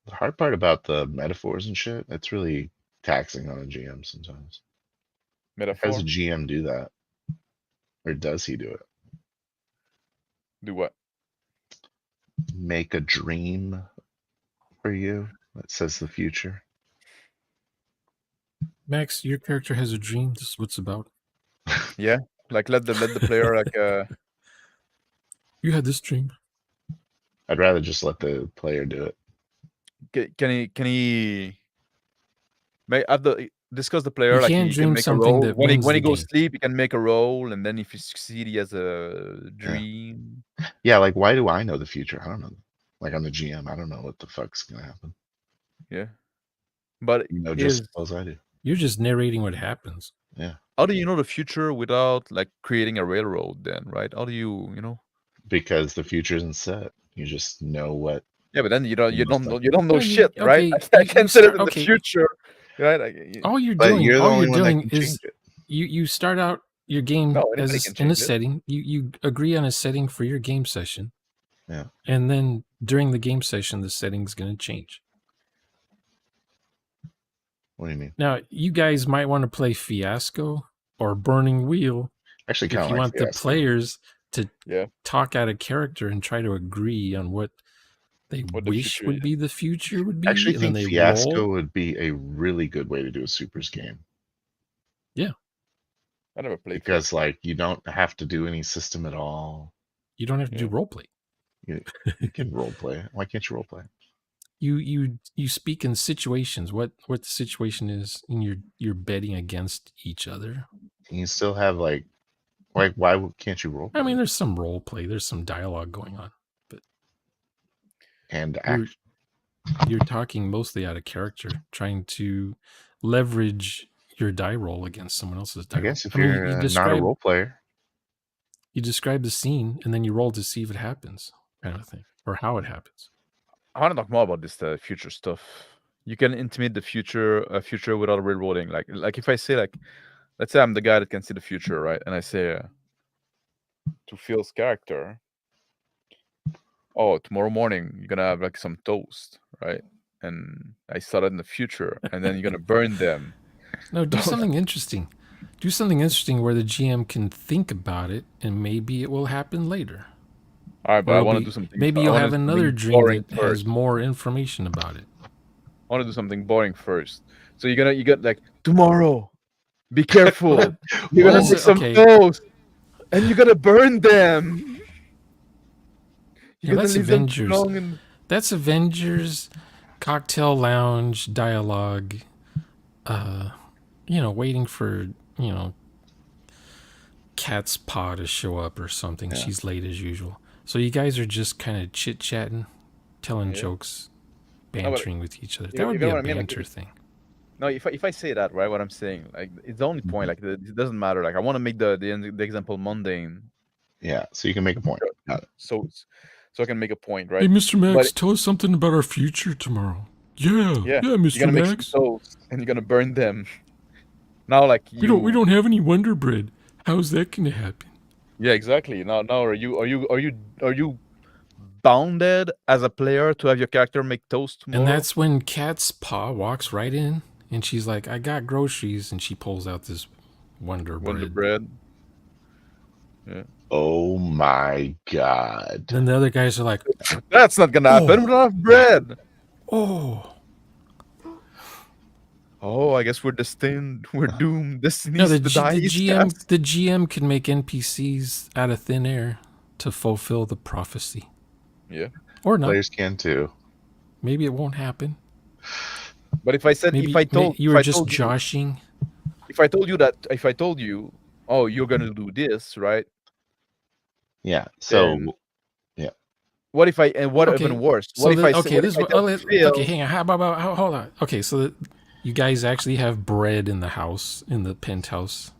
The hard part about the metaphors and shit, it's really taxing on a GM sometimes. How Metaphor. does a GM do that? Or does he do it? Do what? Make a dream for you that says the future. Max, your character has a dream. This is what it's about. Yeah, like let the player like You had this dream. I'd rather just let the player do it. can he have the discuss the player You like can't he can dream make a something roll that when he wins the goes game. sleep. He can make a roll, and then if he succeed, he has a dream. Yeah, like why do I know the future? I don't know. Like I'm the GM, I don't know what the fuck's gonna happen. Yeah, but You know just as well as I do. You're just narrating what happens. Yeah. how do you know the future without like creating a railroad? Then, right? How do you? Because the future isn't set. You just know what. Yeah, but then you don't Most know No, shit, right? I can't set it in the future, right? All you're But doing, you're the all only you're one that doing can is change it. you start out your game No, anybody as can in a change it. setting. You agree on a setting for your game session. Yeah. And then during the game session, the setting's going to change. What do you mean? Now, you guys might want to play Fiasco or Burning Wheel Actually, if kind you of like want the Fiasco. players to Yeah. talk out of character and try to agree on what they What the wish future would is. be the future would be. I actually and then think they Fiasco roll. would be a really good way to do a supers game. Yeah. I never played Because Fiasco. like you don't have to do any system at all. You don't have to do Yeah. role play. You can role play. Why can't you role play? You speak in situations. What the situation is, and you're betting against each other. And you still have like why can't you role play? I mean, there's some role play. There's some dialogue going on, but and you're talking mostly out of character, trying to leverage your die roll against someone else's die I guess if roll. I mean, you're you not a describe role player, you describe the scene and then you roll to see if it happens, kind of thing, or how it happens. I want to talk more about this future stuff. You can intimate the future without railroading. Like if I say like, let's say I'm the guy that can see the future, right? And I say to Phil's character, oh, tomorrow morning you're gonna have like some toast, right? And I saw that in the future, and then you're gonna burn them. No, do something interesting. Do something interesting where the GM can think about it, and maybe it will happen later. All right, but Or I it'll want to be- do something. Maybe I you'll wanna have do another something dream boring that has first. more information about it. I want to do something boring first. So you get like tomorrow. Be careful. You're gonna Well, make some okay. toast, and you're gonna burn them. You're Yeah, gonna that's leave them Avengers. too long and That's Avengers cocktail lounge dialogue. Waiting for Cat's paw to show up or something. Yeah. She's late as usual. So you guys are just kind of chit chatting, telling Yeah. jokes, but bantering with each other. you- That would you be know a what I mean? Like, banter thing. no. If I say that, right, what I'm saying, like it's the only point. Like it doesn't matter. Like I want to make the example mundane, yeah. So you can make a point. Got it. so I can make a point, right? Hey, Mr. Max, But- tell us something about our future tomorrow. Yeah, Yeah, you're Mr. gonna make some Max. toast, and you're gonna burn them. Now, like We don't have any Wonder Bread. How's that gonna happen? Yeah, exactly. Now, are you stone dead as a player to have your character make toast tomorrow? And that's when Cat's paw walks right in, and she's like, "I got groceries," and she pulls out this Wonder Bread. Yeah. Oh my god. Then the other guys are like, That's not gonna happen. We don't have bread. "Oh, Oh, I guess we're destined. We're doomed. Destiny no." The to die. GM can make NPCs out of thin air to fulfill the prophecy, Yeah. or not. Players can too. Maybe it won't happen. But if I said, Maybe if I told you if were I just told you, joshing. if I told you, oh, you're gonna do this, right? Yeah. So Then what if I and what Okay, even worse? So What if I okay, what this if is I tell Phil, okay. Hang on. How about hold on? Okay, so you guys actually have bread in the house, in the penthouse,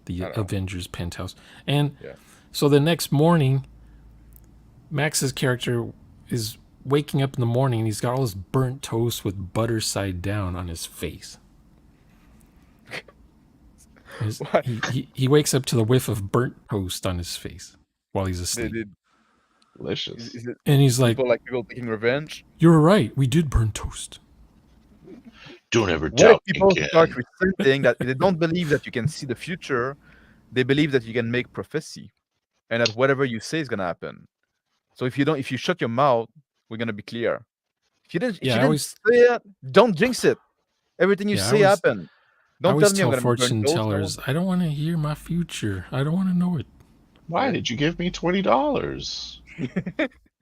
the I know. Avengers penthouse, and Yeah. so the next morning, Max's character is waking up in the morning and he's got all this burnt toast with butter side down on his face. What? He wakes up to the whiff of burnt toast on his face while he's asleep. delicious. Is it And he's like, people taking revenge? "You're right, we did burn toast." Don't ever What if doubt people again. start resenting that they don't believe that you can see the future? They believe that you can make prophecy, and that whatever you say is gonna happen. So if you shut your mouth, we're gonna be clear. If you didn't, Yeah, I say always- it, don't jinx it. Everything you Yeah, I say always- happen. I Don't always tell me I'm tell gonna burn fortune toast. tellers, I don't want to hear my future. I don't want to know it. Why did you give me $20?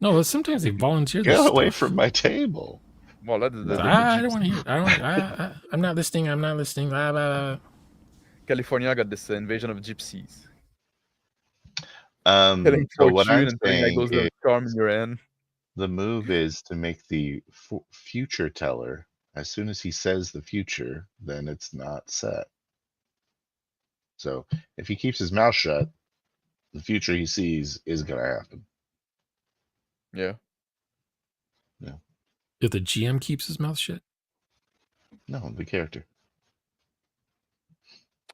No, sometimes they volunteer Get this away stuff. from my table. Well, that is the I don't want to hear it. I'm not listening. I'm not listening. Blah, blah, blah. California got this invasion of gypsies. So what I'm and telling like saying those is charm in your end. the move is to make the future teller. As soon as he says the future, then it's not set. So if he keeps his mouth shut, the future he sees is gonna happen. Yeah. If the GM keeps his mouth shut. No, the character.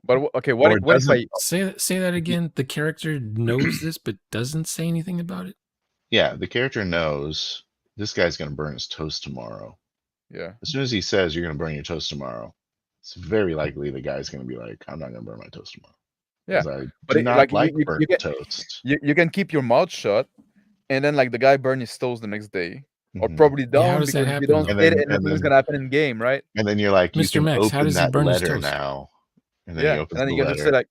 But okay, Or what if doesn't- I Say that again. The character knows this but doesn't say anything about it. Yeah, the character knows this guy's gonna burn his toast tomorrow. yeah. As soon as he says you're gonna burn your toast tomorrow, it's very likely the guy's gonna be like, I'm not gonna burn my toast tomorrow. Yeah, 'Cause I but do it- not like, like you burnt get- toast. You can keep your mouth shut, and then like the guy burn his toast the next day, or Mhm. probably how don't does that because if happen, you don't though? say it, And and nothing's then- gonna happen in game, right? And then you're like, you Mr. can Max, how open does he that burn his letter toast? now. And then Yeah, he and opens then the you can just say letter. like,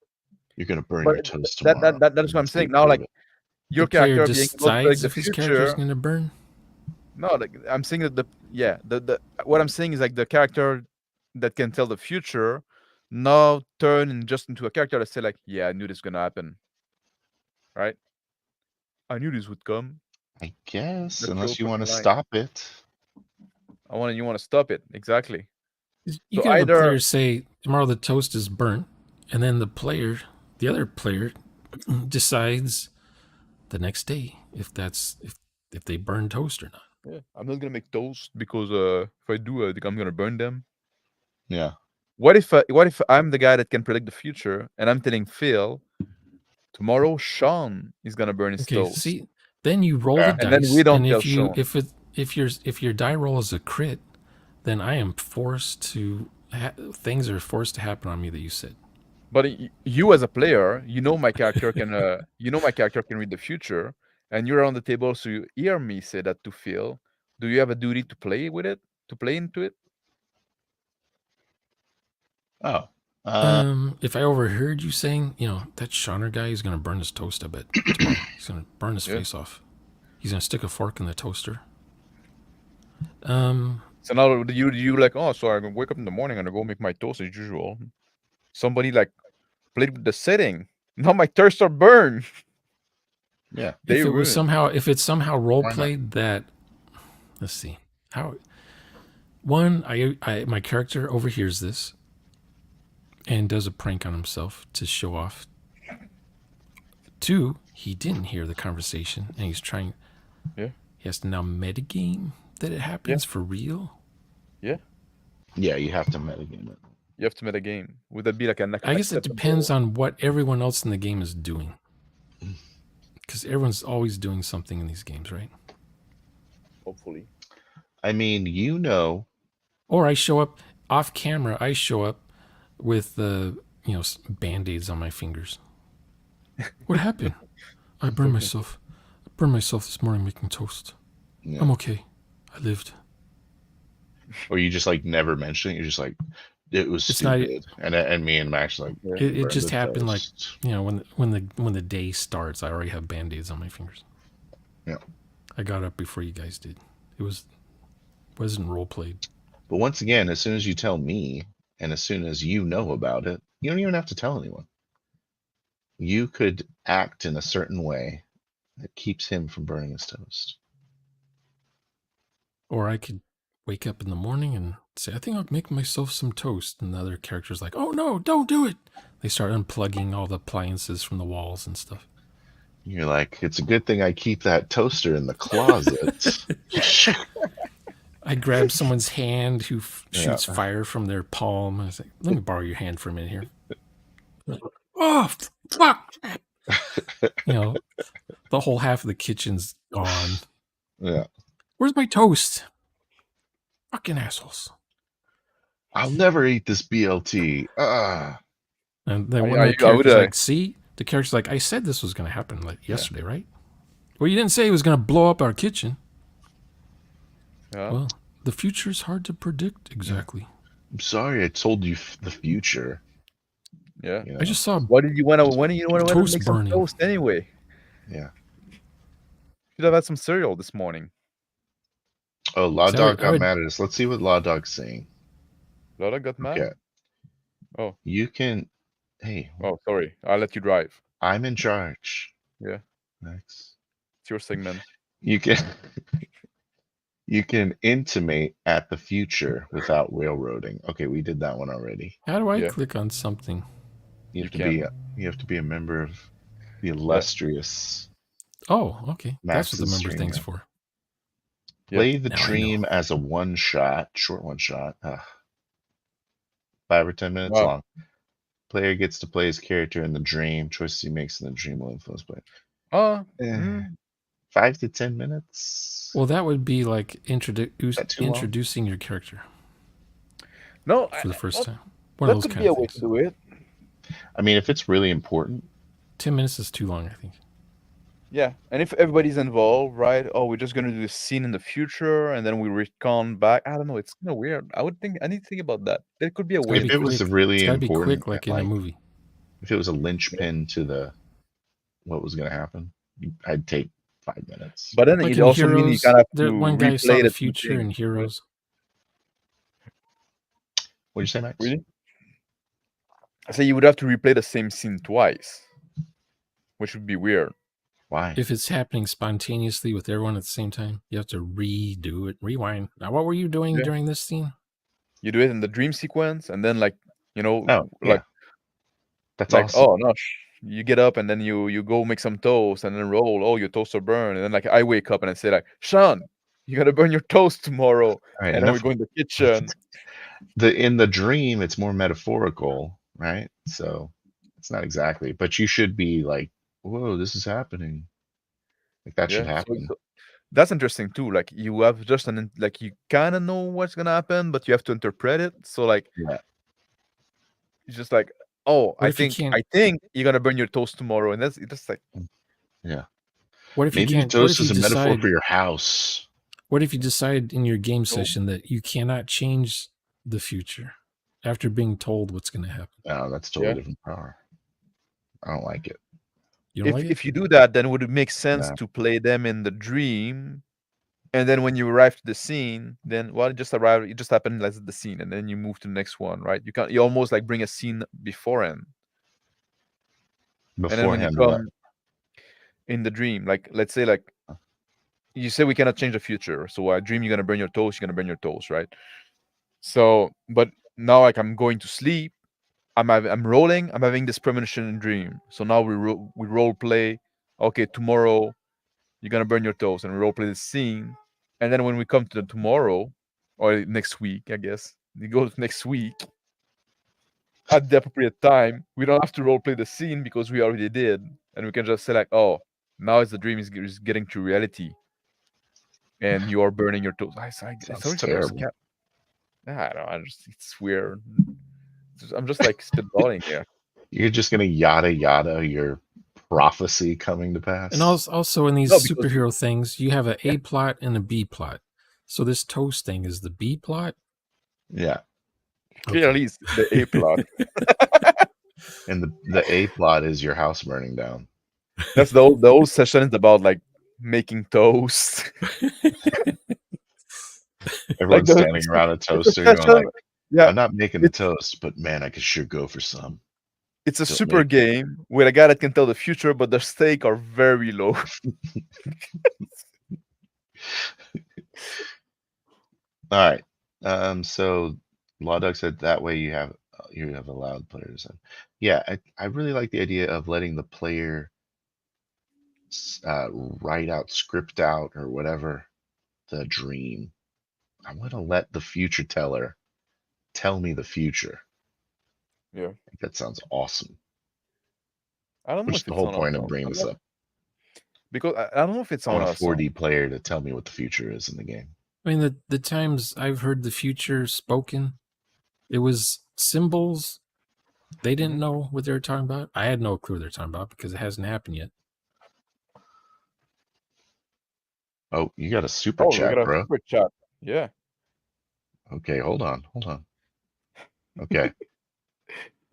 You're gonna burn but your toast that- tomorrow. that's And what I'm it's saying. the Now, like prove your The player character being able to predict decides the if his character is future. going to burn. No, like I'm saying that the what I'm saying is like the character that can tell the future now turn just into a character that say like, yeah, I knew this was gonna happen. Right? I knew this would come. I guess, That's unless your you want to fucking line. stop it. You want to stop it. Exactly. You So can have either- the player say tomorrow the toast is burnt, and then the other player, decides the next day if they burn toast or not. Yeah, I'm not gonna make toast because if I do, I think I'm gonna burn them. Yeah. What if I'm the guy that can predict the future and I'm telling Phil tomorrow Sean is gonna burn his Okay, toast? see, then you roll Yeah, the and then dice, we don't and tell if you Sean. if your die roll is a crit, then I am forced to things are forced to happen on me that you said. But you as a player, you know my character can read the future, and you're on the table, so you hear me say that to Phil. Do you have a duty to play with it? To play into it? Oh. If I overheard you saying, that Shauner guy is gonna burn his toast, I bet tomorrow he's gonna burn his Yeah. face off. He's gonna stick a fork in the toaster. So now you like, oh, so I'm gonna wake up in the morning and I go make my toast as usual. Somebody like played with the setting. Now my toaster burn. Yeah. They if ruined. it's somehow role not? played that, let's see how. My character overhears this and does a prank on himself to show off. 2, he didn't hear the conversation and he's trying. Yeah. He has to now metagame that it happens for real. Yeah. Yeah, you have to metagame it. You have to meta game. Would that be like an I guess it depends on what everyone else in the game is doing. Because everyone's always doing something in these games, right? Hopefully. I mean, you know, Or I show up off camera. I show up with the band-aids on my fingers. What happened? I burned myself. I burned myself this morning making toast. yeah. I'm okay. I lived. Or you just like never mention it. You're just like, it was It's not. stupid, and me and Max are like, Yeah. It burned just the happened like toast. when the day starts. I already have band-aids on my fingers. Yeah. I got up before you guys did. It wasn't role played. But once again, as soon as you tell me, and as soon as you know about it, you don't even have to tell anyone. You could act in a certain way that keeps him from burning his toast. Or I could wake up in the morning and say, I think I'll make myself some toast. And the other character's like, oh no, don't do it. They start unplugging all the appliances from the walls and stuff. You're like, it's a good thing I keep that toaster in the closet. I grab someone's hand who Yeah. shoots fire from their palm. I was like, let me borrow your hand for a minute here. Oh, fuck. The whole half of the kitchen's gone. Yeah. Where's my toast? Fucking assholes. I'll never eat this BLT. Ah. And then I- when I- the I character's would, like, see? The character's like, I said this was going to happen like Yeah. yesterday, right? Well, you didn't say it was going to blow up our kitchen. Yeah. Well, the future is hard to predict exactly. I'm sorry I told you the future. Yeah. You know? I just saw Why did you want to? When do you want to Toast make some burning. toast anyway? Yeah. Should have had some cereal this morning. Oh, Law See, Dog I got would- mad at us. Let's see what Law Dog's saying. Lola got mad. Okay. Oh. You can. Hey, Oh, sorry. I'll let you drive. I'm in charge. Yeah. Next. It's your segment. You can. You can intimate at the future without railroading. Okay, we did that one already. How do I Yeah. click on something? You have You to be. You have to be a member of the illustrious. Oh, okay. That's what the Max's member stream thing's here. for. Play the Now I know. dream as a one shot, short one shot. 5 or 10 minutes Wow. long. Player gets to play his character in the dream. Choices he makes in the dream will influence play. Oh. 5 to 10 minutes. Well, that would be like that too long? introducing your character No. for the first time. That One of those could kind be a of way to things. do it. I mean, if it's really important, 10 minutes is too long, I think. Yeah, and if everybody's involved, right? Oh, we're just gonna do this scene in the future, and then we recon back. I don't know. It's kind of weird. I need to think about that. There could be a It's way. gotta if be it was quick. really It's got to be important, quick, like in a movie. if it was a linchpin to the what was going to happen, I'd take 5 minutes. But then Like it in also means you Heroes, kind of have to one guy saw replay the the future in Heroes. What'd you say, Max? Really? I say you would have to replay the same scene twice, which would be weird. Why? If it's happening spontaneously with everyone at the same time, you have to redo it, rewind. Now, what were you doing Yeah. during this scene? You do it in the dream sequence, and then like Oh, like yeah. That's like awesome. oh no, you get up and then you go make some toast and then roll. Oh, your toast are burned, and then like I wake up and I say like Sean, you gotta burn your toast tomorrow, All right, and then we enough. go in the kitchen. In the dream, it's more metaphorical, right? So it's not exactly, but you should be like, whoa, this is happening. Like that should Yeah, happen. so that's interesting too. Like you have just like you kind of know what's gonna happen, but you have to interpret it. So like Yeah. it's just like, oh, What I if you think can't- you're gonna burn your toast tomorrow, and that's just like Yeah. What if Maybe you the can't? What toast if is you a metaphor decide? for your house. What if you decide in your game No. session that you cannot change the future after being told what's going to happen? Oh, that's totally Yeah. different power. I don't like it. You don't like it? if you do that, then would it make sense Yeah. to play them in the dream? And then when you arrive to the scene, then well, it just happened as the scene, and then you move to the next one, right? You almost like bring a scene beforehand. And then when you Beforehand, what? come in the dream, like let's say like you say we cannot change the future, so I dream you're gonna burn your toast, right? So, but now like I'm going to sleep, I'm rolling, I'm having this premonition dream. So now we role play. Okay, tomorrow you're gonna burn your toast, and we role play the scene. And then when we come to the tomorrow or next week, I guess we go to next week at the appropriate time. We don't have to role play the scene because we already did, and we can just say like, oh, now it's the dream is getting to reality. and you are burning your toes. I Sounds sorry for those terrible. cat. I don't know. It's weird. I'm just like spitballing here. You're just gonna yada yada your prophecy coming to pass. And also in these No, because superhero things, you have a yeah. plot and a B plot. So this toast thing is the B plot. Yeah, Clearly it's the A plot. and the A plot is your house burning down. That's the whole session is about like making toast. Everyone's the standing around a it's toaster a going like, session. Yeah, I'm not making the it's toast, but man, I could sure go for some. it's a Don't super make game with a guy that can tell the future, but the stakes are very low. All right. So Law Dog said that way you have allowed players. Yeah, I really like the idea of letting the player write out, script out, or whatever the dream. I want to let the future teller tell me the future. Yeah, I think that sounds awesome. I don't know Which is if the it's whole on us point of though. bringing this up. Because I don't know if it's I on want a us. Though. 4D player to tell me what the future is in the game. I mean, the times I've heard the future spoken, it was symbols. They didn't know what they were talking about. I had no clue what they're talking about because it hasn't happened yet. Oh, you got a super Oh, we chat, got a bro. super chat. Yeah. Okay, hold on. Okay.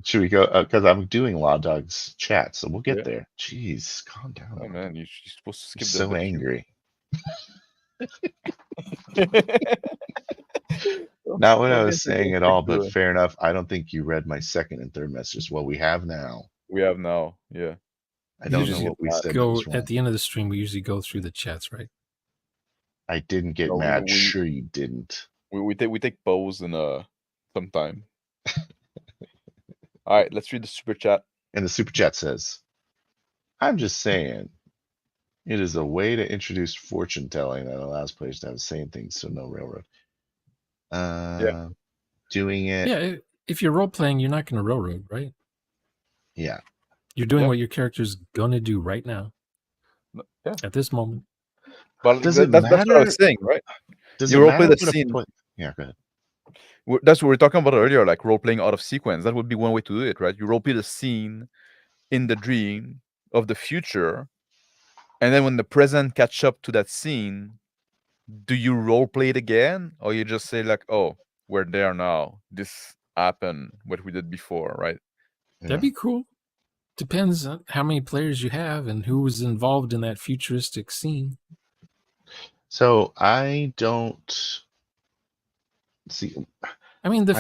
Should we go? Because I'm doing Law Dog's chat, so we'll get Yeah. there. Jeez, calm down. Oh Law Dog. man, you're supposed to You're skip so the angry. queue. Not what I Don't was get saying at stick all, to but it. fair enough. I don't think you read my second and third message. Well, we have now. We have now. Yeah. I We don't know usually what we said that go was wrong. at the end of the stream. We usually go through the chats, right? I didn't get No, mad. Sure, you didn't. we take pause in sometime. All right, let's read the super chat. And the super chat says, I'm just saying, it is a way to introduce fortune telling that allows players to have the same things, so no railroad. Doing it. Yeah, if you're role playing, you're not going to railroad, right? Yeah. You're doing what your character's going to do right now. Yeah. At this moment. But Does it that's what I matter? was saying, right? Does You it role play matter the what scene. Yeah, go ahead. That's what we were talking about earlier, like role playing out of sequence. That would be one way to do it, right? You role play the scene in the dream of the future, and then when the present catch up to that scene, do you role play it again, or you just say like, "Oh, we're there now. This happened. What we did before, right?" That'd be cool. Depends on how many players you have and who was involved in that futuristic scene. So I don't see. I mean, the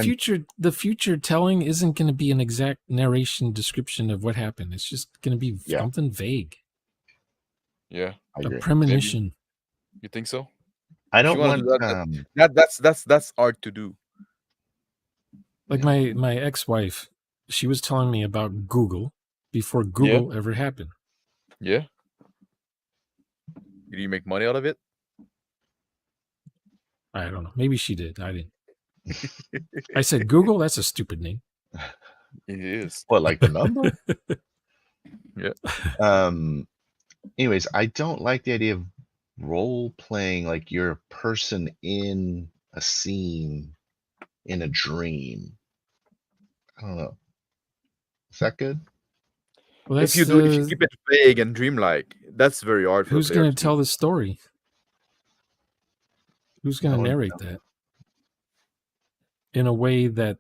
future telling isn't going to be an exact narration description of what happened. It's just going to be something vague. Yeah, I agree. A premonition. Maybe. You think so? I don't want that's hard to do. Like my ex-wife, she was telling me about Google before Google ever happened. Yeah. Did you make money out of it? I don't know. Maybe she did. I didn't. I said Google. That's a stupid name. It is. What, like the number? Yeah. Anyways, I don't like the idea of role playing like you're a person in a scene in a dream. I don't know. Is that good? Well, if you keep it vague and dreamlike, that's very hard for who's going to tell the story? Who's going to narrate that in a way that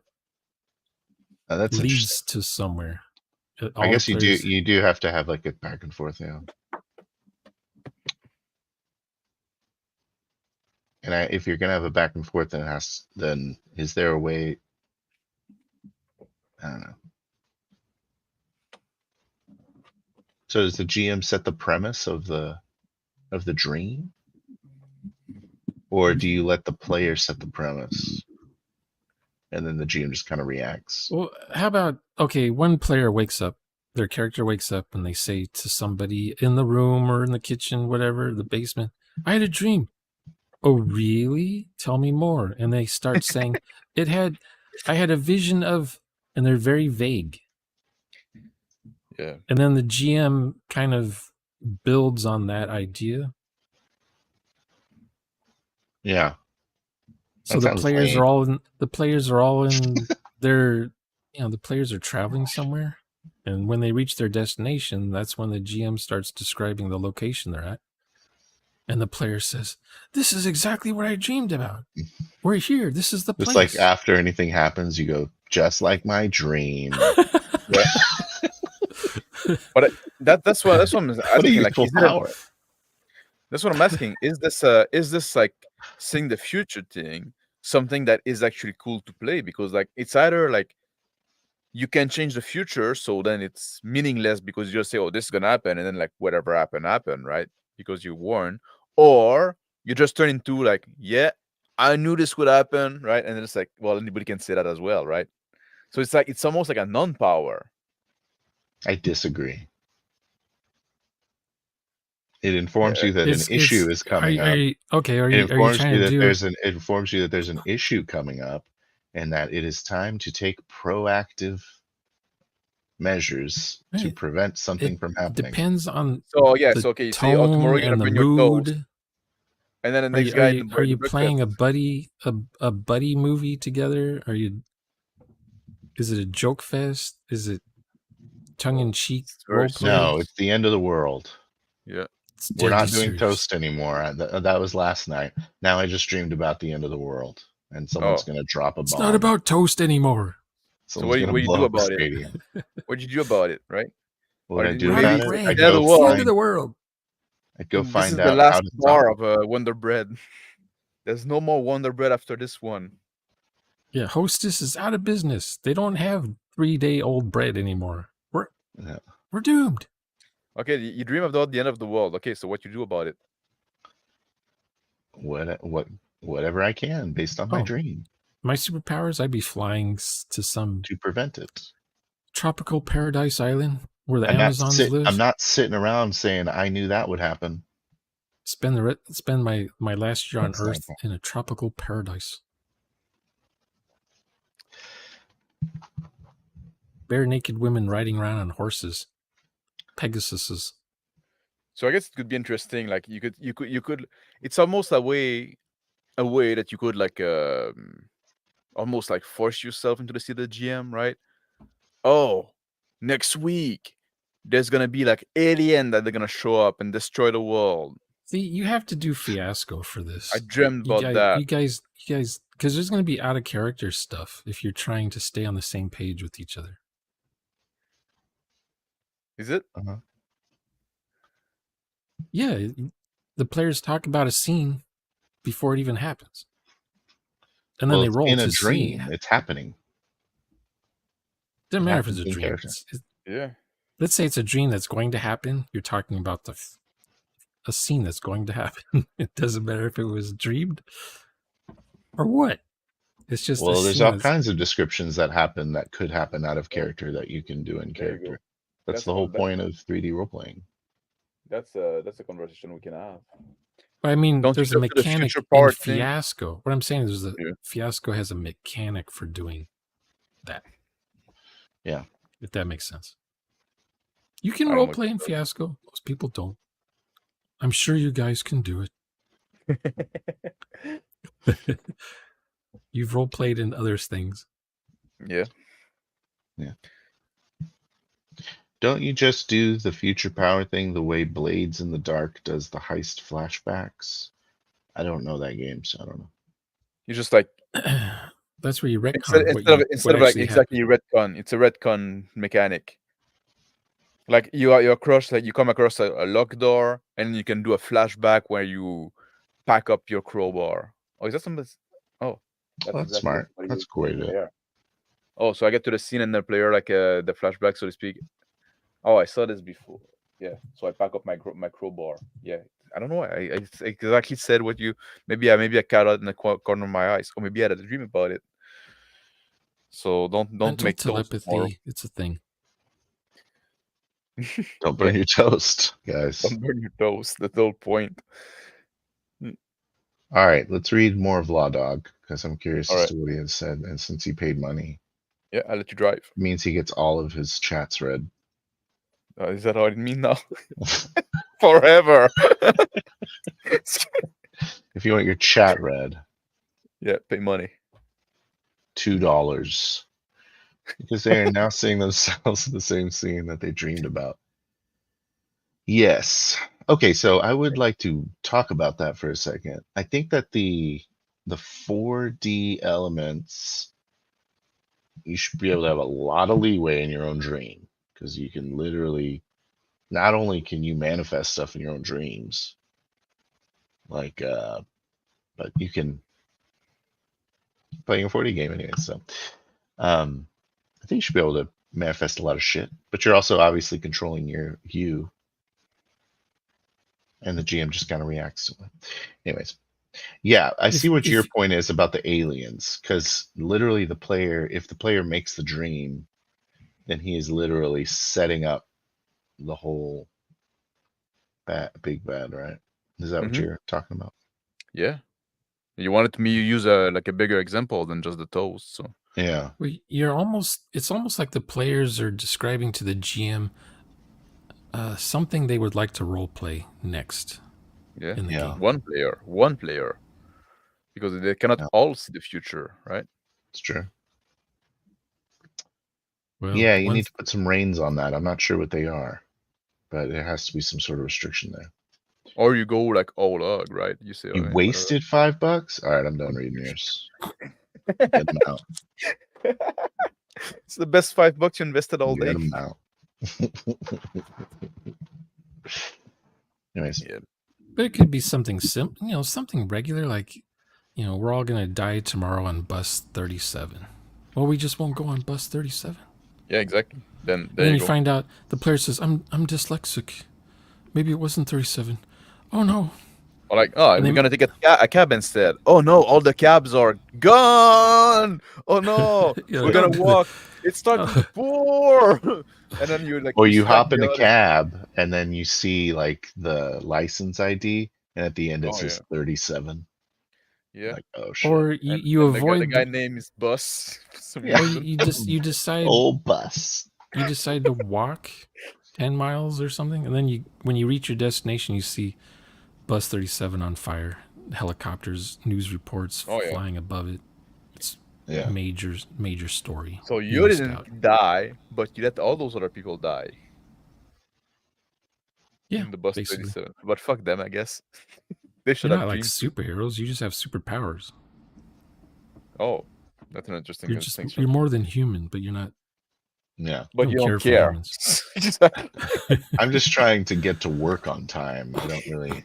leads to somewhere? I guess you do have to have like a back and forth, yeah. And if you're gonna have a back and forth, then is there a way? I don't know. So does the GM set the premise of the dream, or do you let the player set the premise, and then the GM just kind of reacts? Well, how about one player wakes up, their character wakes up, and they say to somebody in the room or in the kitchen, whatever, the basement, "I had a dream." "Oh, really? Tell me more." And they start saying, I had a vision of, and they're very vague. Yeah. And then the GM kind of builds on that idea. Yeah. So That the sounds players lame. are all in. The players are all in their. The players are traveling somewhere, and when they reach their destination, that's when the GM starts describing the location they're at, and the player says, "This is exactly what I dreamed about. We're here. This is the Just like place." after anything happens, you go, just like my dream. Yeah. But that's what I'm What a asking. Like, useful is it a, power. that's what I'm asking. Is this like seeing the future thing something that is actually cool to play? Because like it's either like you can change the future, so then it's meaningless because you just say, "Oh, this is gonna happen," and then like whatever happened, right? Because you warn, or you just turn into like, "Yeah, I knew this would happen," right? And then it's like, well, anybody can say that as well, right? So it's like it's almost like a non-power. I disagree. It informs Yeah. you that an issue is coming up. Are It you informs trying you to that do? it informs you that there's an issue coming up, and that it is time to take proactive measures to Right, prevent it something from happening. depends on So yeah, the so okay, you say, "Oh, tomorrow tone you're gonna and the burn your toast," mood. and then the Are next you are guy you are the you breakfast. playing a buddy movie together? Is it a joke fest? Is it tongue in cheek It's very role play? No, serious. it's the end of the world. Yeah. It's We're deadly not doing serious. toast anymore. That was last night. Now I just dreamed about the end of the world, and someone's Oh, going to drop a It's not bomb. about toast anymore. so Someone's going to what you blow do up a about it? stadium. What did you do about it, right? What Or would I did do We're out maybe of about it's it? like the bread. end of the It's the end world. of the world. I'd go This find is the out how last to stop bar it. of Wonder Bread. There's no more Wonder Bread after this one. Yeah, Hostess is out of business. They don't have 3-day-old bread anymore. Yeah. We're doomed. Okay, you dream about the end of the world. Okay, so what you do about it? Whatever I can based on my Oh, dream my superpowers, I'd be flying to some to prevent it. tropical paradise island where the Amazons I'm live. not sitting around saying I knew that would happen. Spend my last year on That's not Earth in a tropical paradise. Bare naked women riding around on horses, Pegasuses. So I guess it could be interesting. Like you could. It's almost a way that you could like almost like force yourself into the seat of the GM, right? Oh, next week there's gonna be like alien that they're gonna show up and destroy the world. See, you have to do Fiasco for this. I dreamt about that. You guys, because there's going to be out of character stuff if you're trying to stay on the same page with each other. Is it? Uh-huh. Yeah, the players talk about a scene before it even happens, and then they It's roll in to a dream. see. It's happening. Doesn't It matter if it's happens a in dream. character. Yeah. Let's say it's a dream that's going to happen. You're talking about a scene that's going to happen. It doesn't matter if it was dreamed or what. It's just Well, a there's scene all that's, kinds of descriptions that happen that could happen out of character that you can do in There you go. character. That's That's the whole one- that- point of 3D role playing. That's a conversation we can have. I mean, Don't you there's a go to the mechanic future in part thing? Fiasco. What I'm saying is, Yeah. Fiasco has a mechanic for doing that. Yeah. If that makes sense. You can I don't role know play in what Fiasco. Most people don't. I'm sure you guys can do it. You've role played in other things. Yeah. Don't you just do the future power thing the way Blades in the Dark does the heist flashbacks? I don't know that game, so I don't know. You just like That's where you retcon instead of like exactly retcon, it's a retcon mechanic. Like you're across, like you come across a locked door and you can do a flashback where you pack up your crowbar. Oh, is that something? Oh, That's smart. That's a cool way to do it. Yeah. Oh, so I get to the scene and the player like the flashback, so to speak. Oh, I saw this before. Yeah. So I pack up my crowbar. Yeah. I don't know. I exactly said what you. Maybe I cut out in the corner of my eyes, or maybe I had a dream about it. So don't mental make toast tomorrow. telepathy. It's a thing. Don't burn your toast, guys. Don't burn your toast. That's the whole point. All right, let's read more of Law Dog because I'm curious All as right. to what he has said. And since he paid money, Yeah, I'll let you drive. it means he gets all of his chats read. Is that how it means now? Forever. If If you want your chat read, Yeah, pay money. $2. Because they are now seeing themselves in the same scene that they dreamed about. Yes. Okay, so I would like to talk about that for a second. I think that the 4D elements, you should be able to have a lot of leeway in your own dream, because you can literally, not only can you manifest stuff in your own dreams, like but you can playing a 4D game anyway, so I think you should be able to manifest a lot of shit, but you're also obviously controlling you, and the GM just kind of reacts to it. Anyways, yeah, I see what your point is about the aliens, because literally the player, if the player makes the dream, then he is literally setting up the whole big bad, right? Is that what you're talking about? Yeah. You wanted me to use a bigger example than just the toast, so Yeah. Well, it's almost like the players are describing to the GM something they would like to role play next yeah. in the Yeah. game. One player. Because they cannot all see the future, right? It's true. Well, Yeah, you need to put some reins on that. I'm not sure what they are, but there has to be some sort of restriction there. Or you go like all out, right? You say, You "Alright, wasted $5? All right, I'm done reading yours. Get them out. It's the best $5 you invested all Get day. them out. Anyways, Yeah. but it could be something simple, something regular, like, we're all gonna die tomorrow on bus 37. Well, we just won't go on bus 37. Yeah, exactly. Then And there then you you go. find out the player says, "I'm dyslexic. Maybe it wasn't 37. Oh no." Or like, And we're they- gonna take a cab instead. Oh no, all the cabs are gone. Oh no, Yeah, we're don't gonna do that. walk. It's starting to pour. And then you're like, or you strike hop in the a other- cab and then you see like the license ID, and at the end it Oh, says 37. Yeah. Like, oh shit. Or you And avoid the guy name is Bus. for some Yeah. Or reason. you decide Old bus. you decide to walk 10 miles or something, and then when you reach your destination, you see bus 37 on fire, helicopters, news reports Oh, yeah. flying above it. It's Yeah. major story. So you missed didn't out. die, but you let all those other people die. Yeah, In the bus basically. 37. But fuck them, I guess. They should You're have not like dreams. superheroes. You just have superpowers. Oh, that's an interesting You're distinction. more than human, but you're not. Yeah. But you don't for care. humans. Exactly. I'm just trying to get to work on time. I don't really.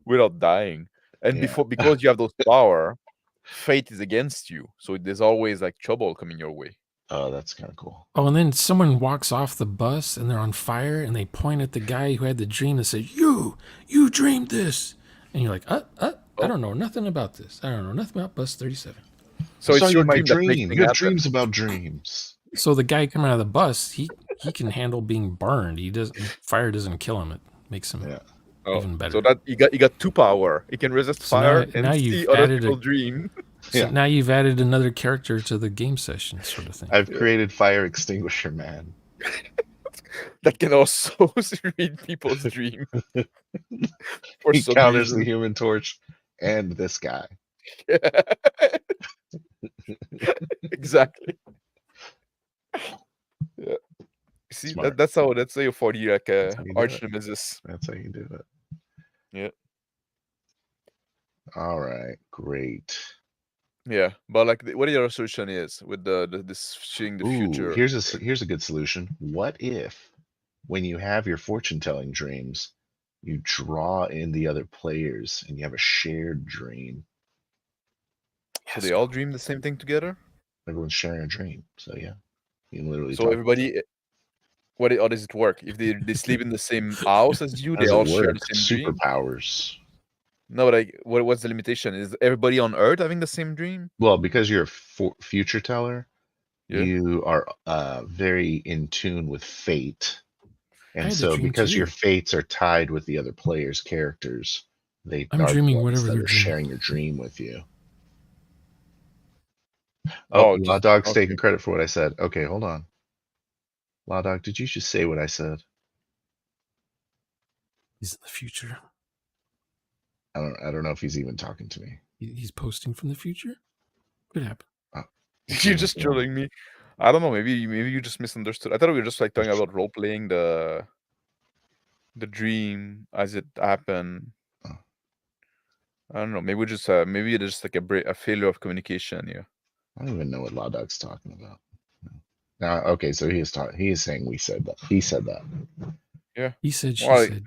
Without dying. And Yeah. because you have those power, fate is against you. So there's always like trouble coming your way. Oh, that's kind of cool. Oh, and then someone walks off the bus and they're on fire, and they point at the guy who had the dream and say, "You dreamed this," and you're like, I don't know nothing about this. I don't know nothing about bus 37. So it's your my dream that makes dream. things You have happen. dreams about dreams. So the guy coming out of the bus, he can handle being burned. Fire doesn't kill him. It makes him even better. So that you got 2 power. He can resist fire and now see you've other added people dream. So now you've added another character to the game session, sort of thing. I've created Fire Extinguisher Man. That can also read people's dream. For He some counters reason. the Human Torch and this guy. Exactly. Yeah. See, Smart. that's how you 40 like That's how you do arch it. nemesis. That's how you do it. Yeah. All right. Great. Yeah, but like, what your solution is with this seeing the future? Here's a good solution. What if, when you have your fortune telling dreams, you draw in the other players and you have a shared dream? So they all dream the same thing together. Everyone's sharing a dream. So yeah, you can literally. So talk everybody, how does it work? If they sleep in the same house as you, How does they it all share work? the same dream. Superpowers. No, but like, what's the limitation? Is everybody on Earth having the same dream? Well, because you're a future teller, Yeah. you are very in tune with fate, I and had a so dream because your too. fates are tied with the other players' characters, they I'm are the dreaming ones whatever that they're are dreaming. sharing your dream with you. Oh, Law Dog's okay. taking credit for what I said. Okay, hold on. Law Dog, did you just say what I said? He's in the future. I don't know if he's even talking to me. He's posting from the future. Could happen. You're just trolling me. I don't know. Maybe you just misunderstood. I thought we were just like talking about role playing the dream as it happened. I don't know. Maybe just maybe it is like a failure of communication. Yeah. I don't even know what Law Dog's talking about. Now, okay, so he is saying we said that. He said that. Yeah. He said. She Well, said.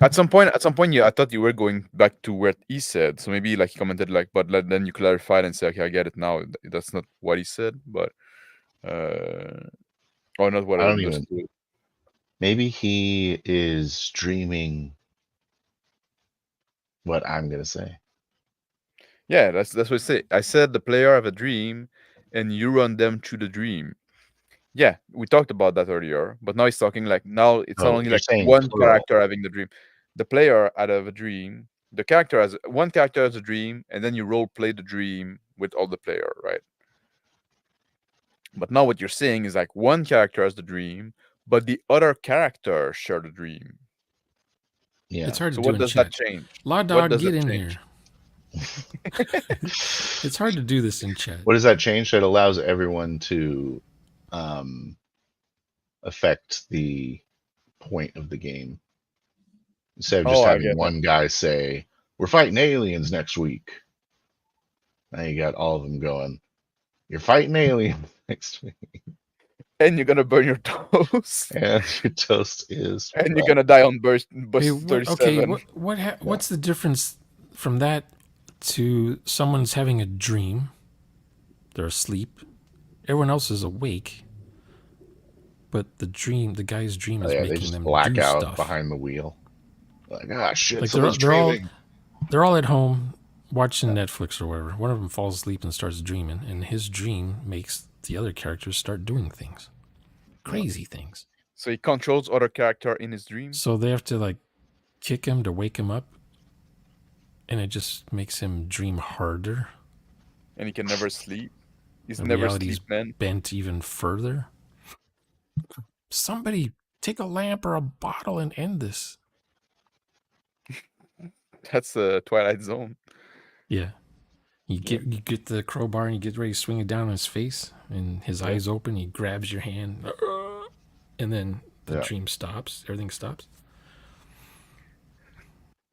At some point, yeah, I thought you were going back to what he said. So maybe like he commented like, but then you clarified and say, okay, I get it now. That's not what he said, but or not what I don't understood. even. Maybe he is dreaming what I'm gonna say. Yeah, that's what I say. I said the player have a dream, and you run them through the dream. Yeah, we talked about that earlier, but now he's talking like now it's not Oh, only you're like saying one plural. character having the dream. The player out of a dream, the character has one character has a dream, and then you role play the dream with all the player, right? But now what you're saying is like one character has the dream, but the other character share the dream. Yeah. It's hard to So do what in does chat. that change? Law What Dog, does get that in change? here. It's hard to do this in chat. What does that change? That allows everyone to affect the point of the game. Instead of just having one guy say, we're fighting aliens next week. Now you got all of them going, you're fighting aliens next week. And you're gonna burn your toast. And your toast is and you're gonna die on bus Hey, 37. What's the difference from that to someone's having a dream? They're asleep. Everyone else is awake. But the guy's dream is making them black do out stuff behind the wheel. Like, ah, shit, like someone's dreaming. they're all at home watching Netflix or whatever. One of them falls asleep and starts dreaming, and his dream makes the other characters start doing things, crazy things. So he controls other character in his dream. So they have to like kick him to wake him up, and it just makes him dream harder. And he can never sleep. He's the never reality's sleep, man. Bent even further. Somebody take a lamp or a bottle and end this. That's the Twilight Zone. Yeah. You get the crowbar and you get ready to swing it down on his face, and his eyes open. He grabs your hand, and then the dream stops. Everything stops,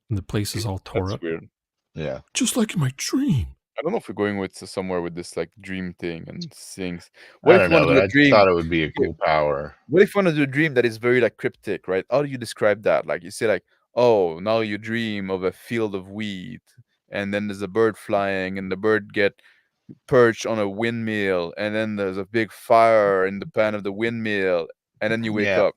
and the place is all tore up. Weird. Yeah, just like in my dream. I don't know if we're going with somewhere with this like dream thing and things. What if you want to do a dream? I thought it would be a cool power. What if you want to do a dream that is very like cryptic, right? How do you describe that? Like you say like, oh, now you dream of a field of wheat, and then there's a bird flying, and the bird get perched on a windmill, and then there's a big fire in the pan of the windmill, and then you wake up.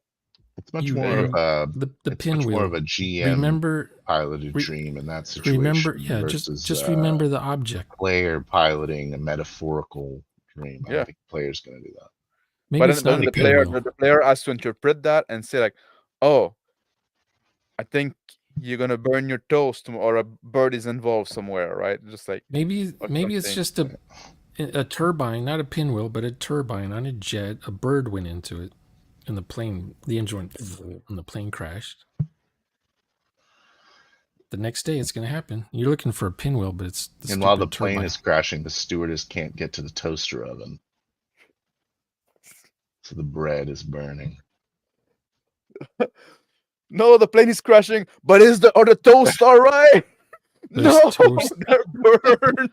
It's much more of a the pinwheel. More of a GM remember piloted dream in that situation. Remember, yeah, just remember the object. Player piloting a metaphorical dream. I don't think the player's going to do that. Maybe but then the player has to interpret that and say like, oh, I think you're gonna burn your toast, or a bird is involved somewhere, right? Just like maybe it's just a turbine, not a pinwheel, but a turbine on a jet. A bird went into it, and the engine went, and the plane crashed. The next day, it's going to happen. You're looking for a pinwheel, but it's and while the plane is crashing, the stewardess can't get to the toaster oven, so the bread is burning. No, the plane is crashing, but is the toast all right? No, they're burned.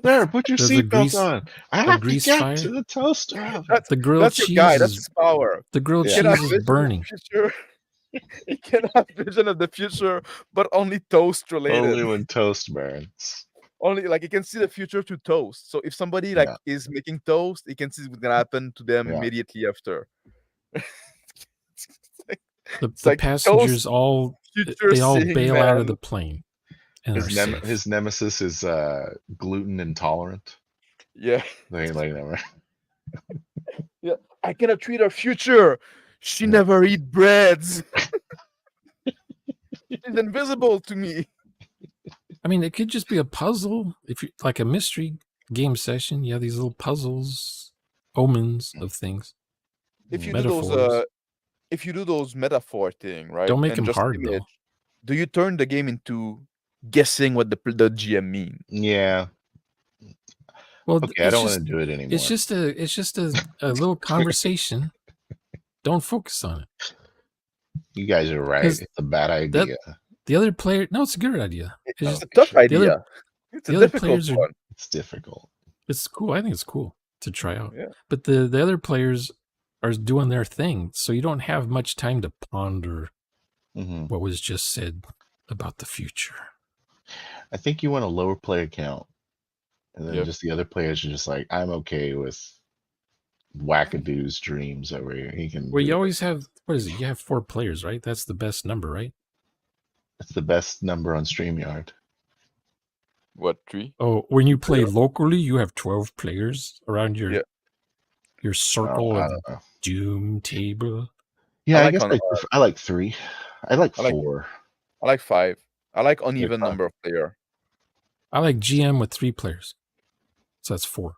There, put your seatbelt on. I have to get to the toaster oven. The grilled cheese your guy. That's his power. The grilled cheese is burning. He can have vision of the future, but only toast related. Only when toast burns. Only like he can see the future to toast. So if somebody like is making toast, he can see what's gonna happen to them immediately after. The passengers all bail out of the plane. And his nemesis is gluten intolerant. Yeah. They like that, right? Yeah, I cannot treat her future. She never eat breads. She's invisible to me. I mean, it could just be a puzzle. If you like a mystery game session, you have these little puzzles, omens of things. If you do those metaphor thing, right? Don't make them hard though. do you turn the game into guessing what the GM mean? Yeah. Well, Okay, I don't want to do it anymore. it's just a little conversation. Don't focus on it. You guys are right. 'Cause It's a bad idea. The other player, no, it's a good idea. It's a tough idea. It's a the other difficult players are- one. It's difficult. It's cool. I think it's cool to try out. Yeah. But the other players are doing their thing, so you don't have much time to ponder hmm what was just said about the future. I think you want a lower player count, and then Yep. just the other players are just like, I'm okay with Wackadoo's dreams over here. He can. Well, do you it. always have, what is it? You have 4 players, right? That's the best number, right? That's the best number on StreamYard. What, 3? Oh, when you play Yeah. locally, you have 12 players around your Yeah. circle I of don't know. doom table. Yeah, I I like guess on- I like 3. I like I like- 4. I like 5. I like uneven 5. number of player. I like GM with 3 players. So that's 4.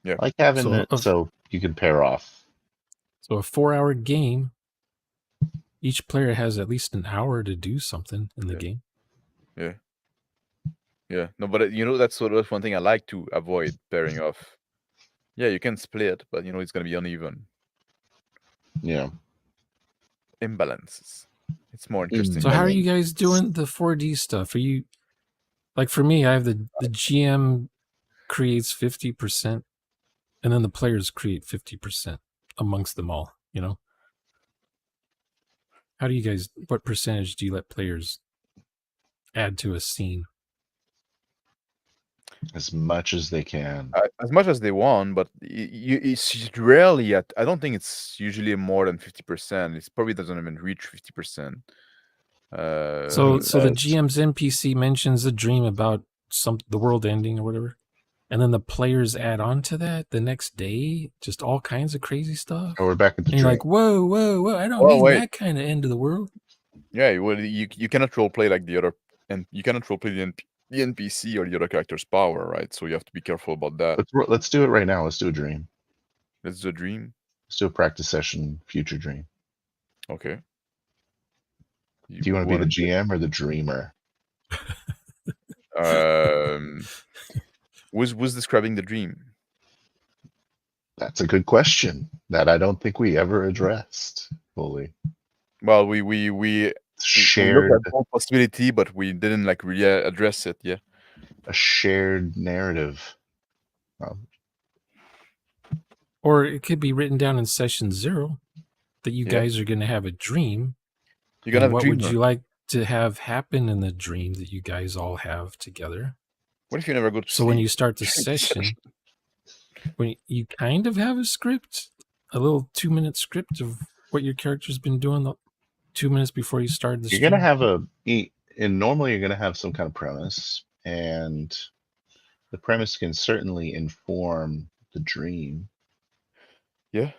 I like having So it so you can pair off. So a 4-hour game, each player has at least an hour to do something in the game. Yeah. No, but that's sort of one thing I like to avoid pairing off. Yeah, you can split, but it's gonna be uneven. Yeah. Imbalances. It's more interesting. So how are you guys doing the 4D stuff? Are you, like, for me, I have the GM creates 50%, and then the players create 50% amongst them all, How do you guys, what percentage do you let players add to a scene? As much as they can. As much as they want, but it's rarely at. I don't think it's usually more than 50%. It probably doesn't even reach 50%. So the GM's NPC mentions a dream about the world ending or whatever, and then the players add on to that the next day, just all kinds of crazy stuff. Oh, we're back at the And you're dream. like, whoa! I don't mean that kind of end of the world. Yeah, well, you cannot roleplay like the other, and you cannot roleplay the NPC or the other character's power, right? So you have to be careful about that. Let's do it right now. Let's do a dream. Let's do a dream. Let's do a practice session, future dream. Okay. Do you want to be the GM or the dreamer? Who's describing the dream? That's a good question that I don't think we ever addressed fully. Well, we shared looked at one possibility, but we didn't really address it. Yeah. A shared narrative. Or it could be written down in session 0 that you guys are going to have a dream. You're gonna have a what dream. Would you like to have happen in the dream that you guys all have together? What if you never go to sleep? So when you start the session, when you kind of have a script, a little 2-minute script of what your character's been doing the 2 minutes before you start the You're stream. gonna have and normally you're gonna have some kind of premise, and the premise can certainly inform the dream. Yeah.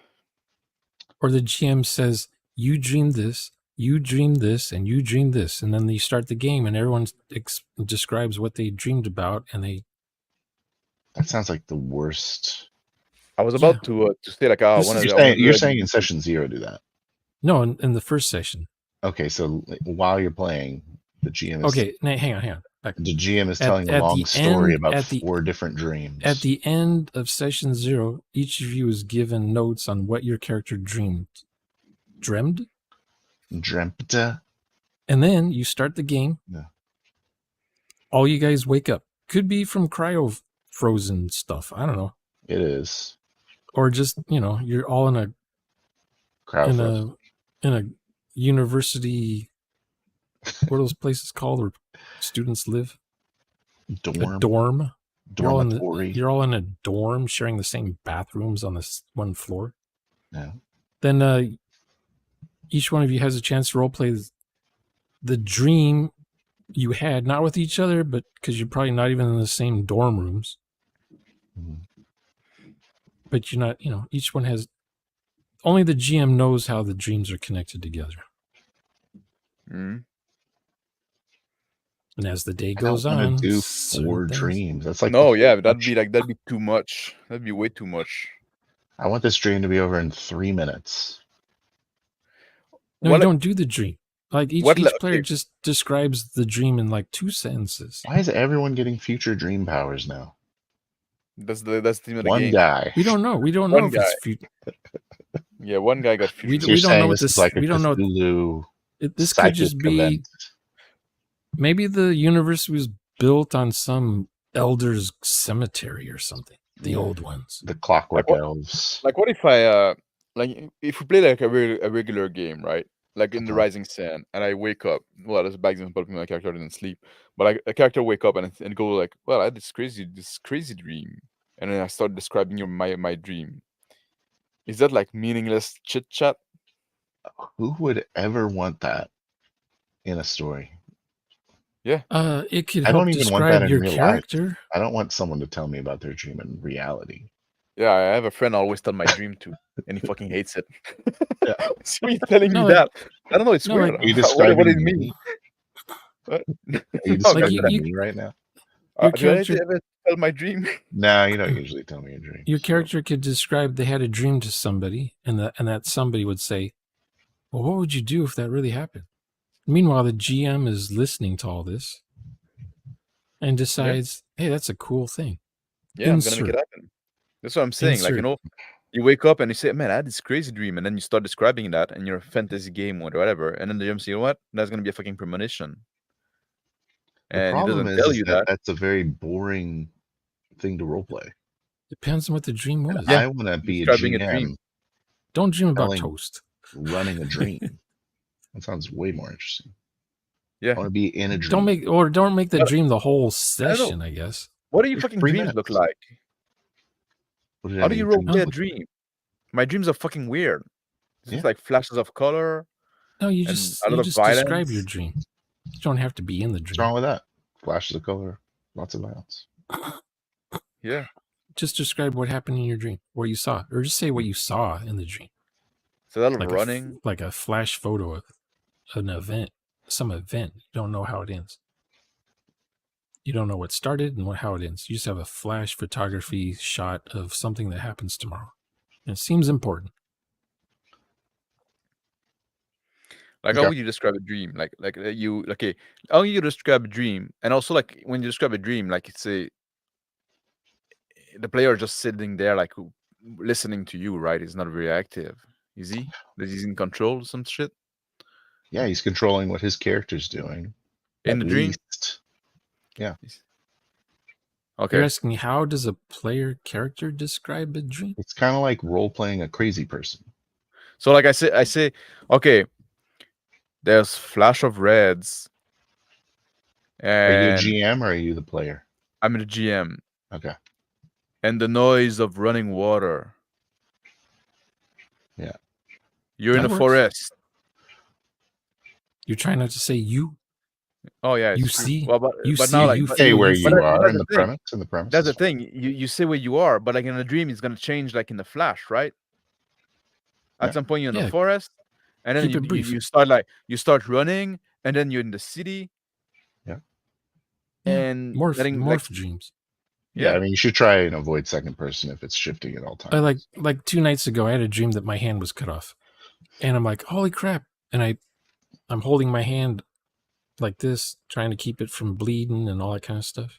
Or the GM says, you dreamed this, you dreamed this, and you dreamed this. And then you start the game and everyone describes what they dreamed about. And That sounds like the worst. I was about to say like, you're saying in session 0 do that. No, in the first session. Okay, so while you're playing, the GM is... Okay, hang on. The GM is telling a long story about 4 different dreams. At the end of session 0, each of you is given notes on what your character dreamed. Dreamt? And then you start the game. Yeah. All you guys wake up. Could be from cryo frozen stuff. I don't know. It is. Or just, you're all in a university. What are those places called where students live? Dorm. A dorm. Dormitory. You're all in a dorm sharing the same bathrooms on this one floor. Yeah. Then each one of you has a chance to roleplay the dream you had, not with each other, but because you're probably not even in the same dorm rooms. Mm-hmm. But you're not, each one has, only the GM knows how the dreams are connected together. Mm-hmm. And as the day goes on, I don't do 4 dreams. That's like that'd be too much. That'd be way too much. I want this dream to be over in 3 minutes. No, you don't do the dream. Like each player just describes the dream in like 2 sentences. Why is everyone getting future dream powers now? That's the theme of the One game. guy. We don't know. We don't One know if it's future. Yeah, one guy got future. So you're don't know saying what this is like a we don't know. Cthulhu This could just psychic be event. maybe the universe was built on some elder's cemetery or something. The old ones. The Clockwork Like what- Elves. Like what if I like if we play like a regular game, right? Like in the Uh-huh. Rising Sun, and I wake up. Well, there's a bad example. My character didn't sleep, but like a character wake up and go like, "Well, I had this crazy dream," and then I start describing my dream. Is that like meaningless chit chat? Who would ever want that in a story? It could I help don't even want that describe in your real life. character. I don't want someone to tell me about their dream in reality. Yeah, I have a friend I always tell my dream to, and he fucking hates it. Yeah. So he's telling No, me like- that. I don't know. It's no, weird. like- Are you what describing does it me? mean? What? Are you No, describing you- me right now? Your did I character- ever tell my dream? No, you don't usually tell me your dreams. Your so- character could describe they had a dream to somebody, and that somebody would say, "Well, what would you do if that really happened?" Meanwhile, the GM is listening to all this and decides, "Hey, that's a cool thing." Yeah, I'm gonna make Insert. it happen. That's what I'm saying. Like, Insert. you wake up and you say, "Man, I had this crazy dream," and then you start describing that in your fantasy game or whatever, and then the GM says, "You know what? That's gonna be a fucking premonition." The And he problem doesn't is, tell is you that that. that's a very boring thing to roleplay. Depends on what the dream was. Yeah, I want to be a describing a GM dream. Don't dream about telling- toast. running a dream. That sounds way more interesting. I Yeah. want to be in a dream. Don't make the But- dream the whole know. session, I guess. What do your It's fucking 3 dreams look minutes. like? What did How I do you mean, roleplay a dreams? dream? My dreams are fucking weird. It's just Yeah. like flashes of color. No, you And just a lot of describe violence. your dream. You don't have to be in the What's dream. wrong with that? Flashes of color, lots of violence. Yeah. Just describe what happened in your dream, what you saw, or just say what you saw in the dream. So that Like running. like a flash photo of an event, some event. You don't know how it ends. You don't know what started and how it ends. You just have a flash photography shot of something that happens tomorrow. And it seems important. Like, how Okay. would you describe a dream? Like you okay? How you describe a dream, and also like when you describe a dream, like it's the player just sitting there, like listening to you, right? He's not very active, is he? That he's in control of some shit Yeah, he's controlling what his character's doing. in At the dream. least. Okay. You're asking, how does a player character describe a dream? It's kind of like role playing a crazy person. So like I say, okay, there's flash of reds, Are you a and GM or are you the player? I'm the GM, Okay. and the noise of running water. Yeah. You're in That the works. forest. You're trying not to say you. Oh yeah, You it's true. see- Well, but you but see, now like you but- Say feel, where you you feel. But are that's in the the thing. premise. In the premise. That's the is thing. You say where you are, but like in a dream, it's gonna change like in the flash, right? At Yeah. some point you're in Yeah. the forest, and then Keep it brief. you start running, and then you're in the city. Yeah. And letting, Morph dreams. Yeah, yeah. I mean, you should try and avoid second person if it's shifting at all times. I like 2 nights ago, I had a dream that my hand was cut off, and I'm like, holy crap! And I'm holding my hand like this, trying to keep it from bleeding and all that kind of stuff.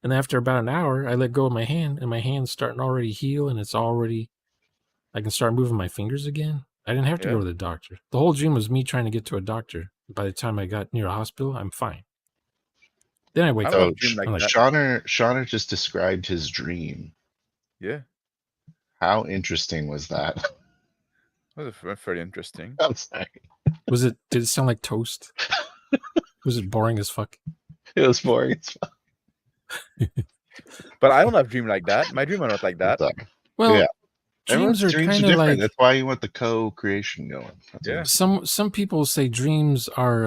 And after about an hour, I let go of my hand, and my hand's starting to already heal, and I can start moving my fingers again. I didn't have to Yeah. go to the doctor. The whole dream was me trying to get to a doctor. By the time I got near a hospital, I'm fine. Then I wake I up. don't So have a dream like I'm like, that. Shauner just described his dream. Yeah, How interesting was that? that was very interesting. I'm sorry. did it sound like toast? Was it boring as fuck? It was boring. It's But I don't have dream like that. My dream are not like that. sorry. Well, Yeah. dreams Everyone's are dreams kind are of different. like That's why you want the co-creation going. That's Yeah. what- some people say dreams are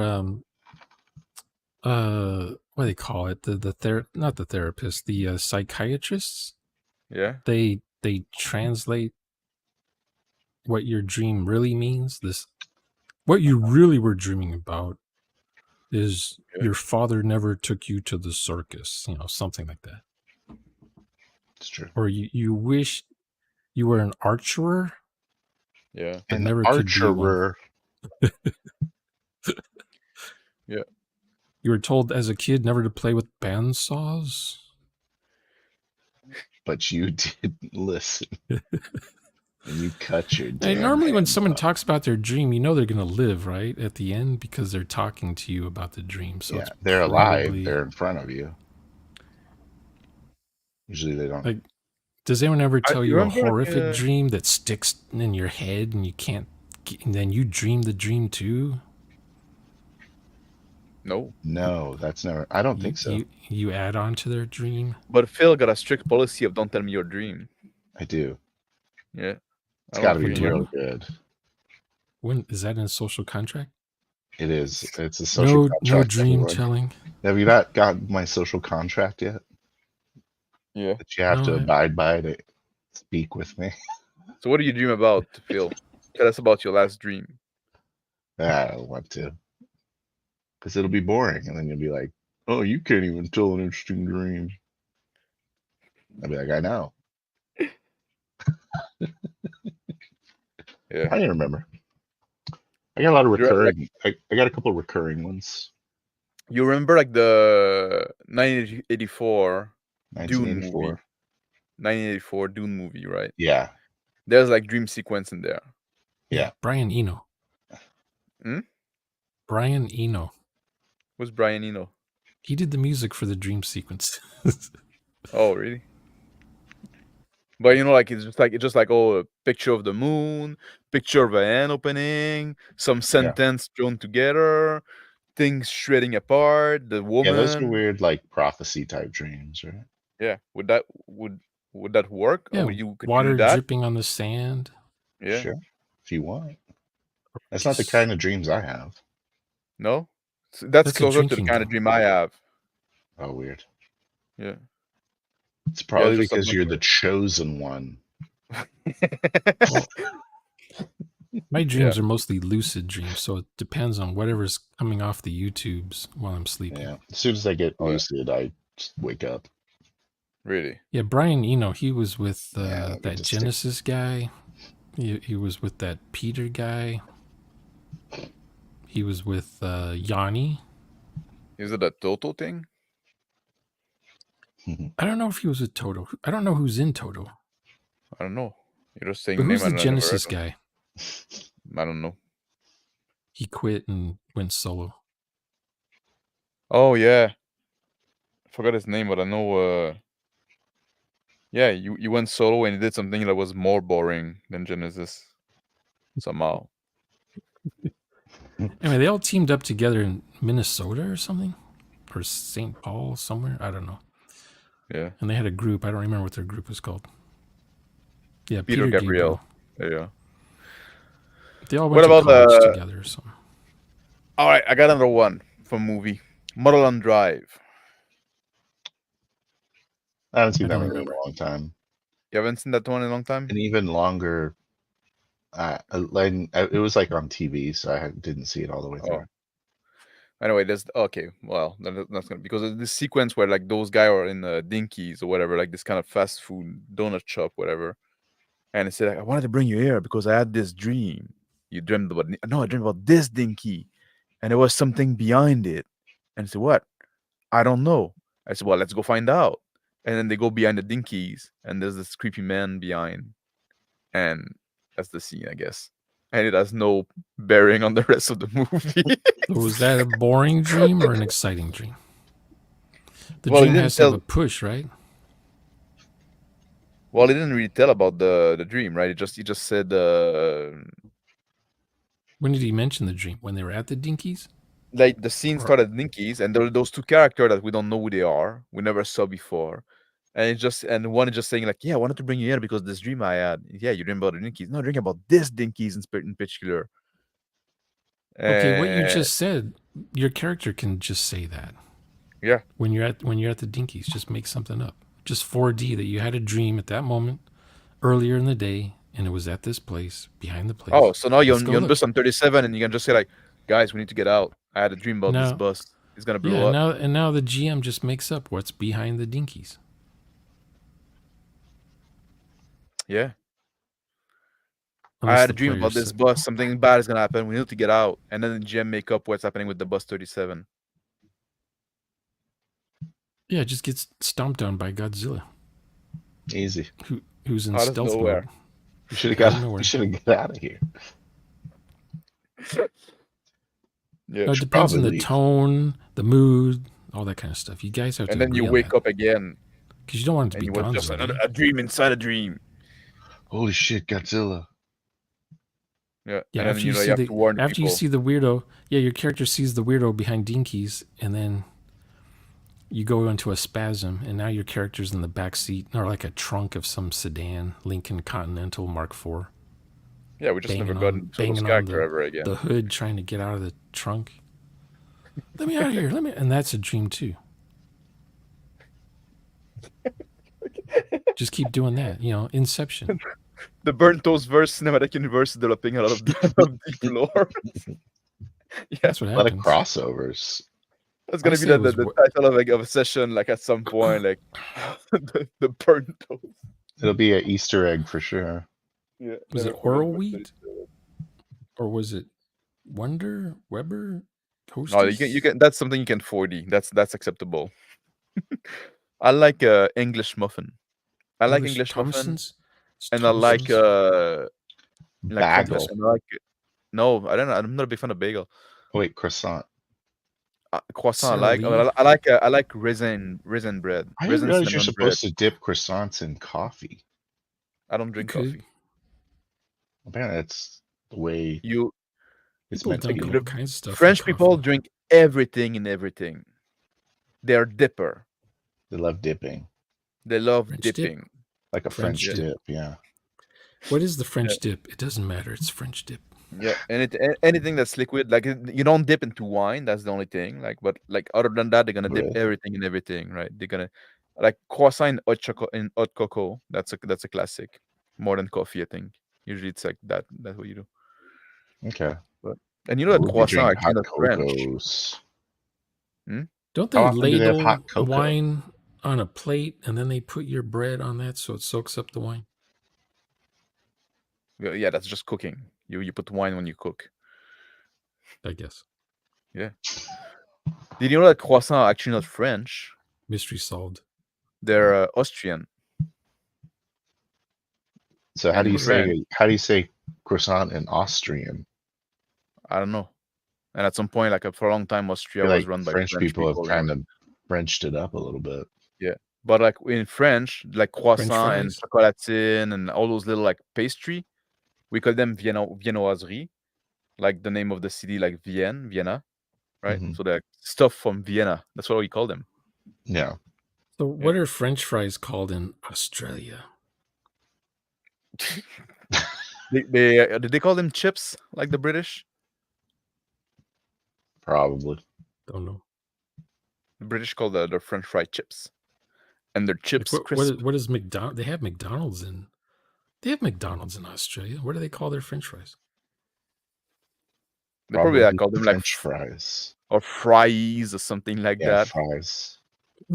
what do they call it? Not the therapist, the psychiatrists. Yeah, They translate what your dream really means. What you really were dreaming about is Okay. your father never took you to the circus, something like that. It's true. Or you wish you were an archer, yeah. but An never could be one. archerer. Yeah. You were told as a kid never to play with bandsaws. But you didn't listen, and you cut your And damn normally, when hands someone off. talks about their dream, you know they're going to live right at the end because they're talking to you about the dream. So Yeah, it's they're alive. probably They're in front of you. Usually they don't. like. Does anyone ever tell You you a remember like, horrific dream that sticks in your head and you can't? And then you dream the dream too. no, No, that's never. I don't You think so. you add on to their dream. but Phil got a strict policy of don't tell me your dream. I do. Yeah, It's I got don't to be fucking do? like. real good. When is that in a social contract? It is. It's a social No contract. dream Everyone. telling. Have you not got my social contract yet? Yeah. That you have to No, abide by to speak with me. So what do you dream about, Phil? Tell us about your last dream. I don't want to, because it'll be boring, and then you'll be like, "Oh, you can't even tell an interesting dream." I'll be like, "I know. Yeah. I remember. I got a lot of You're like, recurring. I got a couple of recurring ones. you remember like the 1984 Dune movie? 1984. 1984 Dune movie, right? Yeah, There's like dream sequence in there. yeah. Brian Eno. Hmm? Brian Eno. Who's Brian Eno? He did the music for the dream sequence. Oh, really? But you know, like it's just like oh, a picture of the moon, picture of an end opening, some sentence thrown together, things shredding apart, the Yeah, those are woman. weird, like prophecy type dreams, right? Yeah, would that work? Or Yeah, could you do water that? dripping on the sand. Yeah. Sure, if you want. That's not the Just kind of dreams I have. No? That's that's a closer to the drinking kind of game. dream I have. Oh, weird. Yeah. It's Yeah, probably there's a because bunch you're the chosen one. of My Yeah. dreams are mostly lucid dreams, so it depends on whatever's coming off the YouTubes while I'm sleeping. Yeah. As soon as I get Oh, yeah. lucid, I just wake up. Really? Yeah, Brian Eno, he was with Yeah, I don't get that to stick. Genesis guy. He was with that Peter guy. He was with Yanni. Is it a Toto thing? I don't know if he was with Toto. I don't know who's in Toto. I don't know. You're just saying But name who's the and I never heard Genesis of. guy? I don't know. He quit and went solo. Oh yeah. I forgot his name, but I know yeah, you went solo and you did something that was more boring than Genesis. Somehow. Anyway, they all teamed up together in Minnesota or something, or St. Paul somewhere. I don't know. Yeah. And they had a group. I don't remember what their group was called. Yeah, Peter Gabriel. There you go. They all What went to about college together or something. Alright, I got another one from movie. Mulholland Drive. I haven't seen I that don't movie in remember. a long time. You haven't seen that one in a long time? And even longer, it was like on TV, so I didn't see it all the way through. Oh. Anyway, there's okay. Well, that's gonna because of this sequence where like those guys are in Dinkies or whatever, like this kind of fast food donut shop, whatever. And it said, like, I wanted to bring you here because I had this dream. You dreamed about no, I dreamed about this Dinky, and there was something behind it. And I said, what? I don't know. I said, well, let's go find out. And then they go behind the Dinkies, and there's this creepy man behind, and that's the scene, I guess. And it has no bearing on the rest of the movie. So was that a boring dream or an exciting dream? The Well, he dream didn't has to have tell- a push, right? Well, he didn't really tell about the dream, right? He just said When did he mention the dream? When they were at the Dinkies? like the scene started at Dinkies, and there were those two characters that we don't know who they are, we never saw before. And one is just saying like, yeah, I wanted to bring you here because this dream I had. Yeah, you dream about the Dinkies. No, I dream about this Dinkies in particular. Okay, what you Uh, just said, your character can just say that. Yeah. When you're at the Dinkies, just make something up. Just 4D that you had a dream at that moment earlier in the day, and it was at this place, behind the place. Oh, so now you're Let's go on look. bus on 37, and you can just say like, guys, we need to get out. I had a dream about this Now- bus. It's gonna blow Yeah, up. now the GM just makes up what's behind the Dinkies. Yeah. I Unless had the a dream about players this bus. Something bad is gonna happen. We need to get out. And then the GM make up what's happening with the bus 37. Yeah, it just gets stomped down by Godzilla, Easy. who's in Out of stealth nowhere. mode. You should have Out of got. nowhere. You should have got out of here. Yeah. No, it Should depends on probably the leave. tone, the mood, all that kind of stuff. You guys have to And then you agree on wake that up again, because you don't want it to and be it was just Gonzo. another do a dream inside a dream. Holy shit, Godzilla! Yeah. Yeah, And then after you you see have to warn after you people. see the weirdo, yeah, your character sees the weirdo behind Dinkies, and then you go into a spasm, and now your character's in the back seat or like a trunk of some sedan, Lincoln Continental Mark IV, Yeah, we just never banging got on into Solo's banging on character ever again. the hood, trying to get out of the trunk. Let me out of here. Let me, and that's a dream too. Just keep doing that. You know, Inception. The Burnt Toast verse cinematic universe is developing a lot of deep lore. Yeah, That's what A lot of happens. crossovers. that's I gonna be say it the was title of like of a session, like at some point, like the Burnt Toast. It'll be an Easter egg for sure. Yeah. Was never it forget Oral about Wheat? Or was it Wonder Weber? No, you can. That's something you can 4D. That's acceptable. I like English muffin. I like English muffin, Thompson's? and I like Thompson's? crumpets. Bagel. And I like no, I don't know. I'm not a big fan of bagel. Oh, wait, croissant. Croissant. Sara Lee? I like resin bread. I didn't Resin realize you're cinnamon bread. supposed to dip croissants in coffee. I don't drink could. coffee. Apparently, that's the way You it's People meant to dunk be. all kinds of stuff. in French people coffee. drink everything in everything. They're dipper. They love dipping, They love French dip? dipping. like a French French dip. dip. Yeah. What is the French dip? It doesn't matter. It's French dip. Yeah, and anything that's liquid, like you don't dip into wine. That's the only thing. Like, but like other than that, they're gonna dip Really? everything in everything, right? They're gonna like croissant in hot cocoa. That's a classic. More than coffee, I think. Usually it's like that. That's what you do. Okay. And you know that Ooh, they croissant drink actually hot not French. cocos. Don't How they often do they have ladle hot cocoa? wine on a plate and then they put your bread on that so it soaks up the wine? Yeah, that's just cooking. You put wine when you cook. I guess. Did you know that croissant are actually not French? Mystery solved. They're Austrian. So how And do you French. say croissant in Austrian? I don't know. And at some point, like for a long time, I Austria feel was like run by French people have right? kind of Frenched it up a little bit. But like in French, like croissant and fries. chocolatine and all those little like pastry, we call them viennoiserie, like the name of the city, like Vienna, right? Mhm. So they're stuff from Vienna. That's what we call them. Yeah. So what are French fries called in Australia? Did they call them chips like the British? Probably. Don't know. The British call their French fry chips, and their chips Like, crisp. what is McDonald's? They have McDonald's in Australia. What do they call their French fries? They probably like, call them like French fries. or fries or something like Yeah, that. fries.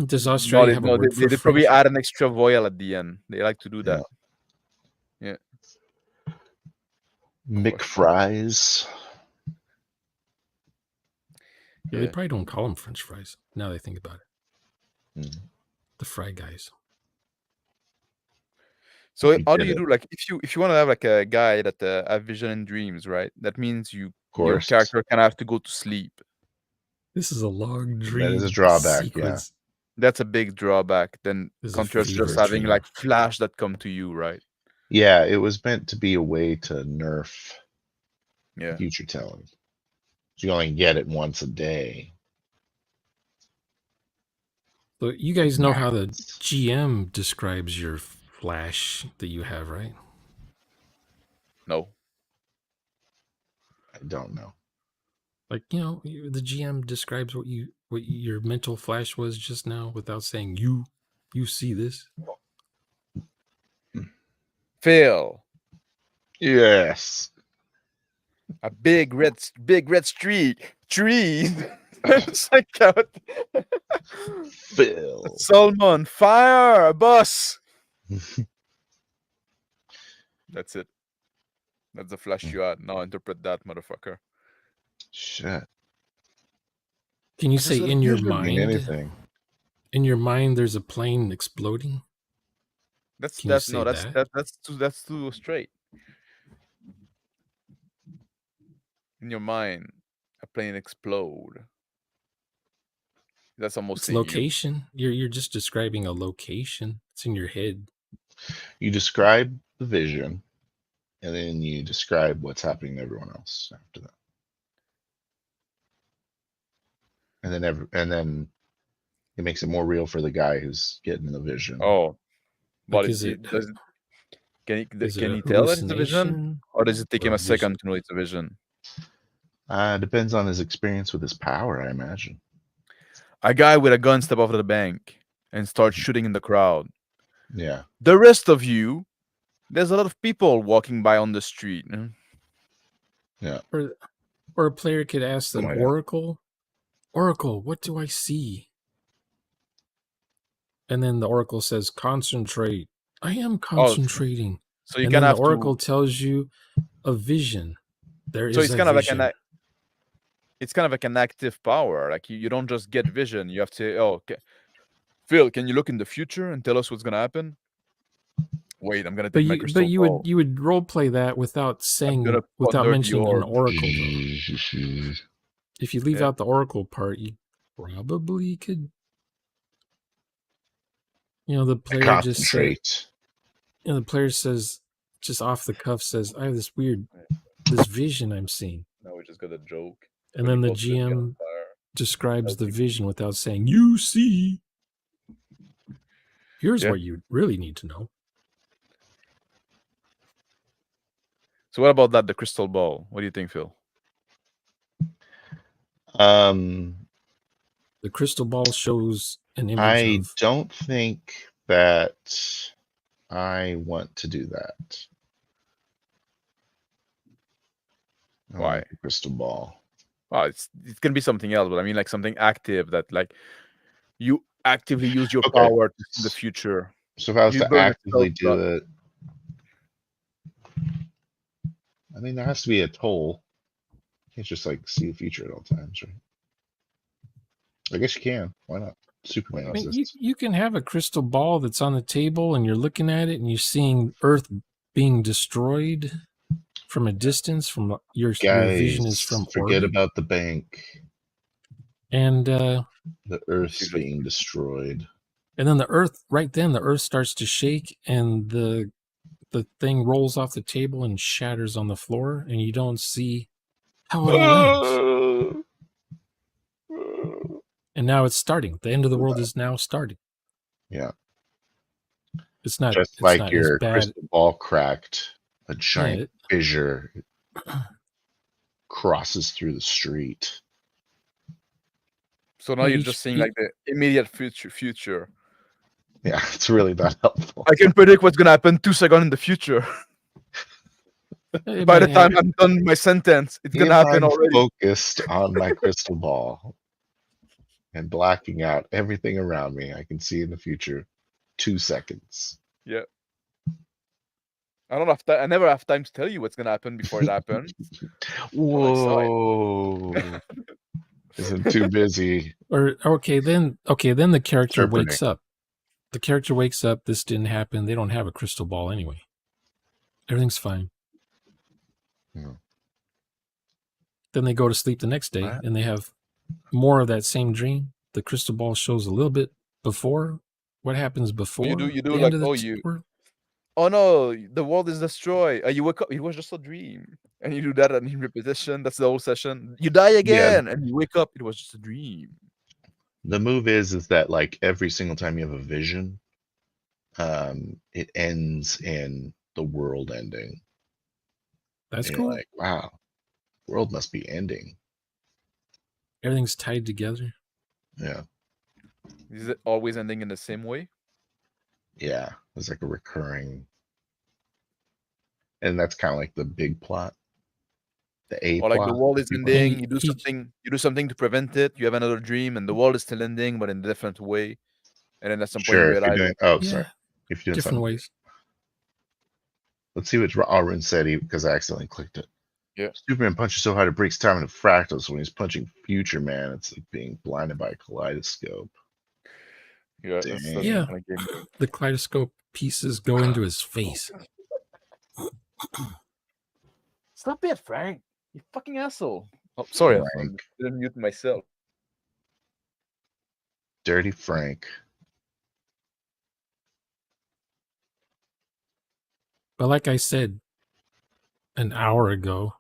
Does Australia have a word for they probably French? add an extra vowel at the end. They like to do that. Yeah. McFries. Yeah, they probably don't call them French fries. Now that I think about it, Mhm. the fry guys. So You how do get you it. do like if you want to have like a guy that have vision and dreams, right? That means your course. character can have to go to sleep. This is a long dream. That is a drawback, sequence. That's a big drawback. Then This is a contrast just fever having dream. like flash that come to you, right? Yeah, it was meant to be a way to nerf Yeah. future telling. So you only get it once a day. So you guys know how the GM describes your flash that you have, right? No. I don't know. Like, you know, the GM describes what your mental flash was just now without saying you see this. Phil, Yes. a big red tree. It's like Phil. Salmon, fire, a bus. That's it. That's the flash you had. Now interpret that, motherfucker. Shit. Can you I just say got a in your vision. Mean mind? anything. In your mind, there's a plane exploding. That's Can you that's say no, that's that? that's too straight. In your mind, a plane explode. That's almost It's saying you. location. You're just describing a location. It's in your head. You describe the vision, and then you describe what's happening to everyone else after that. And then it makes it more real for the guy who's getting the vision. Oh, but Like, is it is it can a he tell that it's a vision, hallucination or does it take or him a a second vision? to know it's a vision? Depends on his experience with his power, I imagine. A guy with a gun step out of the bank and starts shooting in the crowd. Yeah. The rest of you, there's a lot of people walking by on the street. Yeah. Or a player could ask an Oh, yeah. oracle, "Oracle, what do I see?" And then the oracle says, "Concentrate." I am concentrating. So you And can then the have oracle to. tells you a vision. There So is it's a kind of like vision. it's kind of like an active power. Like you don't just get vision. You have to. Oh, okay. Phil, can you look in the future and tell us what's gonna happen? Wait, I'm gonna take my crystal you ball. would role play that without I'm gonna saying, without ponder the mentioning an orb. oracle though. If you leave Yeah. out the oracle part, you probably could. The player just said. Concentrate. The player says, just off the cuff, says, "I have this vision I'm seeing," Now we just got a joke. and When you then the call Phil on GM fire. describes the vision without saying, "You see." Here's Yeah. what you really need to know. So what about that? The crystal ball. What do you think, Phil? Um, The crystal ball shows an image I of. don't think that I want to do that. I Why? like the crystal ball. Well, it's gonna be something else, but I mean like something active that like you actively use your Okay. power to see the future. So if I was You to burn a actively spell do slot. it, I mean, there has to be a toll. You can't just like see the future at all times, right? I guess you can. Why not? Superman I mean, exists. you can have a crystal ball that's on the table and you're looking at it and you're seeing Earth being destroyed from a distance. From your vision is Guys, from forget orbit, about the bank. and The Earth's Seriously. being destroyed. and then the Earth, right then, the Earth starts to shake and the thing rolls off the table and shatters on the floor, and you don't see how it all ends. And now it's starting. The end of the world is now starting. Yeah. It's not. Just It's like not as your bad. crystal ball cracked, a giant Yeah, fissure crosses through the street. So now Yeah, you're each- just seeing like the immediate future. Yeah, it's really not helpful. I can predict what's gonna happen 2 seconds in the future. it By the might time happen. I'm done my sentence, it's gonna If happen I'm already. focused on my crystal ball and blacking out everything around me, I can see in the future 2 seconds. Yeah. I don't have I never have time to tell you what's gonna happen before it happens. Whoa. Isn't too busy. Or okay, then the character Interpreting. wakes up. The character wakes up. This didn't happen. They don't have a crystal ball anyway. Everything's fine. Yeah. Then they go to sleep the next day, and they have more of that same dream. The crystal ball shows a little bit before what happens before. You do the like, end of the oh, you world. oh no, the world is destroyed. You wake up, it was just a dream. And you do that in repetition. That's the whole session. You die again, and you wake up, it was just a dream. The move is that like every single time you have a vision, it ends in the world ending. That's and cool. You're like, wow, world must be ending. Everything's tied together. Yeah. Is it always ending in the same way? Yeah. It's like a recurring, and that's kind of like the big plot. The A Or plot. like the world is people- ending, you do something to prevent it, you have another dream, and the world is still ending, but in a different way. And then at some point you Sure. If you're realize doing, Yeah, sorry. If you're doing different something, ways. Let's see what Arun said because I accidentally clicked it. Yeah. Superman punches so hard it breaks time into fractals. When he's punching Future Man, it's like being blinded by a kaleidoscope. Yeah, that's Dang. Yeah. kind of game. The kaleidoscope pieces go into his face. Stop it, Frank! You fucking asshole! Oh, sorry, I Frank. didn't mute myself. Dirty Frank. But like I said an hour ago,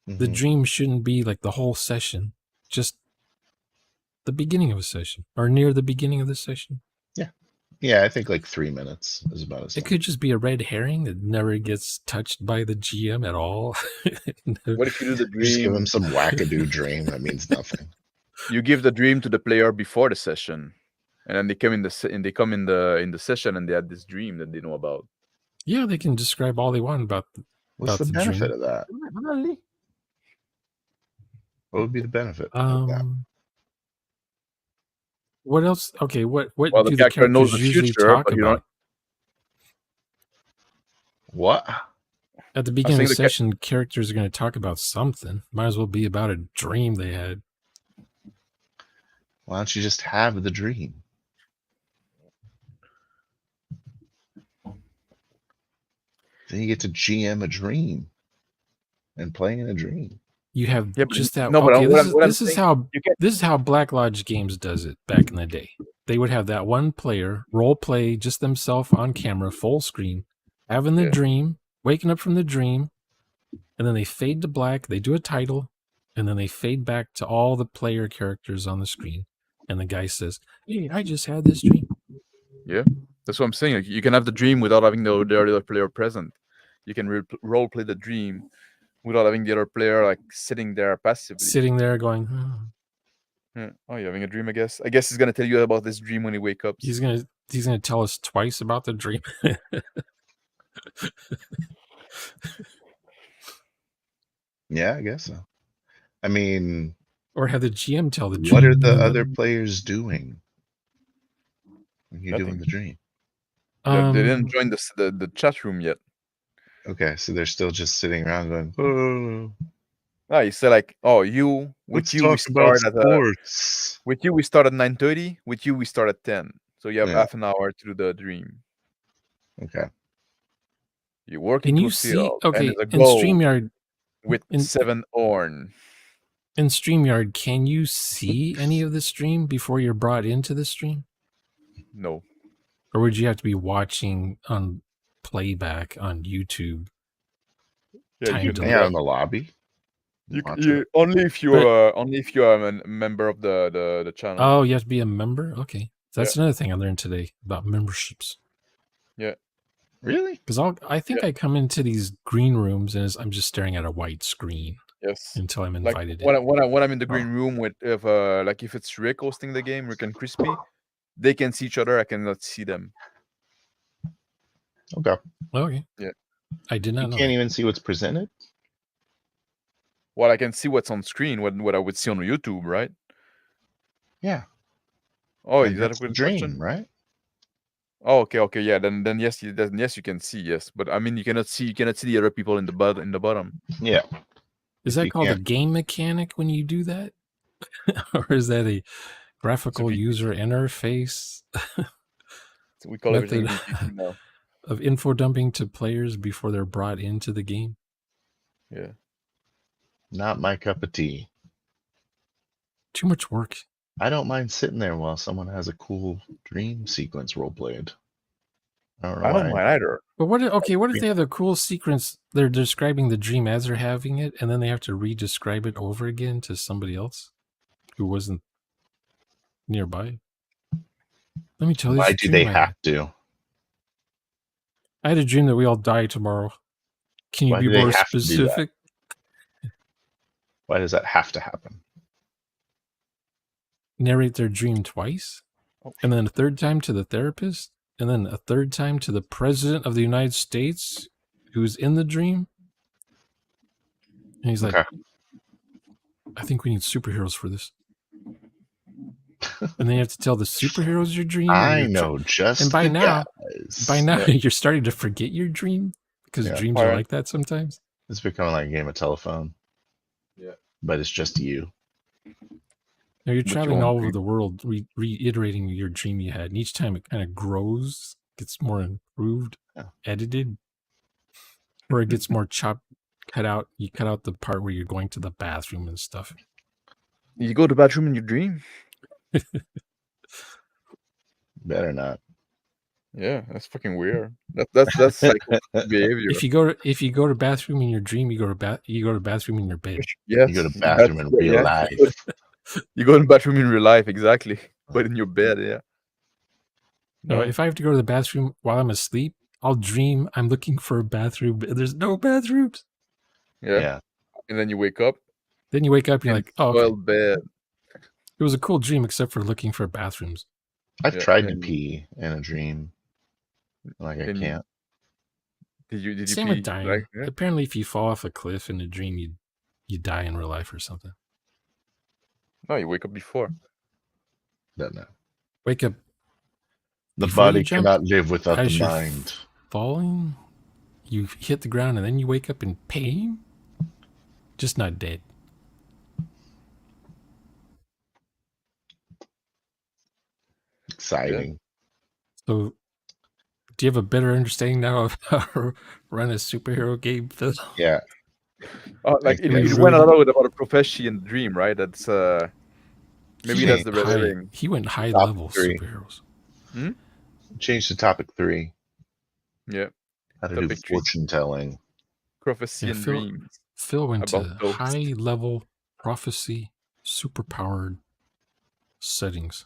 the Mhm. dream shouldn't be like the whole session, just the beginning of a session or near the beginning of the session. Yeah, I think like 3 minutes is about as It could just be a red herring that never gets touched by the GM at all. What if you do the Just give dream? him some wackadoo dream that means nothing. You give the dream to the player before the session, and then they come in the session and they had this dream that they know about. Yeah, they can describe all they want about What's the the benefit dream. of that? What would be the benefit of that? What else? Okay, what Well, do the the character knows characters the usually future, talk but you don't. about? What? At the beginning of the saying session, characters are going to talk about something. Might as well be about a dream they had. Why don't you just have the dream? Then you get to GM a dream and play in a dream. You have Yeah, but just that. no, but Okay, what I'm this is saying, how you can't. this is how Black Lodge Games does it back in the day. They would have that one player role play just themselves on camera, full screen, having the Yeah. dream, waking up from the dream, and then they fade to black. They do a title, and then they fade back to all the player characters on the screen. And the guy says, "Hey, I just had this dream." Yeah, that's what I'm saying. Like, you can have the dream without having the other player present. You can role play the dream without having the other player like sitting there passively. Sitting there going, "Oh." Yeah. Oh, you're having a dream, I guess. I guess he's gonna tell you about this dream when he wakes up. He's gonna tell us twice about the dream. Yeah, I guess so. I mean, Or have the GM tell the dream. what are the other players doing when you're doing Nothing. the dream? They didn't join the chat room yet. Okay, so they're still just sitting around going, "Oh, Ah, you say like, oh, you with let's you we talk about start at sports." with you we start at 9:30. With you we start at 10. So you have Yeah. half an hour to do the dream. Okay. You work Can into you a see? field, Okay, and there's a in goal StreamYard, with in 7 horn. in StreamYard, can you see any of the stream before you're brought into the stream? No. Or would you have to be watching on playback on YouTube? Yeah, Time you delay. Hang out in the lobby. Watch it. You only if you are a member of the channel. Oh, you have to be a member? Okay. That's another thing I learned today about memberships. Yeah. Really? Because I think I come into these green rooms and I'm just staring at a white screen. Yes. Until I'm Like invited when in. I'm in the green room with if it's Rick hosting the game, Rick and Crispy, they can see each other. I cannot see them. Okay. Okay. Yeah. I did not know. You can't even see what's presented? Well, I can see what's on screen, what I would see on YouTube, right? Yeah. Oh, And is that a that's the good dream, question? right? Oh, okay, yeah. Then yes, you can see, yes. But I mean, you cannot see the other people in the bottom. Yeah. Is that called a game mechanic when you do that? Or is that a graphical user interface? So we call everything VPC now. Of info dumping to players before they're brought into the game. Yeah. Not my cup of tea. Too much work. I don't mind sitting there while someone has a cool dream sequence role played. I don't mind either. But what if they have a cool sequence, they're describing the dream as they're having it, and then they have to re-describe it over again to somebody else who wasn't nearby? Let me tell you. Why do they have to? I had a dream that we all die tomorrow. Can you be more specific? Why does that have to happen? Narrate their dream twice, and then a third time to the therapist, and then a third time to the president of the United States who's in the dream. And he's like, I think we need superheroes for this. And then you have to tell the superheroes your dream. I know just and by the now, guys. you're starting to forget your dream Because Yeah. dreams Fire. are like that sometimes. It's becoming like a game of telephone. Yeah. But it's just you. Now you're With your traveling own all over dream. the world, reiterating your dream you had, and each time it kind of grows, gets more improved, Yeah. edited, or it gets more cut out. You cut out the part where you're going to the bathroom and stuff. You go to the bathroom in your dream? Better not. Yeah, that's fucking weird. That's psycho behavior. If you go to bathroom in your dream, you go to bathroom in your bed. Yes, You go to bathroom in real life. You go to the bathroom in real life, exactly. But in your bed, yeah. No, if I have to go to the bathroom while I'm asleep, I'll dream I'm looking for a bathroom, and there's no bathrooms. Yeah. And then you wake up. Then you wake up, you're and like, oh, okay. spoiled bed. It was a cool dream, except for looking for bathrooms. I've Yeah, tried to and- pee in a dream. Like I and you- can't. Did you Same pee? with dying. Like, yeah? Apparently, if you fall off a cliff in a dream, you die in real life or something. No, you wake up before. Don't know. Wake up. The Before you body jump, cannot live without the as you're mind. falling, you hit the ground, and then you wake up in pain. Just not dead. Exciting. So, do you have a better understanding now of how to run a superhero game, Phil? Yeah. Like Thank it, you. it went a lot about a profession and dream, right? That's maybe He that's went the red high. herring. He went high Top level 3. superheroes. Change to topic 3. Yeah, How to do Topic 3. fortune telling. Prophecy Yeah, and Phil- dreams. Phil went to About ghosts. high level prophecy, superpowered settings.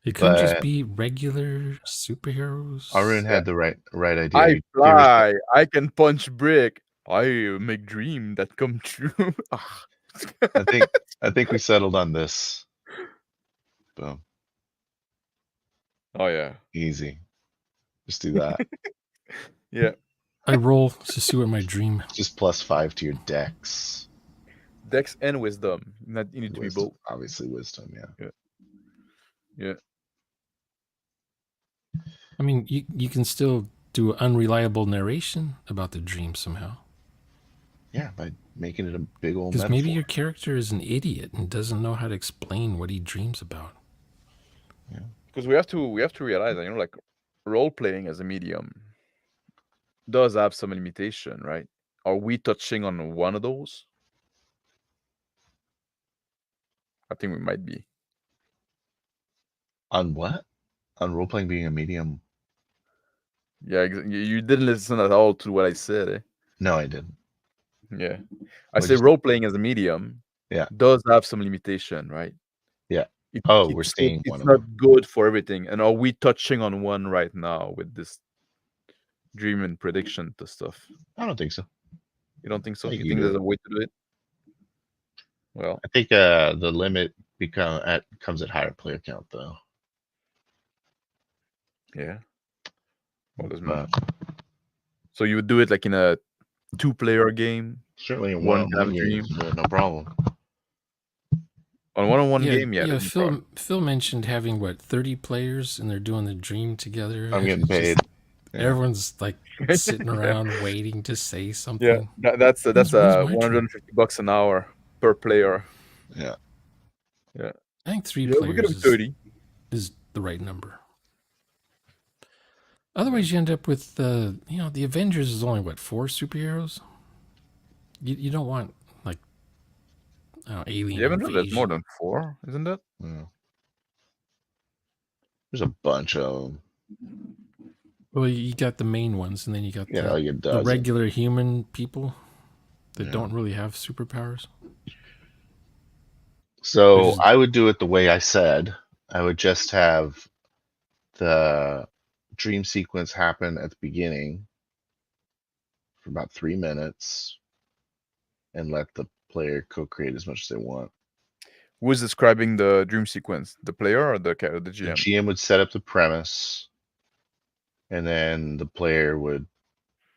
It couldn't just But be regular superheroes. Arun had the right idea. I He fly. I can punch brick. I make dream that come true. I think we settled on this. Boom. Oh yeah. Easy. Just do that. Yeah. I roll to see what my dream. Just +5 to your dex. Dex and wisdom. You need to be Wisdom. both. Obviously wisdom, yeah. Yeah. I mean, you can still do unreliable narration about the dream somehow. Yeah, by making it a big old Because metaphor. maybe your character is an idiot and doesn't know how to explain what he dreams about. Because we have to realize that, like role playing as a medium does have some limitation, right? Are we touching on one of those? I think we might be. On what? On role playing being a medium? Yeah, you didn't listen at all to what I said, eh? No, I didn't. Yeah. I What'd say you say? role playing as a medium does have some limitation, right? Yeah. We're It's seeing one it's of not them. good for everything. And are we touching on one right now with this dream and prediction to stuff? I don't think so. You don't think so? I think You you think do there's it. a way to do it? Well, I think the limit comes at higher player count though. yeah. What does But So you would do it like in a 2-player game? certainly in One one-on-one time games, dream? but no problem. On one-on-one Yeah, game, yeah. that'd be fun. Phil mentioned having 30 players and they're doing the dream together. I'm getting It's just- paid. Yeah. Everyone's like sitting around waiting to say Yeah, something. that's When's my turn? $150 an hour per player. Yeah. I think 3 Yeah, we're gonna players be 30. is the right number. Otherwise, you end up with the Avengers is only 4 superheroes. You don't want like alien The Avengers, there's more invasion. than 4, isn't it? Yeah. There's a bunch of them. Well, you got the main ones, and then you got Like a the dozen. regular human people that Yeah. don't really have superpowers. So I would do it the way I said. I would just have the dream sequence happen at the beginning for about 3 minutes and let the player co-create as much as they want. Who's describing the dream sequence? The player or the The GM? GM would set up the premise and then the player would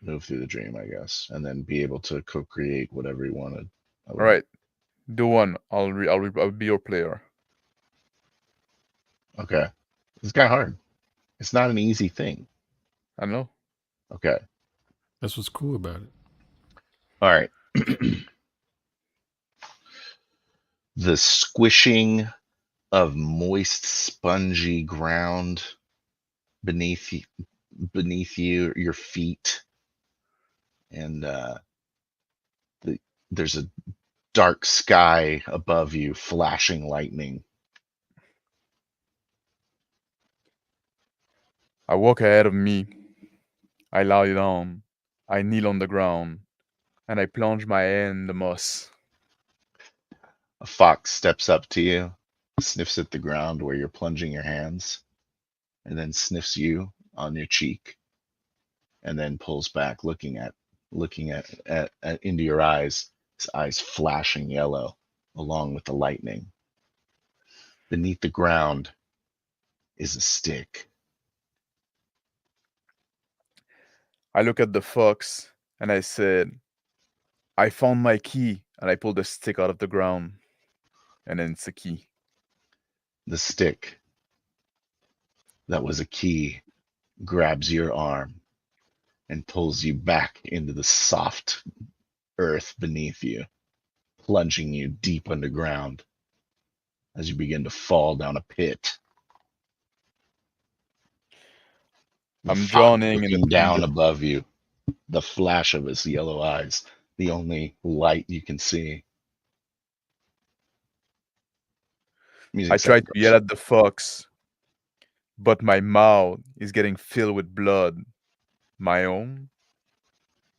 move through the dream, I guess, and then be able to co-create whatever he wanted. All right, do one. I'll be your player. Okay. It's kind of hard. It's not an easy thing. I know. Okay. That's what's cool about it. All right. The squishing of moist, spongy ground beneath you, your feet, and there's a dark sky above you, flashing lightning. I walk ahead of me. I lie down. I kneel on the ground, and I plunge my hand in the moss. A fox steps up to you, sniffs at the ground where you're plunging your hands, and then sniffs you on your cheek, and then pulls back, looking at into your eyes, his eyes flashing yellow along with the lightning. Beneath the ground is a stick. I look at the fox, and I said, I found my key, and I pulled the stick out of the ground. And then it's a key. The stick that was a key grabs your arm and pulls you back into the soft earth beneath you, plunging you deep underground as you begin to fall down a pit. The I'm fox drowning in a looking sea down of... above you, the flash of his yellow eyes, the only light you can see. Music I tried to yell sacrifice. at the fox, but my mouth is getting filled with blood. My own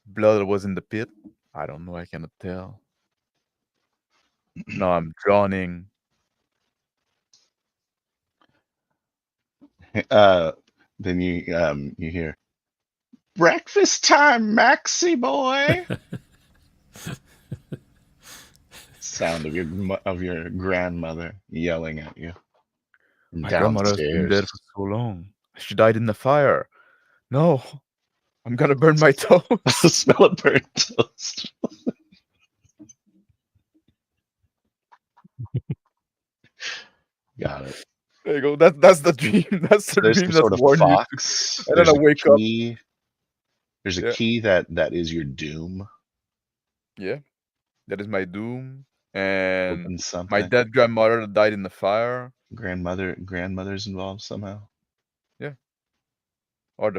blood was in the pit. I don't know. I cannot tell. No, I'm drowning. Then you hear breakfast time, Maxie boy. Sound of your grandmother yelling at you from My grandmother has been downstairs. dead for so long. She died in the fire. No, I'm gonna burn my toes. Smell of burnt toast. Got it. There you go. That's the dream. That's the There's dream some that's sort of warning you. fox. And then There's I a wake up. key. There's a Yeah, key that is your doom. yeah. That is my doom. And Open my something. dead grandmother that died in the fire. Grandmother's involved somehow. Yeah. Or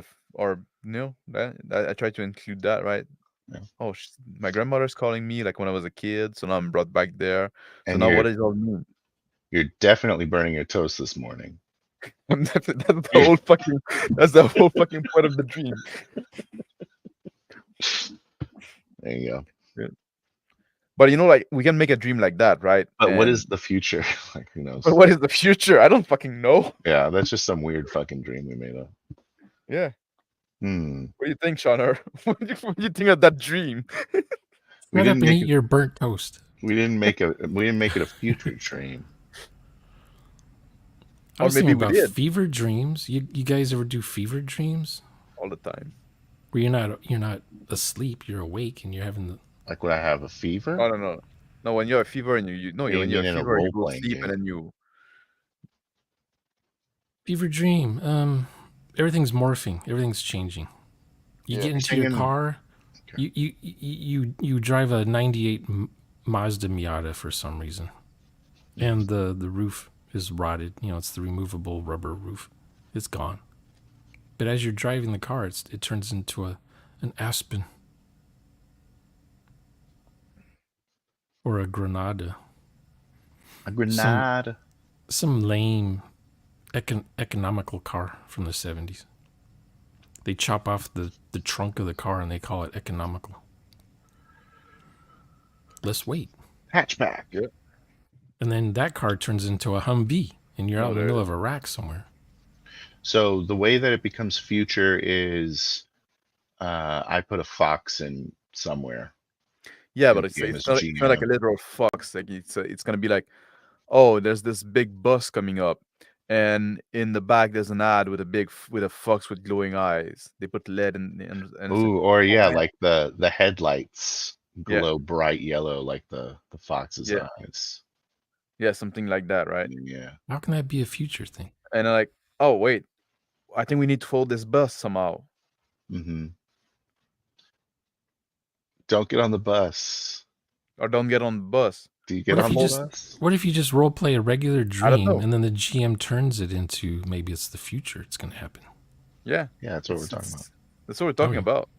no, that I tried to include that, right? Yeah. Oh, my grandmother's calling me like when I was a kid, so now I'm brought back there. So And now what does it all mean? you're definitely burning your toast this morning. That's the whole fucking that's the whole fucking point of the dream. There you go. Yeah. But like we can make a dream like that, right? But what And is the future? Like who knows? but what is the future? I don't fucking know. Yeah, that's just some weird fucking dream we made up. Yeah. Hmm. What do you think, Shauna? What do you think of that dream? We Shut up didn't and make eat it. your burnt toast. We didn't make it a future dream. I Or was maybe thinking we about did fever dreams. You guys ever do fever dreams? all the time. Where you're not asleep, you're awake and you're having the Like would I have a fever? No, no, no. No, when you have fever and you no, What do you when you mean have in a fever, you role go playing sleep and game? then you fever dream. Everything's morphing, everything's changing. You Yeah. get into your car. You drive a '98 Mazda Miata for some reason, and the roof is rotted. It's the removable rubber roof. It's gone. But as you're driving the car, it turns into an Aspen or a Granada. A grenade. Some lame economical car from the 70s. They chop off the trunk of the car and they call it economical. Less weight. Hatchback. Yeah. And then that car turns into a Humvee and you're Oh, out in the there middle it of Iraq somewhere. So the way that it becomes future is I put a fox in somewhere. Yeah, In but the it's game it's as not it's not like a GM. literal fox. Like it's gonna be like, oh, there's this big bus coming up, and in the back there's an ad with with a fox with glowing eyes. They put lead and it's like, Ooh, or oh yeah, man, like the headlights yeah, glow bright yellow like the fox's yeah, eyes. yeah, something like that, right? Yeah. How can that be a future thing? And I'm like, oh wait, I think we need to fold this bus somehow. Mm-hmm. Don't get on the bus. or don't get on the bus. Do you get What if on you the just bus? what if you just role play a regular I don't dream know. and then the GM turns it into maybe it's the future it's gonna happen. Yeah, Yeah, that's what we're talking about. that's what we're talking Okay. about.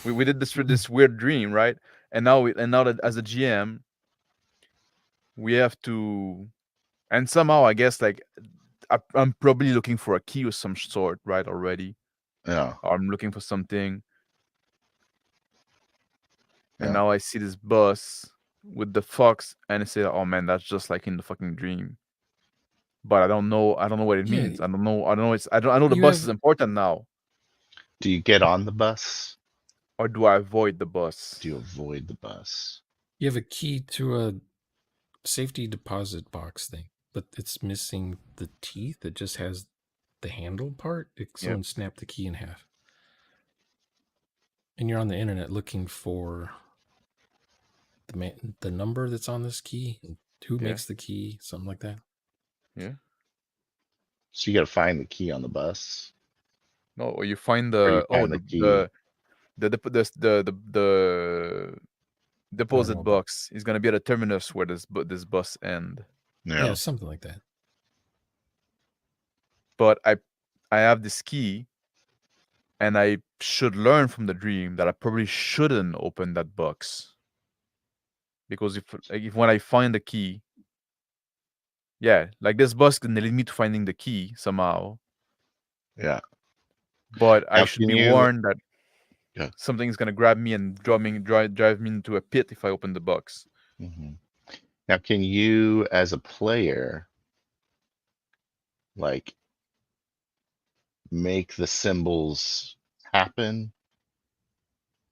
We did this weird dream, right? And now that as a GM, we have to, and somehow I guess like I'm probably looking for a key of some sort, right? Already, Yeah. or I'm looking for something, and Yeah. now I see this bus with the fox, and I say, "Oh man, that's just like in the fucking dream." But I don't know. I don't know what it Yeah, means. I don't know. I don't know. I know the you bus is have important now, Do you get on the bus? or do I avoid the bus? Do you avoid the bus? you have a key to a safety deposit box thing, but it's missing the teeth. It just has the handle part. Someone snapped the key in half. And you're on the internet looking for the number that's on this key, and who Yeah. makes the key, something like that. Yeah. So you got to find the key on the bus. No, or you find Or you the find the key. the know deposit about- box is gonna be at the terminus where this bus end. Yeah, something like that. But I have this key, and I should learn from the dream that I probably shouldn't open that box, because if when I find the key, yeah, like this bus can lead me to finding the key somehow. Yeah. But I Now, should can be you- warned that Yeah. something's gonna grab me and drive me into a pit if I open the box. Mhm. Now, can you, as a player, like, make the symbols happen?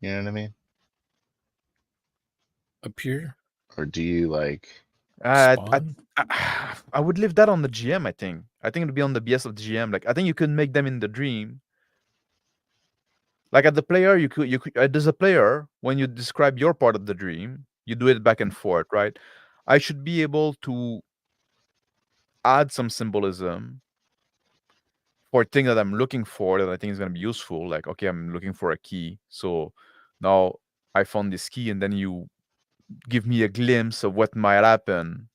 You know what I mean? Appear, Uh, Or do you like? spawn. I would leave that on the GM. I think it'd be on the BS of the GM. Like I think you could make them in the dream. Like at the player, you could as a player, when you describe your part of the dream, you do it back and forth, right? I should be able to add some symbolism for a thing that I'm looking for that I think is going to be useful. Like, okay, I'm looking for a key, so now I found this key, and then you give me a glimpse of what might happen,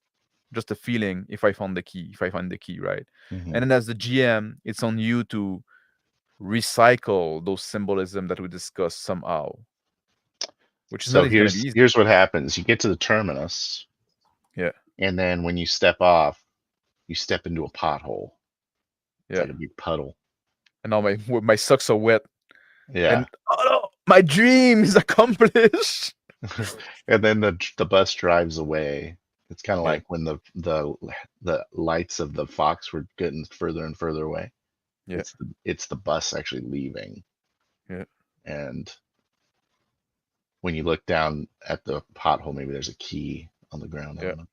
just a feeling if I find the key, right? Mhm. And then as the GM, it's on you to recycle those symbolism that we discussed somehow, which is So not going to be easy. here's what happens. You get to the terminus. Yeah. And then when you step off, you step into a pothole. It's Yeah. like a big puddle. And now my socks are wet. Yeah. And oh no, my dream is accomplished. And then the bus drives away. It's kind of Yeah. like when the lights of the fox were getting further and further away. Yeah. It's the bus actually leaving. Yeah. And when you look down at the pothole, maybe there's a key on the ground. I Yeah. don't know.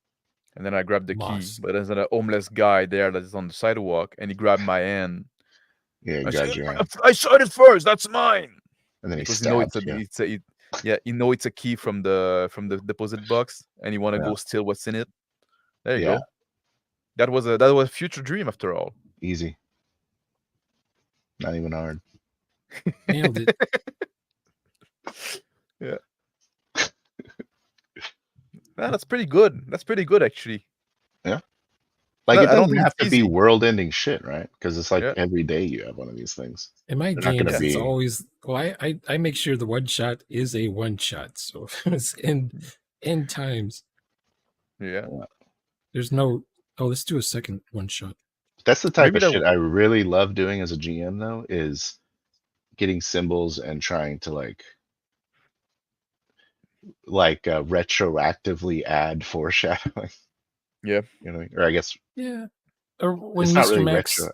And then I grabbed the key, Moss. but there's a homeless guy there that is on the sidewalk, and he grabbed my hand. Yeah, I grabs said, your hand. I saw it first. That's mine. And then he Because you know stabs you. it's a key from the deposit box, and you want to Yeah. go steal what's in it. There you Yeah. go. That was a future dream after all. Easy. Not even hard. Nailed it. Yeah. Yeah, that's pretty good. That's pretty good, actually. Like, I it don't doesn't think have it's to be easy. world-ending shit, right? Because it's like Yeah. every day you have one of these things. In my They're not gonna games, it's be- always I make sure the one shot is a one shot. So if it's in times, Yeah. there's no let's do a second one shot. That's the type Maybe of that shit I really love doing as a GM, though, is getting symbols and trying to like retroactively add foreshadowing. Yeah. You know, or I guess Yeah. Or when it's not Mr. really Max retro.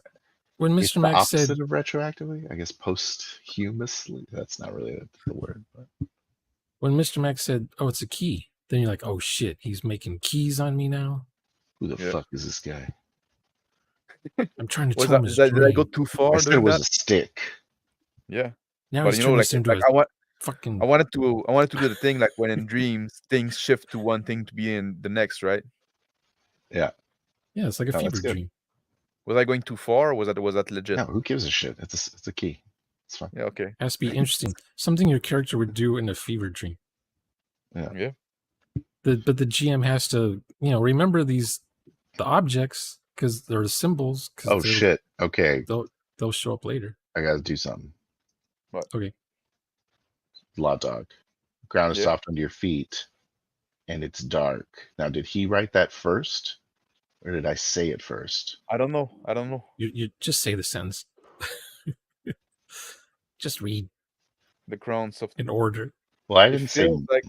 when It's Mr. the Max said opposite of retroactively. I guess posthumously. That's not really the word. But when Mr. Max said, "Oh, it's a key," then you're like, "Oh shit, he's making keys on me now." who the Yeah. fuck is this guy? I'm trying to Was tell that, him his did I go dream. too I far said it doing was that? a stick. Yeah. Now But he's you know, turning like, this into like a I fucking. wanted to do the thing like when in dreams things shift to one thing to be in the next, right? Yeah. Yeah, it's like a No, that's fever good. dream. Was I going too far, or was that legit? No, who gives a shit? It's a key. It's fine. Yeah. Okay. Has to be interesting. Something your character would do in a fever dream. Yeah. But the GM has to, remember the objects because they're the symbols. Oh shit. Okay, They'll show up later. I gotta do something. Okay. Law dog. Ground is Yeah. soft under your feet, and it's dark. Now, did he write that first, or did I say it first? I don't know. You just say the sentence. Just read The ground soft. in order. Well, I It didn't say. feels like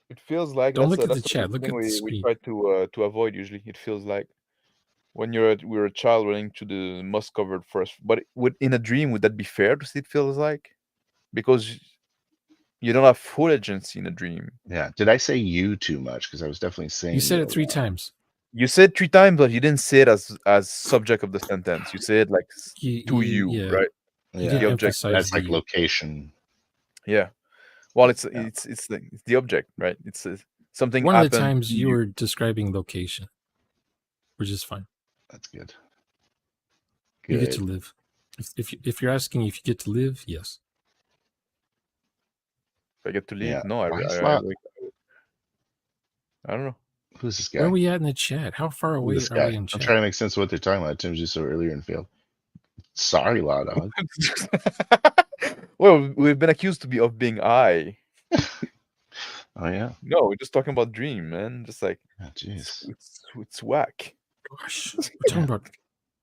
it feels like Don't that's look at the that's chat. Look thing at the we screen. try to avoid usually. It feels like when we're a child running to the moss covered forest. But in a dream, would that be fair to see it feels like? Because you don't have full agency in a dream. Yeah. Did I say you too much? Because I was definitely saying You said you it a 3 lot. times. You said 3 times, but you didn't say it as subject of the sentence. You said like to you, Yeah. right? You Yeah, didn't The object. emphasize that's like the location. Yeah. Well, it's Yeah. it's the object, right? It's something one of the happened times to you were describing location, which is fine. That's good. You get to Good. live. If you're asking if you get to live, yes. If I get to leave, Yeah. no, Why is I don't know. Who's this Where guy? are we at in the chat? How far Who's away this are guy? we in I'm chat? trying to make sense of what they're talking about. Tim's just so earlier and failed. Sorry, Law Dog. Well, we've been accused of being I. Oh yeah. No, we're just talking about dream, man. Just like Oh, jeez. it's whack. Gosh, we're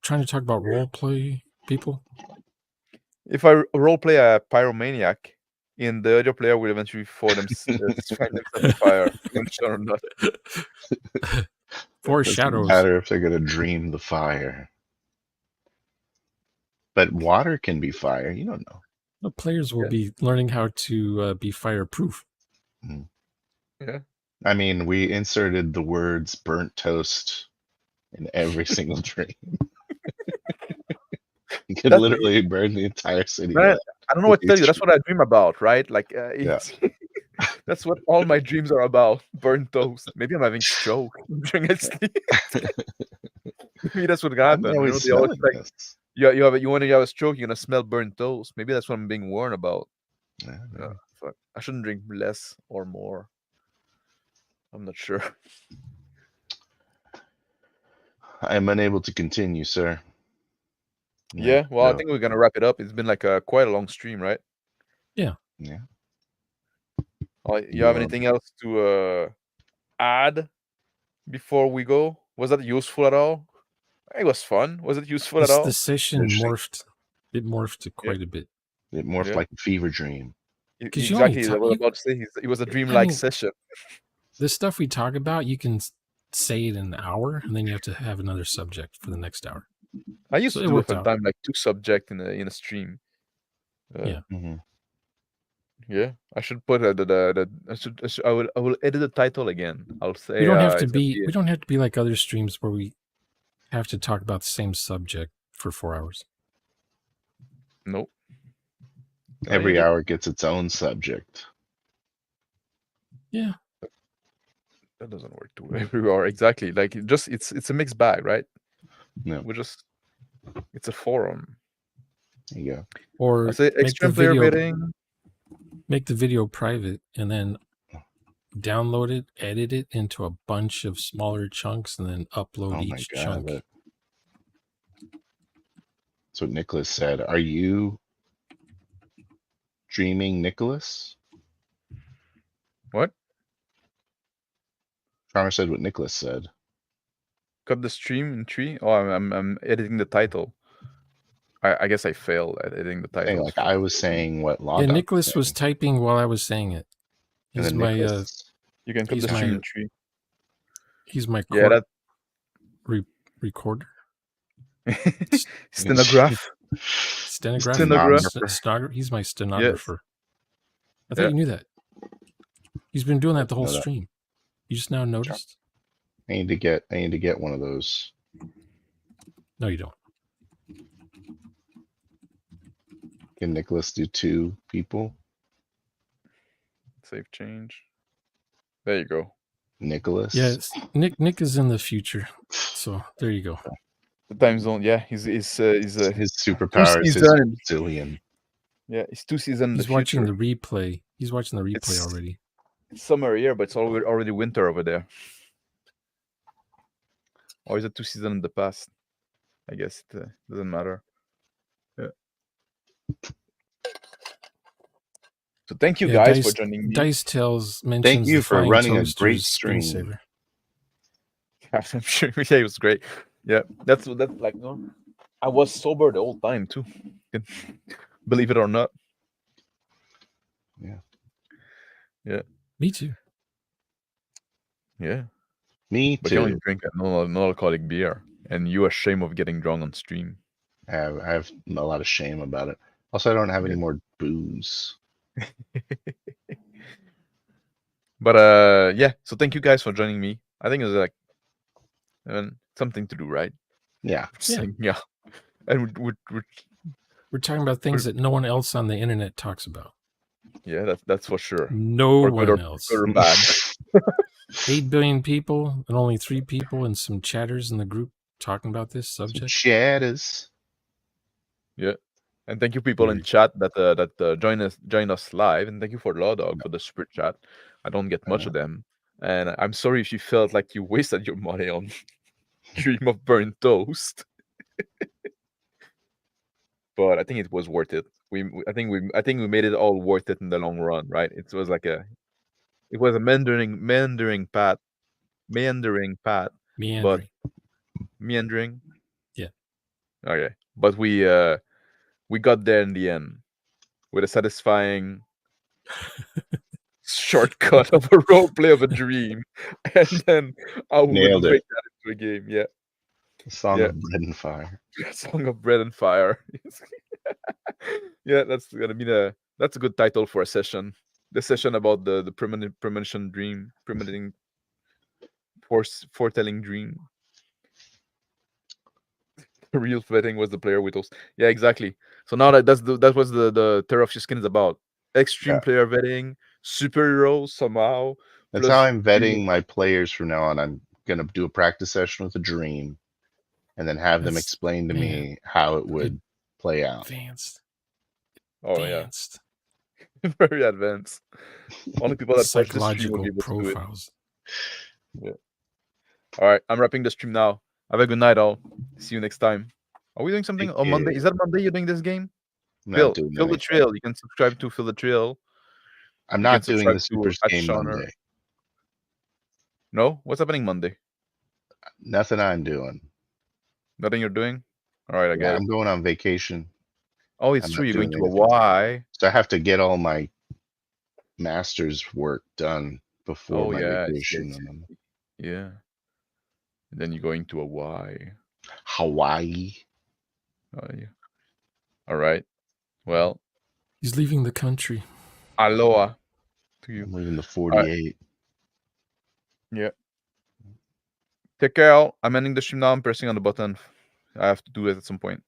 trying to talk about role play people. If I role play a pyromaniac, and the other player will eventually find themselves in fire, or not. Foreshadows. Doesn't matter if they're gonna dream the fire. But water can be fire. You don't know. The players will be learning how to be fireproof. Mm. Yeah. I mean, we inserted the words burnt toast in every single dream. You could literally burn the entire city. Man, I don't know what to tell you. That's what I dream about, right? Like, that's what all my dreams are about. Burnt toast. Maybe I'm having stroke during I sleep. Maybe that's what happened. You know, they always like, you want to have a stroke, you're gonna smell burnt toast. Maybe that's what I'm being warned about. Yeah. Fuck. I shouldn't drink less or more. I'm not sure. I am unable to continue, sir. Yeah, well, I think we're gonna wrap it up. It's been like quite a long stream, right? Yeah. Yeah. You have anything else to add before we go? Was that useful at all? It was fun. Was it useful at all? The session morphed. It morphed quite a bit. It morphed like a fever dream. Exactly. I was about to say it was a dreamlike session. The stuff we talk about, you can say it in an hour, and then you have to have another subject for the next hour. I used to do it sometimes, like 2 subjects in a stream. Yeah. Mm-hmm. Yeah, I should put I will edit the title again. I'll say we don't have to be we don't have to be like other streams where we have to talk about the same subject for 4 hours. Nope. Every hour gets its own subject. Yeah. That doesn't work too every hour. Exactly. Like it's a mixed bag, right? No. It's a forum. There you go. Or I say extreme player bidding. Make the video private and then download it, edit it into a bunch of smaller chunks, and then upload each chunk. That's what Nicholas said. Are you dreaming, Nicholas? What? Farmer said what Nicholas said. Cut the stream in 3. Oh, I'm editing the title. I guess I failed at editing the title. Like I was saying what Law Dog Nicholas was typing while I was saying it. He's my Nicholas, you can cut the stream in 3. He's my recorder. Stenograph. He's my stenographer. Yes. I thought you knew that. He's been doing that the whole stream. You just now noticed? I need to get one of those. No, you don't. Can Nicholas do 2 people? Save change. There you go. Nicholas? Yes, Nick is in the future. So there you go. The time zone, yeah. His superpower is his Brazilian. Yeah, it's 2 seasons. He's watching the replay. He's watching the replay already. It's summer here, but it's already winter over there. Or is it 2 seasons in the past? I guess it doesn't matter. Yeah. So thank you Yeah, guys for joining me. Dice Tales mentions you the for flying running a toaster's great stream. screensaver. I'm sure yeah, it was great. Yeah, that's like no. I was sober the whole time too. Believe it or not. Yeah. Yeah. Me too. Yeah. Me But you only too. drink non-alcoholic beer, and you ashamed of getting drunk on stream. I have a lot of shame about it. Also, I don't have any Yeah. more booze. But yeah. So thank you guys for joining me. I think it was like something to do, right? Yeah. Yeah. And We're talking about things that no one else on the internet talks about. yeah, that's for sure. No For good one or, else. good or bad. 8 billion people and only 3 people and some chatters in the group talking about this subject. Chatters. Yeah. And thank you people in chat that join us live, and thank you for Law Dog for the super chat. I don't get much of them, and I'm sorry if you felt like you wasted your money on Dream of Burnt Toast, but I think it was worth it. I think we made it all worth it in the long run, right? It was a meandering path, but meandering. Yeah. Okay, but we got there in the end with a satisfying shortcut of a role play of a dream, and then I would Nailed make it. that into a game. Yeah, A song Yeah. of bread and fire. Song of Bread and Fire. Yeah, that's gonna be that's a good title for a session. The session about the premonition dream, premoniting foretelling dream. The real vetting was the player with those. Yeah, exactly. So now that was the Terror of Your Skin is about. Extreme Yeah. player vetting, superheroes somehow. That's plus how I'm Dream vetting my players from now on. I'm gonna do a practice session with a dream, and then have them That's- explain to man, me how it would play out. Advanced. Oh Advanced. yeah, very advanced. Only people that watch the stream will Psychological be able to do it. profiles. Yeah. All right, I'm wrapping the stream now. Have a good night, all. See you next time. Are we doing something Take on Monday? care. Is that Monday you're doing this game? I'm Phil, not doing Phil the anything. Trail. You can subscribe to Phil the Trail. I'm You can not doing subscribe the to Super Game @Shauner. Monday. No? What's happening Monday? Nothing I'm doing. Nothing you're doing? All right, I get it. I'm going on vacation. Oh, it's I'm true. not You're going doing to a anything. Y. So I have to get all my master's work done before Oh my yeah, vacation. And then yeah. And then you're going to a Y. Hawaii. Oh yeah. All right. Well, He's leaving the country. aloha to you. I'm leaving the 48. Yeah. Take care, all. I'm ending the stream now. I'm pressing on the button. I have to do it at some point.